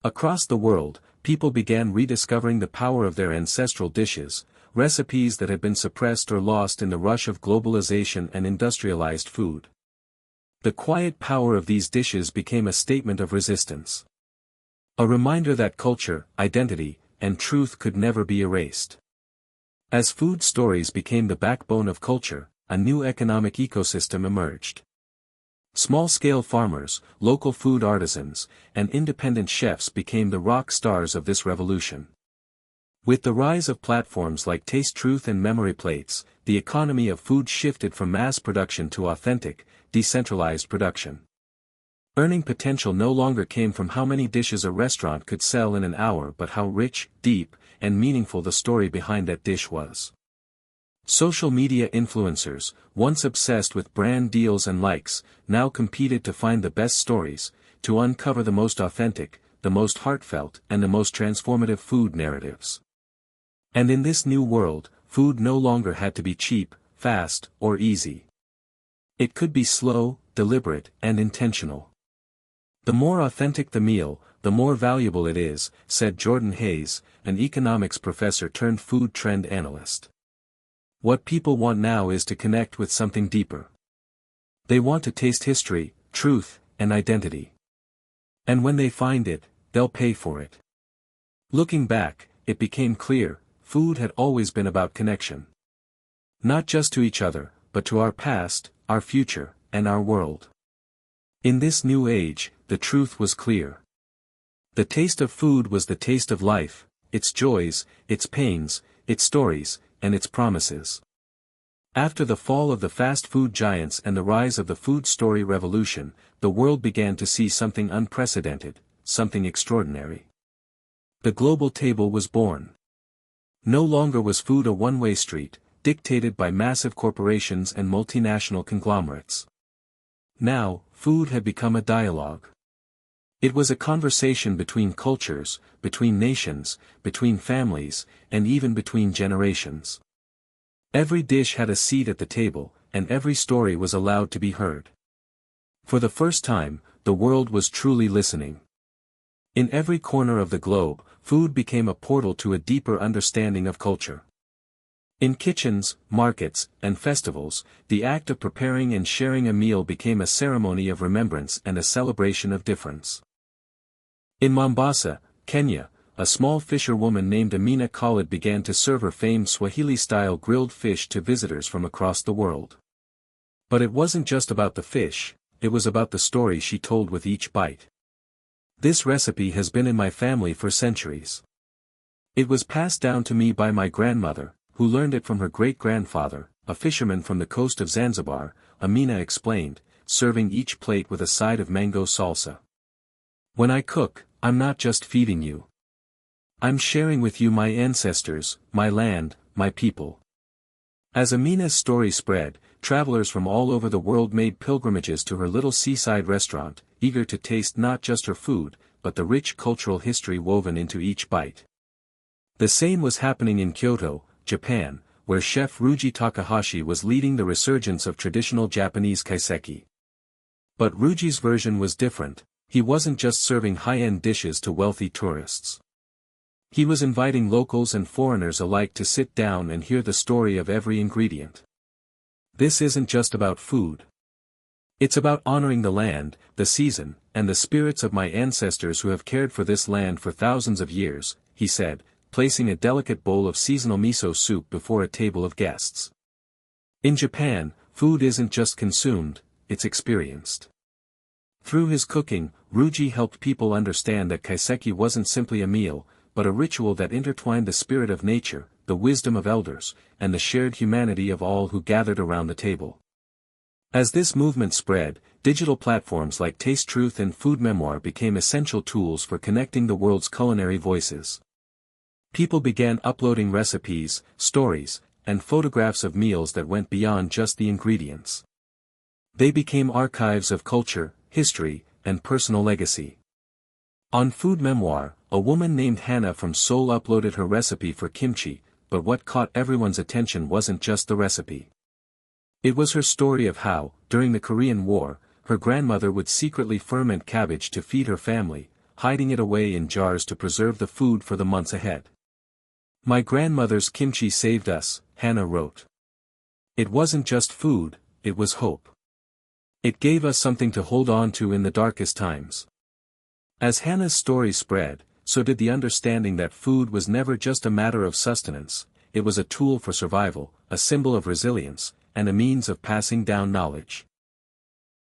Across the world, people began rediscovering the power of their ancestral dishes, recipes that had been suppressed or lost in the rush of globalization and industrialized food. The quiet power of these dishes became a statement of resistance. A reminder that culture, identity, and truth could never be erased. As food stories became the backbone of culture, a new economic ecosystem emerged. Small-scale farmers, local food artisans, and independent chefs became the rock stars of this revolution. With the rise of platforms like Taste Truth and Memory Plates, the economy of food shifted from mass production to authentic, decentralized production. Earning potential no longer came from how many dishes a restaurant could sell in an hour but how rich, deep, and meaningful the story behind that dish was. Social media influencers, once obsessed with brand deals and likes, now competed to find the best stories, to uncover the most authentic, the most heartfelt, and the most transformative food narratives. And in this new world, food no longer had to be cheap, fast, or easy. It could be slow, deliberate, and intentional. The more authentic the meal, the more valuable it is, said Jordan Hayes, an economics professor turned food trend analyst. What people want now is to connect with something deeper. They want to taste history, truth, and identity. And when they find it, they'll pay for it. Looking back, it became clear, food had always been about connection. Not just to each other, but to our past, our future, and our world. In this new age, the truth was clear. The taste of food was the taste of life, its joys, its pains, its stories, and its promises. After the fall of the fast food giants and the rise of the food story revolution, the world began to see something unprecedented, something extraordinary. The global table was born. No longer was food a one-way street, dictated by massive corporations and multinational conglomerates. Now, food had become a dialogue. It was a conversation between cultures, between nations, between families, and even between generations. Every dish had a seat at the table, and every story was allowed to be heard. For the first time, the world was truly listening. In every corner of the globe, food became a portal to a deeper understanding of culture. In kitchens, markets, and festivals, the act of preparing and sharing a meal became a ceremony of remembrance and a celebration of difference. In Mombasa, Kenya, a small fisherwoman named Amina Khalid began to serve her famed Swahili-style grilled fish to visitors from across the world. But it wasn't just about the fish, it was about the story she told with each bite. This recipe has been in my family for centuries. It was passed down to me by my grandmother, who learned it from her great-grandfather, a fisherman from the coast of Zanzibar, Amina explained, serving each plate with a side of mango salsa. When I cook, I'm not just feeding you. I'm sharing with you my ancestors, my land, my people. As Amina's story spread, travelers from all over the world made pilgrimages to her little seaside restaurant, eager to taste not just her food, but the rich cultural history woven into each bite. The same was happening in Kyoto, Japan, where chef Ryuji Takahashi was leading the resurgence of traditional Japanese kaiseki. But Ryuji's version was different. He wasn't just serving high-end dishes to wealthy tourists. He was inviting locals and foreigners alike to sit down and hear the story of every ingredient. This isn't just about food. It's about honoring the land, the season, and the spirits of my ancestors who have cared for this land for thousands of years, he said, placing a delicate bowl of seasonal miso soup before a table of guests. In Japan, food isn't just consumed, it's experienced. Through his cooking, Ryuji helped people understand that kaiseki wasn't simply a meal, but a ritual that intertwined the spirit of nature, the wisdom of elders, and the shared humanity of all who gathered around the table. As this movement spread, digital platforms like Taste Truth and Food Memoir became essential tools for connecting the world's culinary voices. People began uploading recipes, stories, and photographs of meals that went beyond just the ingredients. They became archives of culture, history, and personal legacy. On Food Memoir, a woman named Hannah from Seoul uploaded her recipe for kimchi, but what caught everyone's attention wasn't just the recipe. It was her story of how, during the Korean War, her grandmother would secretly ferment cabbage to feed her family, hiding it away in jars to preserve the food for the months ahead. "My grandmother's kimchi saved us," Hannah wrote. "It wasn't just food, it was hope. It gave us something to hold on to in the darkest times." As Hannah's story spread, so did the understanding that food was never just a matter of sustenance, it was a tool for survival, a symbol of resilience, and a means of passing down knowledge.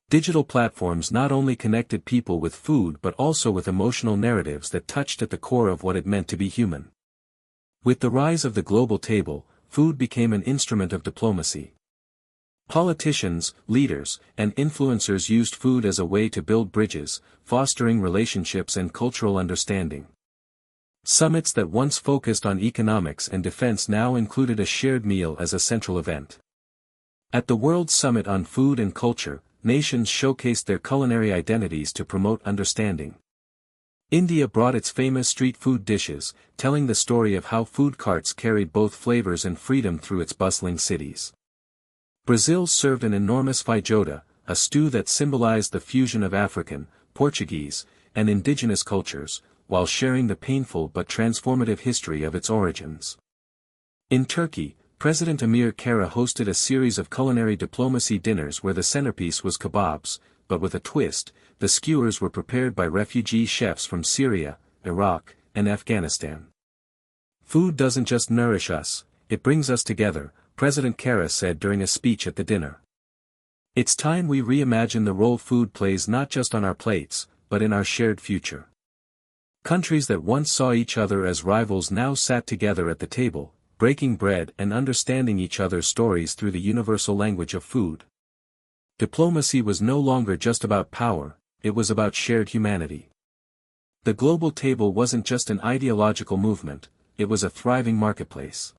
Digital platforms not only connected people with food but also with emotional narratives that touched at the core of what it meant to be human. With the rise of the global table, food became an instrument of diplomacy. Politicians, leaders, and influencers used food as a way to build bridges, fostering relationships and cultural understanding. Summits that once focused on economics and defense now included a shared meal as a central event. At the World Summit on Food and Culture, nations showcased their culinary identities to promote understanding. India brought its famous street food dishes, telling the story of how food carts carried both flavors and freedom through its bustling cities. Brazil served an enormous feijoada, a stew that symbolized the fusion of African, Portuguese, and indigenous cultures, while sharing the painful but transformative history of its origins. In Turkey, President Amir Kara hosted a series of culinary diplomacy dinners where the centerpiece was kebabs, but with a twist, the skewers were prepared by refugee chefs from Syria, Iraq, and Afghanistan. "Food doesn't just nourish us, it brings us together," President Kara said during a speech at the dinner. "It's time we reimagine the role food plays not just on our plates, but in our shared future." Countries that once saw each other as rivals now sat together at the table, breaking bread and understanding each other's stories through the universal language of food. Diplomacy was no longer just about power, it was about shared humanity. The global table wasn't just an ideological movement, it was a thriving marketplace.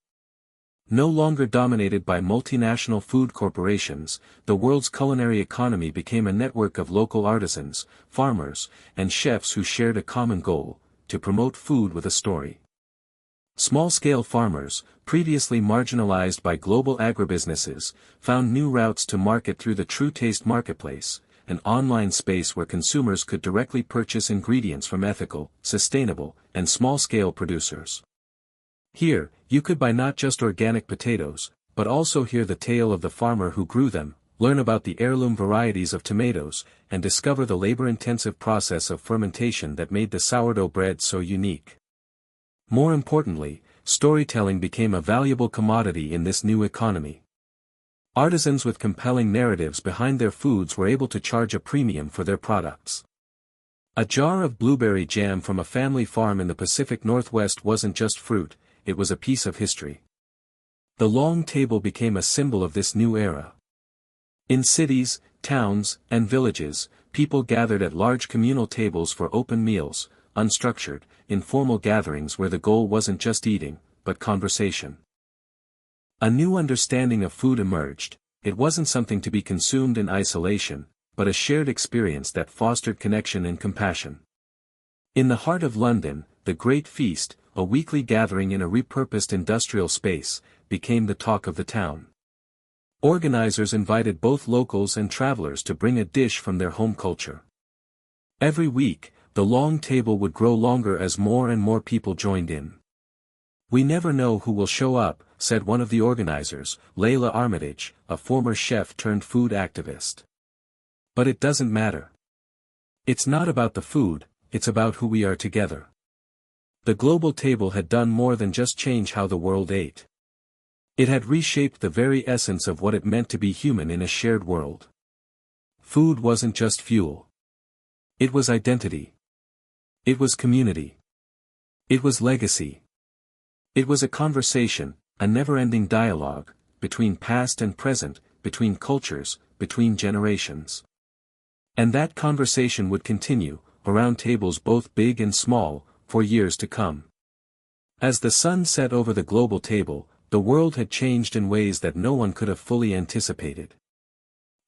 No longer dominated by multinational food corporations, the world's culinary economy became a network of local artisans, farmers, and chefs who shared a common goal: to promote food with a story. Small-scale farmers, previously marginalized by global agribusinesses, found new routes to market through the True Taste marketplace, an online space where consumers could directly purchase ingredients from ethical, sustainable, and small-scale producers. Here, you could buy not just organic potatoes, but also hear the tale of the farmer who grew them, learn about the heirloom varieties of tomatoes, and discover the labor-intensive process of fermentation that made the sourdough bread so unique. More importantly, storytelling became a valuable commodity in this new economy. Artisans with compelling narratives behind their foods were able to charge a premium for their products. A jar of blueberry jam from a family farm in the Pacific Northwest wasn't just fruit, it was a piece of history. The long table became a symbol of this new era. In cities, towns, and villages, people gathered at large communal tables for open meals, unstructured, informal gatherings where the goal wasn't just eating, but conversation. A new understanding of food emerged: it wasn't something to be consumed in isolation, but a shared experience that fostered connection and compassion. In the heart of London, the Great Feast, a weekly gathering in a repurposed industrial space, became the talk of the town. Organizers invited both locals and travelers to bring a dish from their home culture. Every week, the long table would grow longer as more and more people joined in. "We never know who will show up," said one of the organizers, Layla Armitage, a former chef turned food activist. "But it doesn't matter. It's not about the food, it's about who we are together." The global table had done more than just change how the world ate. It had reshaped the very essence of what it meant to be human in a shared world. Food wasn't just fuel. It was identity. It was community. It was legacy. It was a conversation, a never-ending dialogue, between past and present, between cultures, between generations. And that conversation would continue, around tables both big and small, for years to come. As the sun set over the global table, the world had changed in ways that no one could have fully anticipated.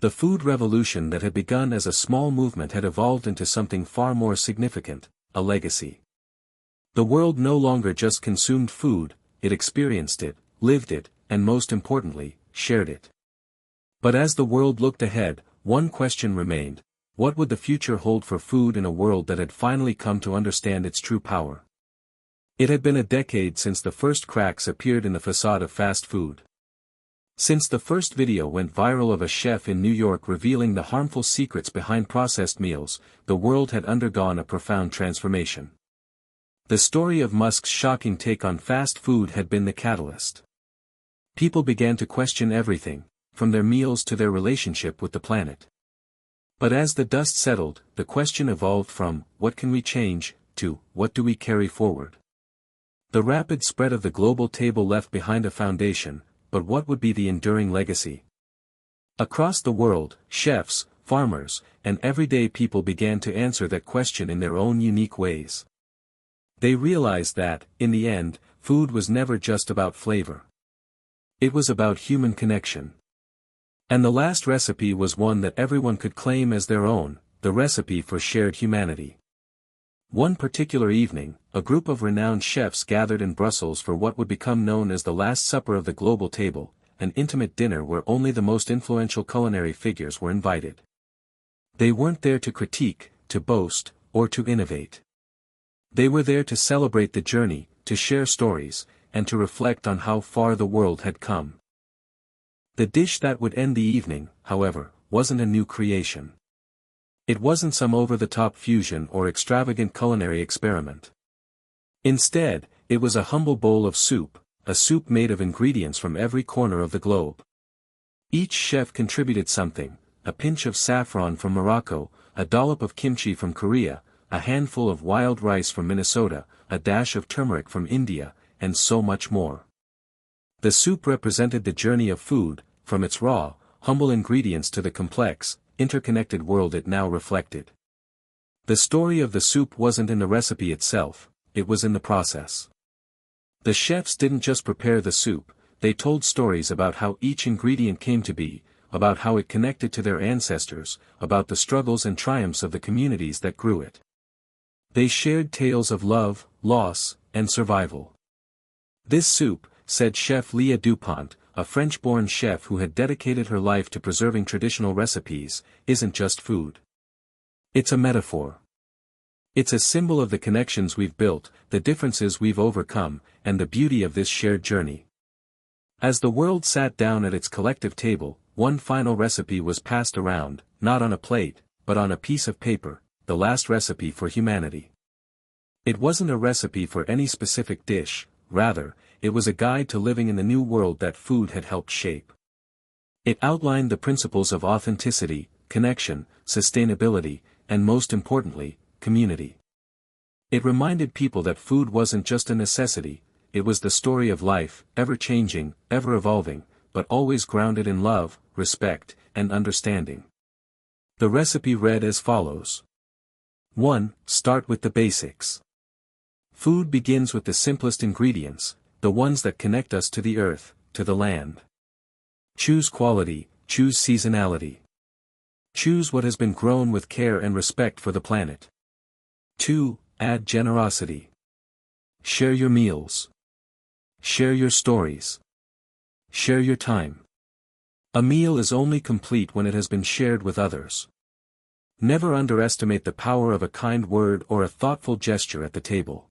The food revolution that had begun as a small movement had evolved into something far more significant, a legacy. The world no longer just consumed food, it experienced it, lived it, and most importantly, shared it. But as the world looked ahead, one question remained: what would the future hold for food in a world that had finally come to understand its true power? It had been a decade since the first cracks appeared in the facade of fast food. Since the first video went viral of a chef in New York revealing the harmful secrets behind processed meals, the world had undergone a profound transformation. The story of Musk's shocking take on fast food had been the catalyst. People began to question everything, from their meals to their relationship with the planet. But as the dust settled, the question evolved from, what can we change, to, what do we carry forward? The rapid spread of the global table left behind a foundation, but what would be the enduring legacy? Across the world, chefs, farmers, and everyday people began to answer that question in their own unique ways. They realized that, in the end, food was never just about flavor. It was about human connection. And the last recipe was one that everyone could claim as their own, the recipe for shared humanity. One particular evening, a group of renowned chefs gathered in Brussels for what would become known as the Last Supper of the global table, an intimate dinner where only the most influential culinary figures were invited. They weren't there to critique, to boast, or to innovate. They were there to celebrate the journey, to share stories, and to reflect on how far the world had come. The dish that would end the evening, however, wasn't a new creation. It wasn't some over-the-top fusion or extravagant culinary experiment. Instead, it was a humble bowl of soup, a soup made of ingredients from every corner of the globe. Each chef contributed something: a pinch of saffron from Morocco, a dollop of kimchi from Korea, a handful of wild rice from Minnesota, a dash of turmeric from India, and so much more. The soup represented the journey of food, from its raw, humble ingredients to the complex, interconnected world it now reflected. The story of the soup wasn't in the recipe itself, it was in the process. The chefs didn't just prepare the soup, they told stories about how each ingredient came to be, about how it connected to their ancestors, about the struggles and triumphs of the communities that grew it. They shared tales of love, loss, and survival. This soup, said Chef Leah Dupont, a French-born chef who had dedicated her life to preserving traditional recipes, isn't just food. It's a metaphor. It's a symbol of the connections we've built, the differences we've overcome, and the beauty of this shared journey. As the world sat down at its collective table, one final recipe was passed around, not on a plate, but on a piece of paper, the last recipe for humanity. It wasn't a recipe for any specific dish, rather, it was a guide to living in the new world that food had helped shape. It outlined the principles of authenticity, connection, sustainability, and most importantly, community. It reminded people that food wasn't just a necessity, it was the story of life, ever-changing, ever-evolving, but always grounded in love, respect, and understanding. The recipe read as follows. 1. Start with the basics. Food begins with the simplest ingredients, the ones that connect us to the earth, to the land. Choose quality, choose seasonality. Choose what has been grown with care and respect for the planet. 2. Add generosity. Share your meals. Share your stories. Share your time. A meal is only complete when it has been shared with others. Never underestimate the power of a kind word or a thoughtful gesture at the table.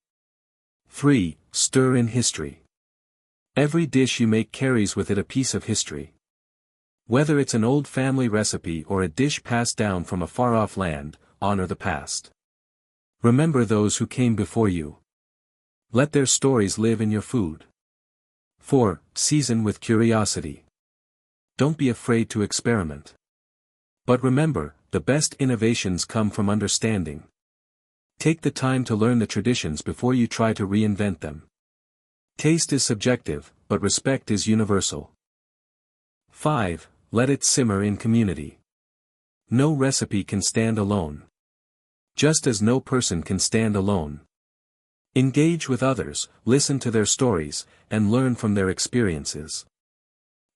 3. Stir in history. Every dish you make carries with it a piece of history. Whether it's an old family recipe or a dish passed down from a far-off land, honor the past. Remember those who came before you. Let their stories live in your food. 4. Season with curiosity. Don't be afraid to experiment. But remember, the best innovations come from understanding. Take the time to learn the traditions before you try to reinvent them. Taste is subjective, but respect is universal. 5. Let it simmer in community. No recipe can stand alone. Just as no person can stand alone. Engage with others, listen to their stories, and learn from their experiences.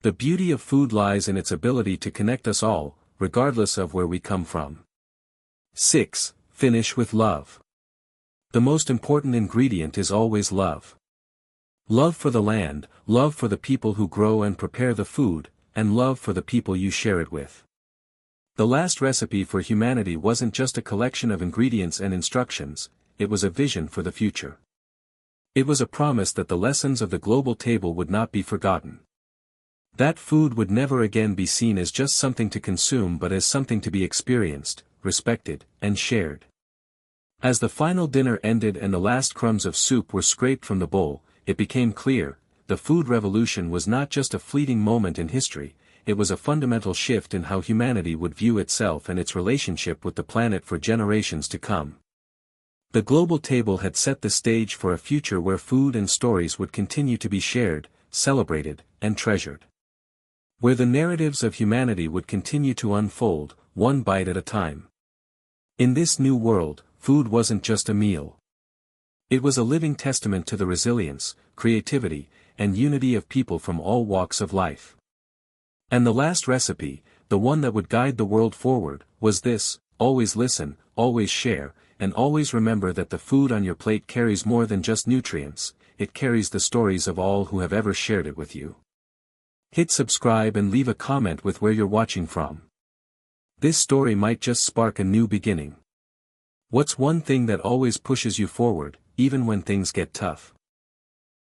The beauty of food lies in its ability to connect us all, regardless of where we come from. 6. Finish with love. The most important ingredient is always love. Love for the land, love for the people who grow and prepare the food, and love for the people you share it with. The last recipe for humanity wasn't just a collection of ingredients and instructions, it was a vision for the future. It was a promise that the lessons of the global table would not be forgotten. That food would never again be seen as just something to consume but as something to be experienced, respected, and shared. As the final dinner ended and the last crumbs of soup were scraped from the bowl, it became clear, the food revolution was not just a fleeting moment in history, it was a fundamental shift in how humanity would view itself and its relationship with the planet for generations to come. The global table had set the stage for a future where food and stories would continue to be shared, celebrated, and treasured. Where the narratives of humanity would continue to unfold, one bite at a time. In this new world, food wasn't just a meal. It was a living testament to the resilience, creativity, and unity of people from all walks of life. And the last recipe, the one that would guide the world forward, was this: always listen, always share, and always remember that the food on your plate carries more than just nutrients, it carries the stories of all who have ever shared it with you. Hit subscribe and leave a comment with where you're watching from. This story might just spark a new beginning. What's one thing that always pushes you forward, even when things get tough?